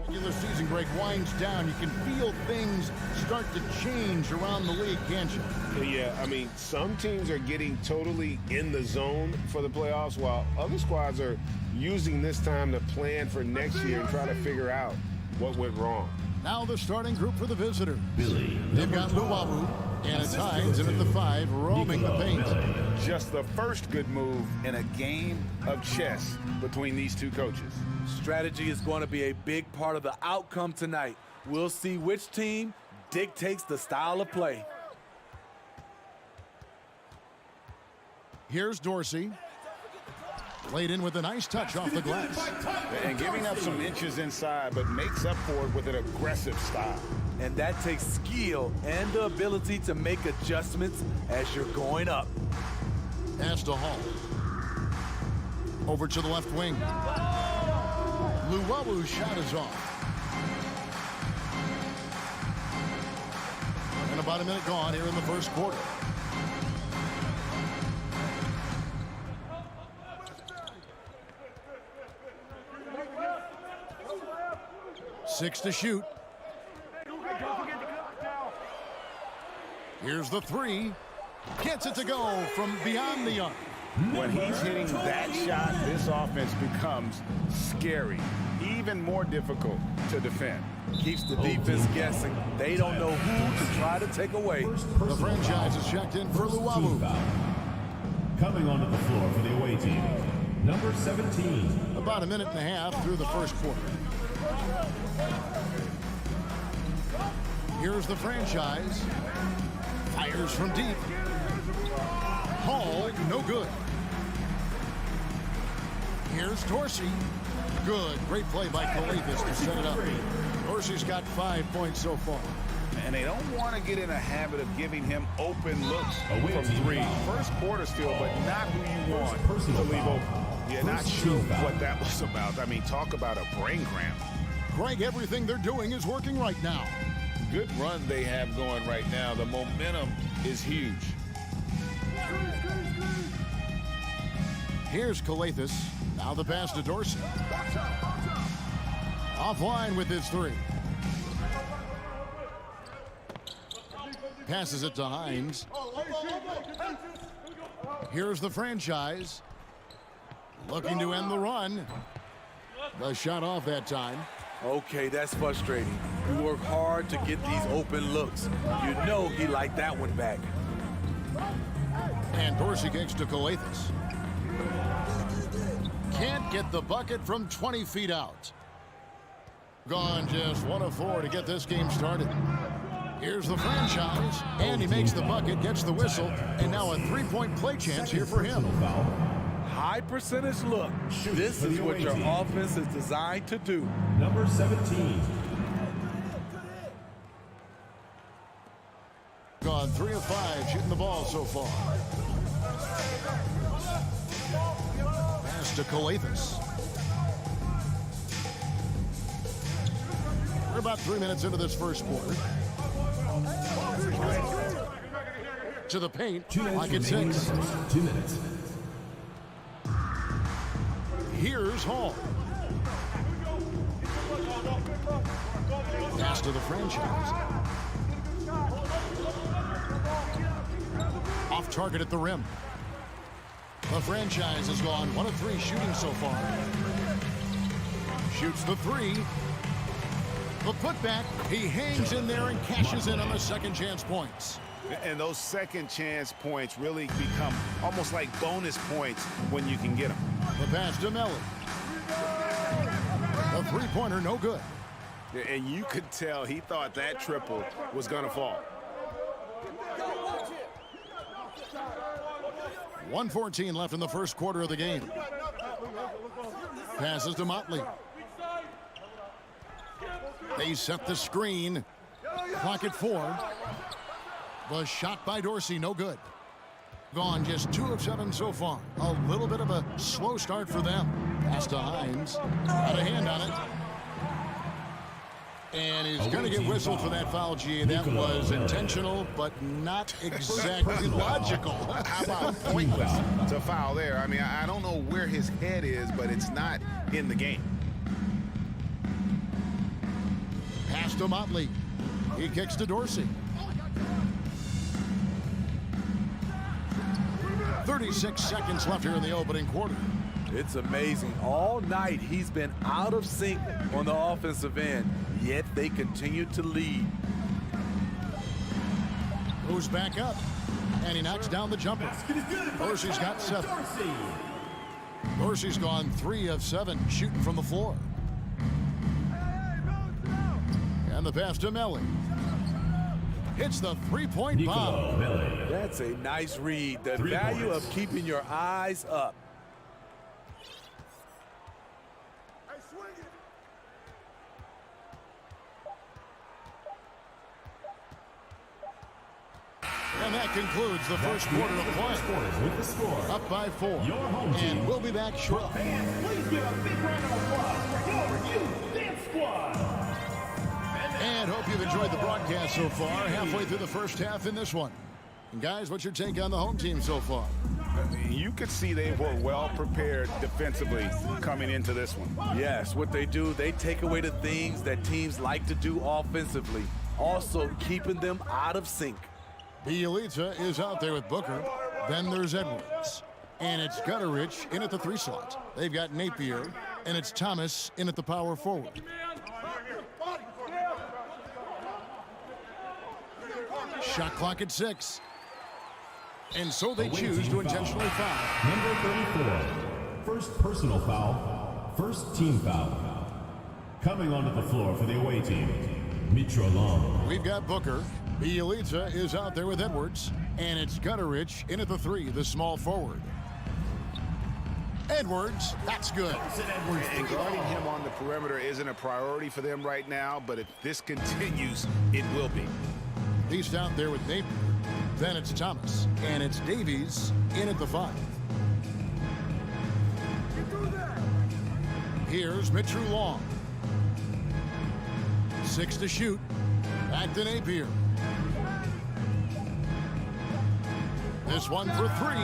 Regular season break winds down. You can feel things start to change around the league, can't you? Yeah, I mean, some teams are getting totally in the zone for the playoffs, while other squads are using this time to plan for next year and try to figure out what went wrong. Now the starting group for the visitors. Billy, They've got Luwawu and it's Hines in at the 5, roaming the paint. Just the first good move in a game of chess between these two coaches. Strategy is going to be a big part of the outcome tonight. We'll see which team dictates the style of play. Here's Dorsey. Played in with a nice touch off the glass. And giving up some inches inside, but makes up for it with an aggressive style. And that takes skill and the ability to make adjustments as you're going up. Pass to Hall. Over to the left wing. Luwawu's shot is off. And about a minute gone here in the first quarter. Six to shoot. Here's the 3. Gets it to go from beyond the arc. When he's hitting that shot, this offense becomes scary, even more difficult to defend. Keeps the defense guessing. They don't know who to try to take away. The franchise is checked in for Luwawu. Coming onto the floor for the away team, number 17. About a minute and a half through the first quarter. Here's the franchise. Fires from deep. Hall, no good. Here's Dorsey. Good. Great play by Kalifas to set it up. Dorsey's got 5 points so far. And they don't want to get in a habit of giving him open looks from three. First quarter still, but not who you want to leave open. You're not sure what that was about. I mean, talk about a brain cramp. Greg, everything they're doing is working right now. Good run they have going right now. The momentum is huge. Here's Calathis. Now the pass to Dorsey. Offline with his three. Passes it to Hines. Here's the franchise. Looking to end the run. The shot off that time. Okay, that's frustrating. You work hard to get these open looks. You know he liked that one back. And Dorsey kicks to Calathis. Can't get the bucket from 20 feet out. Gone just 1 of 4 to get this game started. Here's the franchise, and he makes the bucket, gets the whistle, and now a three-point play chance here for him. High percentage look. This is what your offense is designed to do. Number 17. Gone 3 of 5, shooting the ball so far. Pass to Calathis. We're about 3 minutes into this first quarter. To the paint, like it's 6. 2 minutes. Here's Hall. Pass to the franchise. Off target at the rim. The franchise has gone 1 of 3 shooting so far. Shoots the 3. The putback, he hangs in there and cashes in on the second chance points. And those second chance points really become almost like bonus points when you can get them. The pass to Melly. The three-pointer no good. And you could tell he thought that triple was going to fall. 1:14 left in the first quarter of the game. Passes to Motley. They set the screen. Clock at 4. The shot by Dorsey, no good. Gone just 2 of 7 so far. A little bit of a slow start for them. Pass to Hines. Got a hand on it. And he's going to get whistled for that foul, G. That was intentional, but not exactly logical. How about pointless to foul there? I mean, I don't know where his head is, but it's not in the game. Pass to Motley. He kicks to Dorsey. 36 seconds left here in the opening quarter. It's amazing. All night he's been out of sync on the offensive end, yet they continue to lead. Goes back up, and he knocks down the jumper. Dorsey's got 7. Dorsey's gone 3 of 7 shooting from the floor. And the pass to Melly. Hits the three-point bomb. That's a nice read. The value of keeping your eyes up. And that concludes the first quarter of play. Up by 4. And we'll be back shortly. Please give a big round of applause for your review dance squad. And hope you've enjoyed the broadcast so far. Halfway through the first half in this one. And guys, what's your take on the home team so far? You could see they were well prepared defensively coming into this one. Yes, what they do, they take away the things that teams like to do offensively. Also keeping them out of sync. Bielitsa is out there with Booker. Then there's Edwards. And it's Gutterich in at the 3 slot. They've got Napier. And it's Thomas in at the power forward. Shot clock at 6. And so they choose to intentionally foul. Number 34. First personal foul. First team foul. Coming onto the floor for the away team, Mitro Long. We've got Booker. Bielitsa is out there with Edwards. And it's Gutterich in at the 3, the small forward. Edwards, that's good. And guarding him on the perimeter isn't a priority for them right now, but if this continues, it will be. He's out there with Napier. Then it's Thomas. And it's Davies in at the 5. Here's Mitchell Long. 6 to shoot. Back to Napier. This one for 3.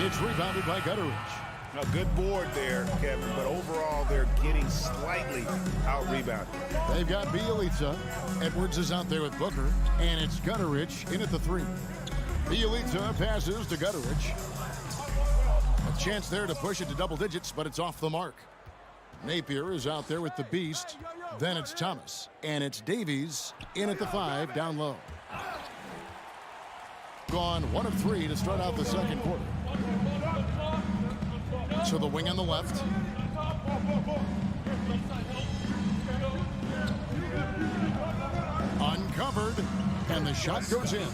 It's rebounded by Gutteridge. A good board there, Kevin, but overall they're getting slightly out-rebounded. They've got Bielitsa. Edwards is out there with Booker, and it's Gutteridge in at the 3. Bielitsa passes to Gutteridge. A chance there to push it to double digits, but it's off the mark. Napier is out there with the Beast. Then it's Thomas, and it's Davies in at the 5 down low. Gone 1 of 3 to start out the second quarter. To the wing on the left. Uncovered, and the shot goes in.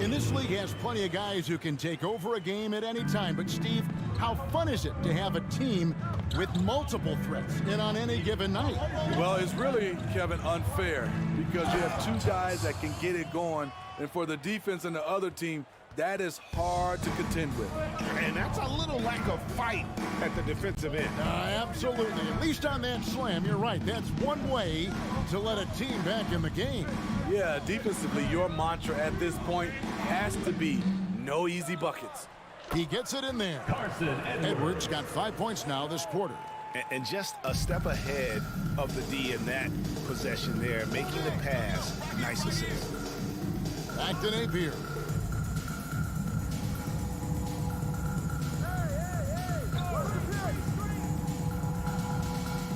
And this league has plenty of guys who can take over a game at any time. But, Steve, how fun is it to have a team with multiple threats in on any given night? Well, it's really, Kevin, unfair because you have 2 guys that can get it going, and for the defense and the other team, that is hard to contend with. And that's a little lack of fight at the defensive end. Absolutely. At least on that slam, you're right. That's one way to let a team back in the game. Yeah, defensively, your mantra at this point has to be no easy buckets. He gets it in there. Edwards got 5 points now this quarter. And just a step ahead of the D in that possession there, making the pass. Nice assist. Back to Napier.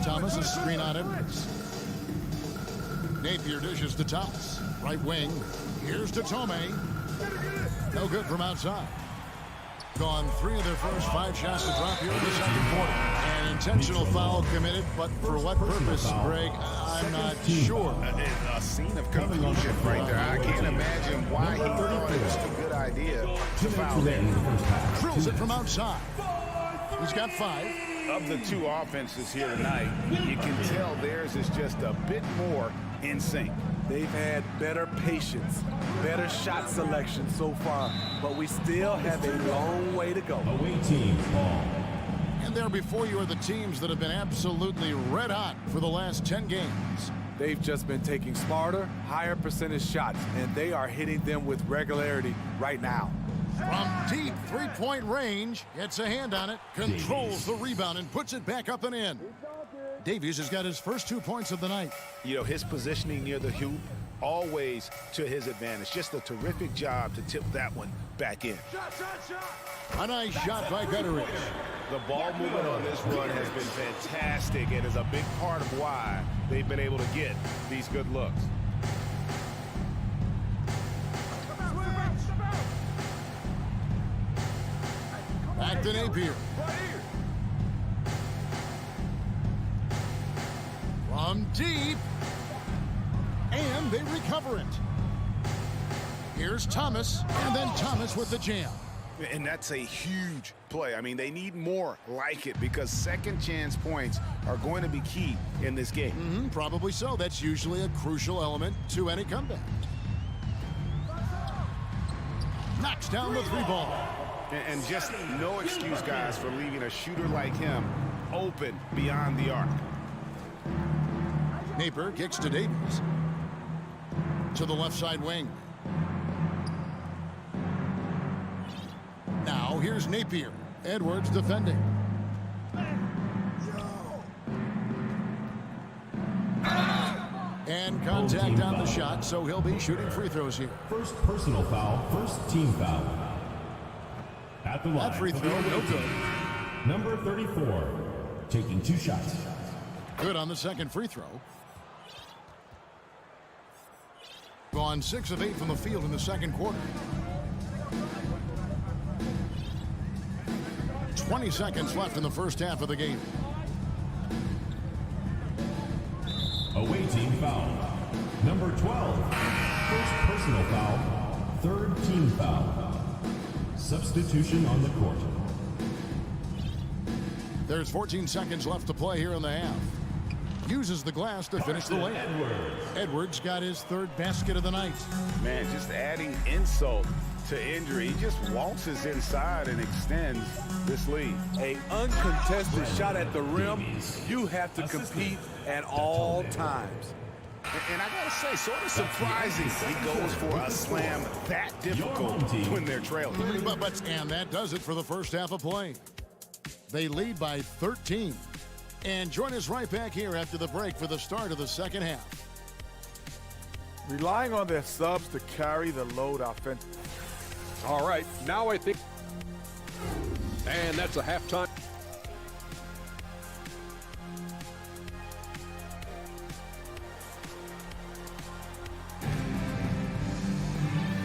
Thomas, a screen on Edwards. Napier dishes to Thomas. Right wing. Here's to Tome. No good from outside. Gone 3 of their first 5 shots to drop here in the second quarter. An intentional foul committed, but for what purpose, Greg, I'm not sure. A scene of confusion right there. I can't imagine why he thought it was a good idea to foul him. Drills it from outside. He's got 5. Of the 2 offenses here tonight, you can tell theirs is just a bit more in sync. They've had better patience, better shot selection so far, but we still have a long way to go. Away team ball. And there before you are the teams that have been absolutely red hot for the last 10 games. They've just been taking smarter, higher percentage shots, and they are hitting them with regularity right now. From deep three-point range, gets a hand on it, controls the rebound, and puts it back up and in. Davies has got his first 2 points of the night. You know, his positioning near the hoop, always to his advantage. Just a terrific job to tip that one back in. A nice shot by Gutteridge. The ball movement on this run has been fantastic and is a big part of why they've been able to get these good looks. Back to Napier. From deep. And they recover it. Here's Thomas, and then Thomas with the jam. And that's a huge play. I mean, they need more like it because second chance points are going to be key in this game. Probably so. That's usually a crucial element to any comeback. Knocks down the 3 ball. And just no excuse, guys, for leaving a shooter like him open beyond the arc. Napier kicks to Davies. To the left side wing. Now here's Napier. Edwards defending. And contact on the shot, so he'll be shooting free throws here. First personal foul, first team foul. At the line. That free throw, no good. Number 34, taking 2 shots. Good on the second free throw. Gone 6 of 8 from the field in the second quarter. 20 seconds left in the first half of the game. Away team foul. Number 12, first personal foul, third team foul. Substitution on the court. There's 14 seconds left to play here in the half. Uses the glass to finish the layup. Edwards got his third basket of the night. Man, just adding insult to injury. He just waltzes inside and extends this lead. A uncontested shot at the rim. You have to compete at all times. And I gotta say, sort of surprising he goes for a slam that difficult when they're trailing. And that does it for the first half of play. They lead by 13. And join us right back here after the break for the start of the second half. Relying on their subs to carry the load offensively. All right, now I think, and that's a halftime.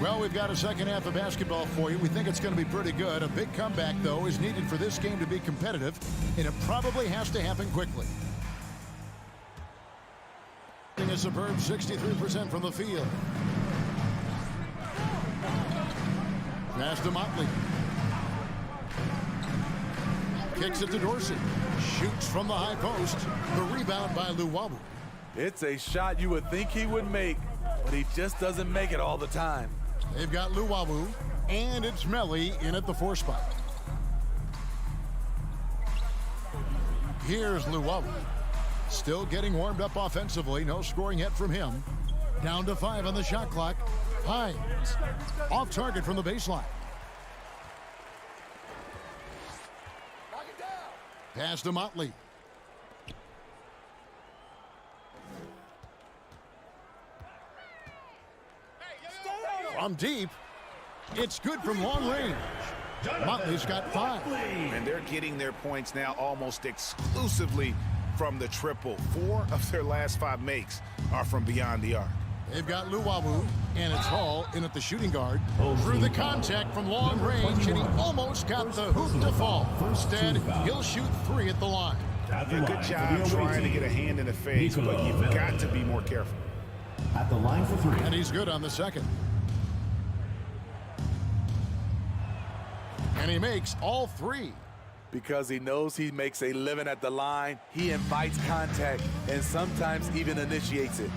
Well, we've got a second half of basketball for you. We think it's going to be pretty good. A big comeback, though, is needed for this game to be competitive, and it probably has to happen quickly. A superb 63% from the field. Pass to Motley. Kicks it to Dorsey. Shoots from the high post. The rebound by Luwawu. It's a shot you would think he would make, but he just doesn't make it all the time. They've got Luwawu, and it's Melly in at the 4 spot. Here's Luwawu. Still getting warmed up offensively. No scoring yet from him. Down to 5 on the shot clock. Hines off target from the baseline. Pass to Motley. From deep, it's good from long range. Motley's got 5. And they're getting their points now almost exclusively from the triple. 4 of their last 5 makes are from beyond the arc. They've got Luwawu, and it's Hall in at the shooting guard. Through the contact from long range, and he almost got the hoop to fall. Instead, he'll shoot 3 at the line. Yeah, good job trying to get a hand in the face, but you've got to be more careful. At the line for 3. And he's good on the second. And he makes all 3. Because he knows he makes a living at the line, he invites contact and sometimes even initiates it.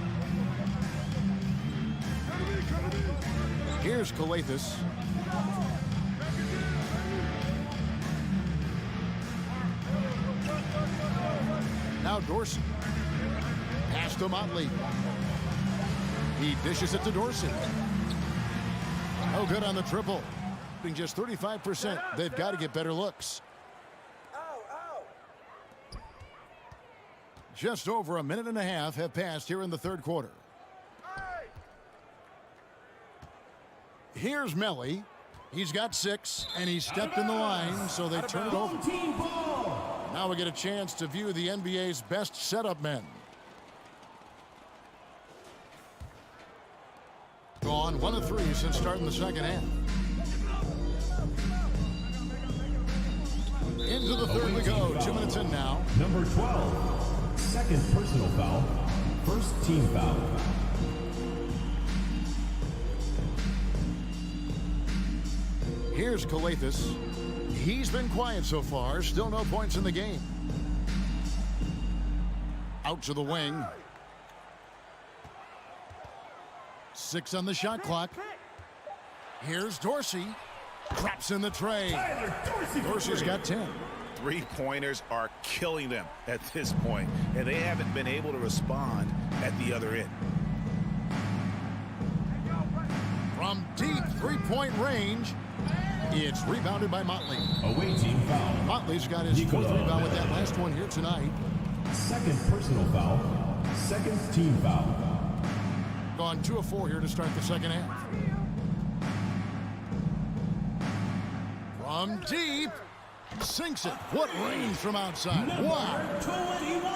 Here's Calathis. Now Dorsey. Pass to Motley. He dishes it to Dorsey. No good on the triple. Just 35%. They've got to get better looks. Just over a minute and a half have passed here in the third quarter. Here's Melly. He's got 6, and he stepped in the line, so they turn it over. Now we get a chance to view the NBA's best setup men. Gone 1 of 3 since starting the second half. Into the third we go. 2 minutes in now. Number 12. Second personal foul. First team foul. Here's Calathis. He's been quiet so far. Still no points in the game. Out to the wing. 6 on the shot clock. Here's Dorsey. Traps in the tray. Dorsey's got 10. 3-pointers are killing them at this point, and they haven't been able to respond at the other end. From deep 3-point range, it's rebounded by Motley. Away team foul. Motley's got his 4th rebound with that last one here tonight. Second personal foul. Second team foul. Gone 2 of 4 here to start the second half. From deep, sinks it. What range from outside. Wow.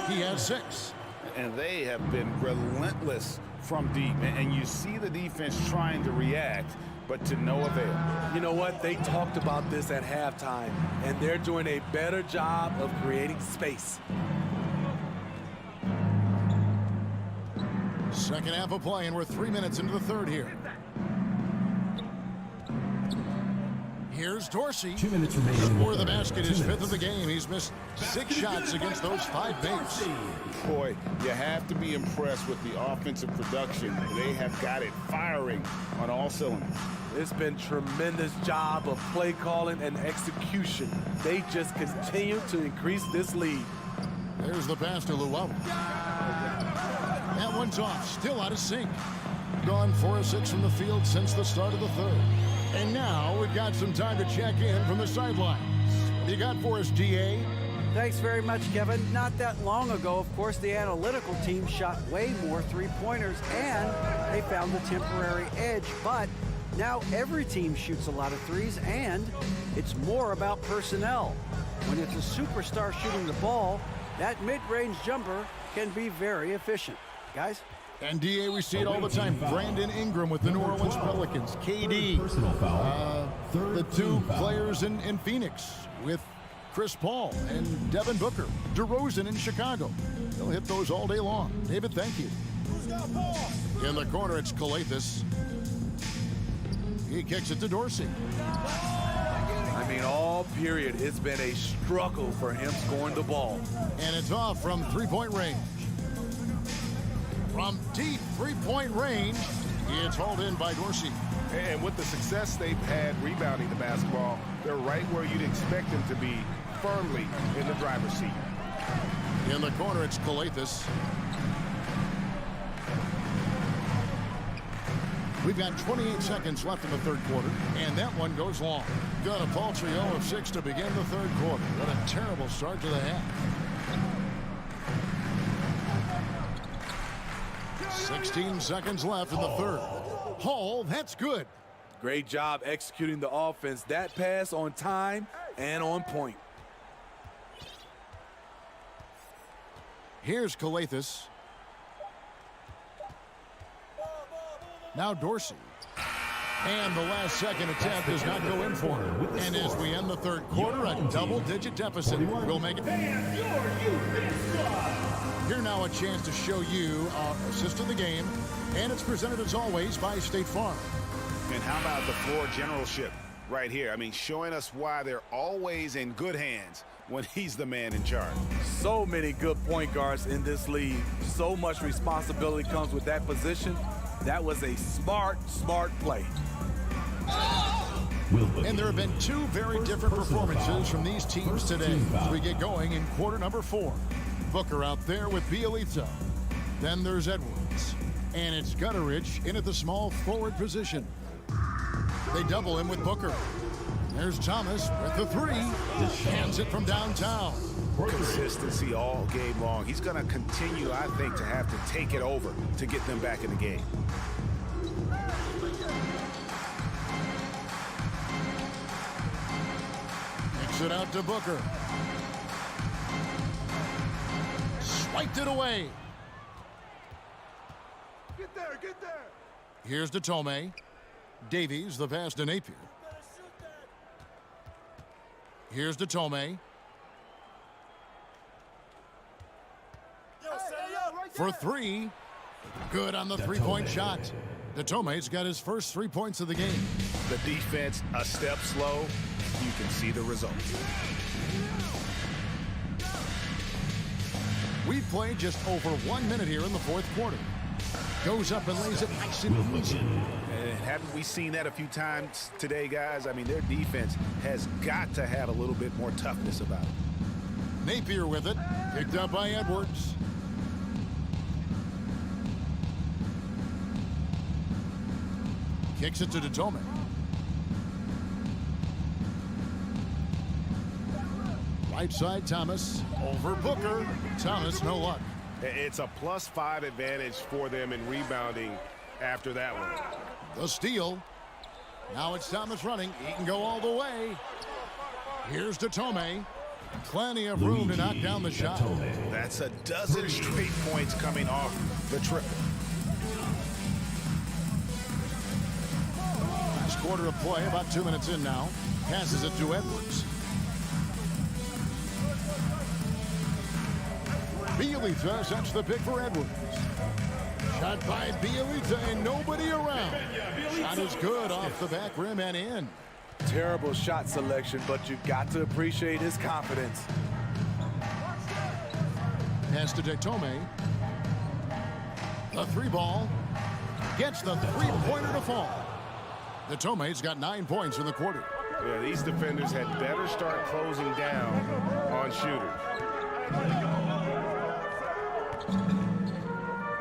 He has 6. And they have been relentless from deep. And you see the defense trying to react, but to no avail. You know what? They talked about this at halftime, and they're doing a better job of creating space. Second half of play, and we're 3 minutes into the third here. Here's Dorsey. 2 minutes remaining. Score of the basket is 5th of the game. He's missed 6 shots against those 5 baits. Boy, you have to be impressed with the offensive production. They have got it firing on all cylinders. It's been tremendous job of play calling and execution. They just continue to increase this lead. There's the pass to Llewellyn. That one's off, still out of sync. Gone 4 of 6 from the field since the start of the third. And now we've got some time to check in from the sidelines. What do you got for us, GA? Thanks very much, Kevin. Not that long ago, of course, the analytical team shot way more three-pointers, and they found the temporary edge. But now every team shoots a lot of threes, and it's more about personnel. When it's a superstar shooting the ball, that mid-range jumper can be very efficient. Guys? And DA, we see it all the time. Brandon Ingram with the New Orleans Pelicans. KD. The 2 players in Phoenix with Chris Paul and Devin Booker. DeRozan in Chicago. They'll hit those all day long. David, thank you. In the corner, it's Calathis. He kicks it to Dorsey. I mean, all period, it's been a struggle for him scoring the ball. And it's off from three-point range. From deep three-point range, it's hauled in by Dorsey. And with the success they've had rebounding the basketball, they're right where you'd expect them to be, firmly in the driver's seat. In the corner, it's Calathis. We've got 28 seconds left in the third quarter, and that one goes long. Got a paltry 0 of 6 to begin the third quarter. What a terrible start to the half. 16 seconds left in the third. Hall, that's good. Great job executing the offense. That pass on time and on point. Here's Calathis. Now Dorsey. And the last second attempt does not go in for him. And as we end the third quarter, a double-digit deficit will make it. Here now a chance to show you our assist of the game. And it's presented as always by State Farm. And how about the floor generalship right here? I mean, showing us why they're always in good hands when he's the man in charge. So many good point guards in this league. So much responsibility comes with that position. That was a smart play. And there have been 2 very different performances from these teams today as we get going in quarter number 4. Booker out there with Bielitsa. Then there's Edwards. And it's Gutteridge in at the small forward position. They double him with Booker. There's Thomas with the 3. Hands it from downtown. Consistency all game long. He's going to continue, I think, to have to take it over to get them back in the game. Kicks it out to Booker. Swiped it away. Get there, get there. Here's to Tomei. Davies, the pass to Napier. Here's to Tomei. For 3. Good on the three-point shot. Tomei's got his first 3 points of the game. The defense a step slow. You can see the result. We've played just over 1 minute here in the fourth quarter. Goes up and lays it nice and easy. And haven't we seen that a few times today, guys? I mean, their defense has got to have a little bit more toughness about it. Napier with it. Picked up by Edwards. Kicks it to Tomei. Right side, Thomas. Over Booker. Thomas, no luck. It's a +5 advantage for them in rebounding after that one. The steal. Now it's Thomas running. He can go all the way. Here's to Tomei. Plenty of room to knock down the shot. That's a dozen straight points coming off the triple. Last quarter of play, about 2 minutes in now. Passes it to Edwards. Bielitsa sets the pick for Edwards. Shot by Bielitsa and nobody around. Shot is good off the back rim and in. Terrible shot selection, but you've got to appreciate his confidence. Pass to Detome. The three ball gets the three-pointer to fall. Detome's got 9 points in the quarter. Yeah, these defenders had better start closing down on shooters.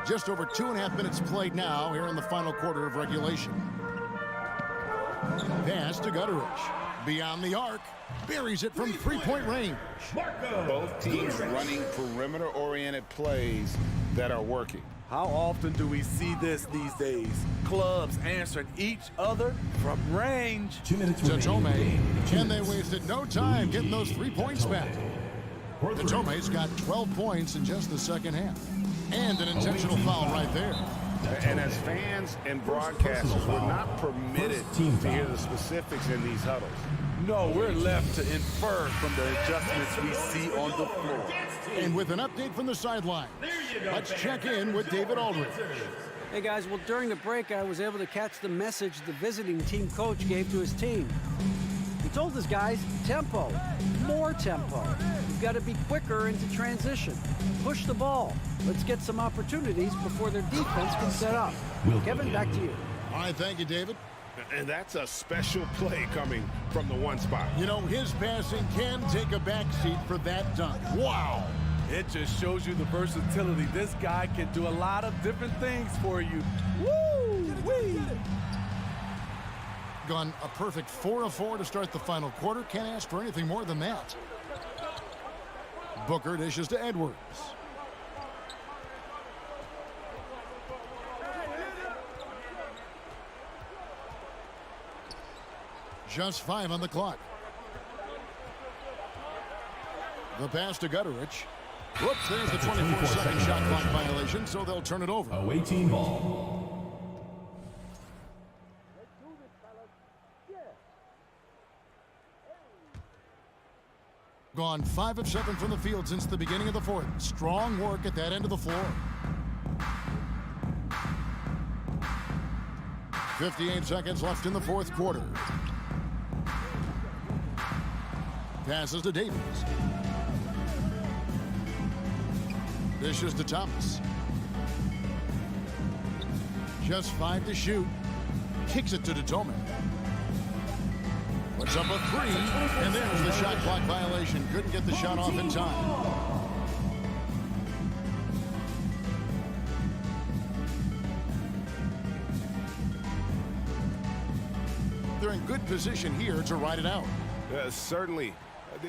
Just over 2.5 minutes played now here in the final quarter of regulation. Pass to Gutterich. Beyond the arc. Buries it from three-point range. Both teams running perimeter-oriented plays that are working. How often do we see this these days? Clubs answering each other from range. 2 minutes Detome, and they wasted no time getting those 3 points back. Detome's got 12 points in just the second half. And an intentional foul right there. And as fans and broadcasters, we're not permitted to hear the specifics in these huddles. No, we're left to infer from the adjustments we see on the floor. And with an update from the sideline, let's check in with David Aldridge. Hey guys, well during the break I was able to catch the message the visiting team coach gave to his team. He told his guys, tempo, more tempo. You've got to be quicker into transition. Push the ball. Let's get some opportunities before their defense can set up. Kevin, back to you. All right, thank you, David. And that's a special play coming from the one spot. You know, his passing can take a backseat for that dunk. Wow. It just shows you the versatility. This guy can do a lot of different things for you. Woo-wee! Gone a perfect 4 of 4 to start the final quarter. Can't ask for anything more than that. Booker dishes to Edwards. Just 5 on the clock. The pass to Gutterich. Whoops, there's the 24-second shot clock violation, so they'll turn it over. Away team ball. Gone 5 of 7 from the field since the beginning of the fourth. Strong work at that end of the floor. 58 seconds left in the fourth quarter. Passes to Davis. Dishes to Thomas. Just 5 to shoot. Kicks it to Detome. Puts up a 3, and there's the shot clock violation. Couldn't get the shot off in time. They're in good position here to ride it out. Certainly.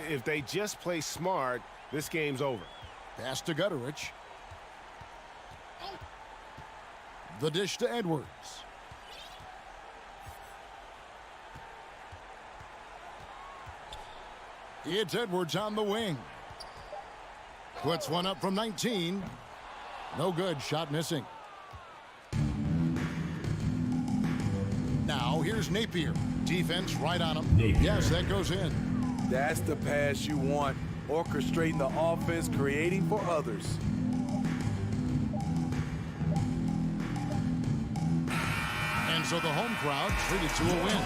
If they just play smart, this game's over. Pass to Gutterich. The dish to Edwards. It's Edwards on the wing. Puts one up from 19. No good. Shot missing. Now here's Napier. Defense right on him. Napier. Yes, that goes in. That's the pass you want. Orchestrating the offense, creating for others. And so the home crowd treated to a win.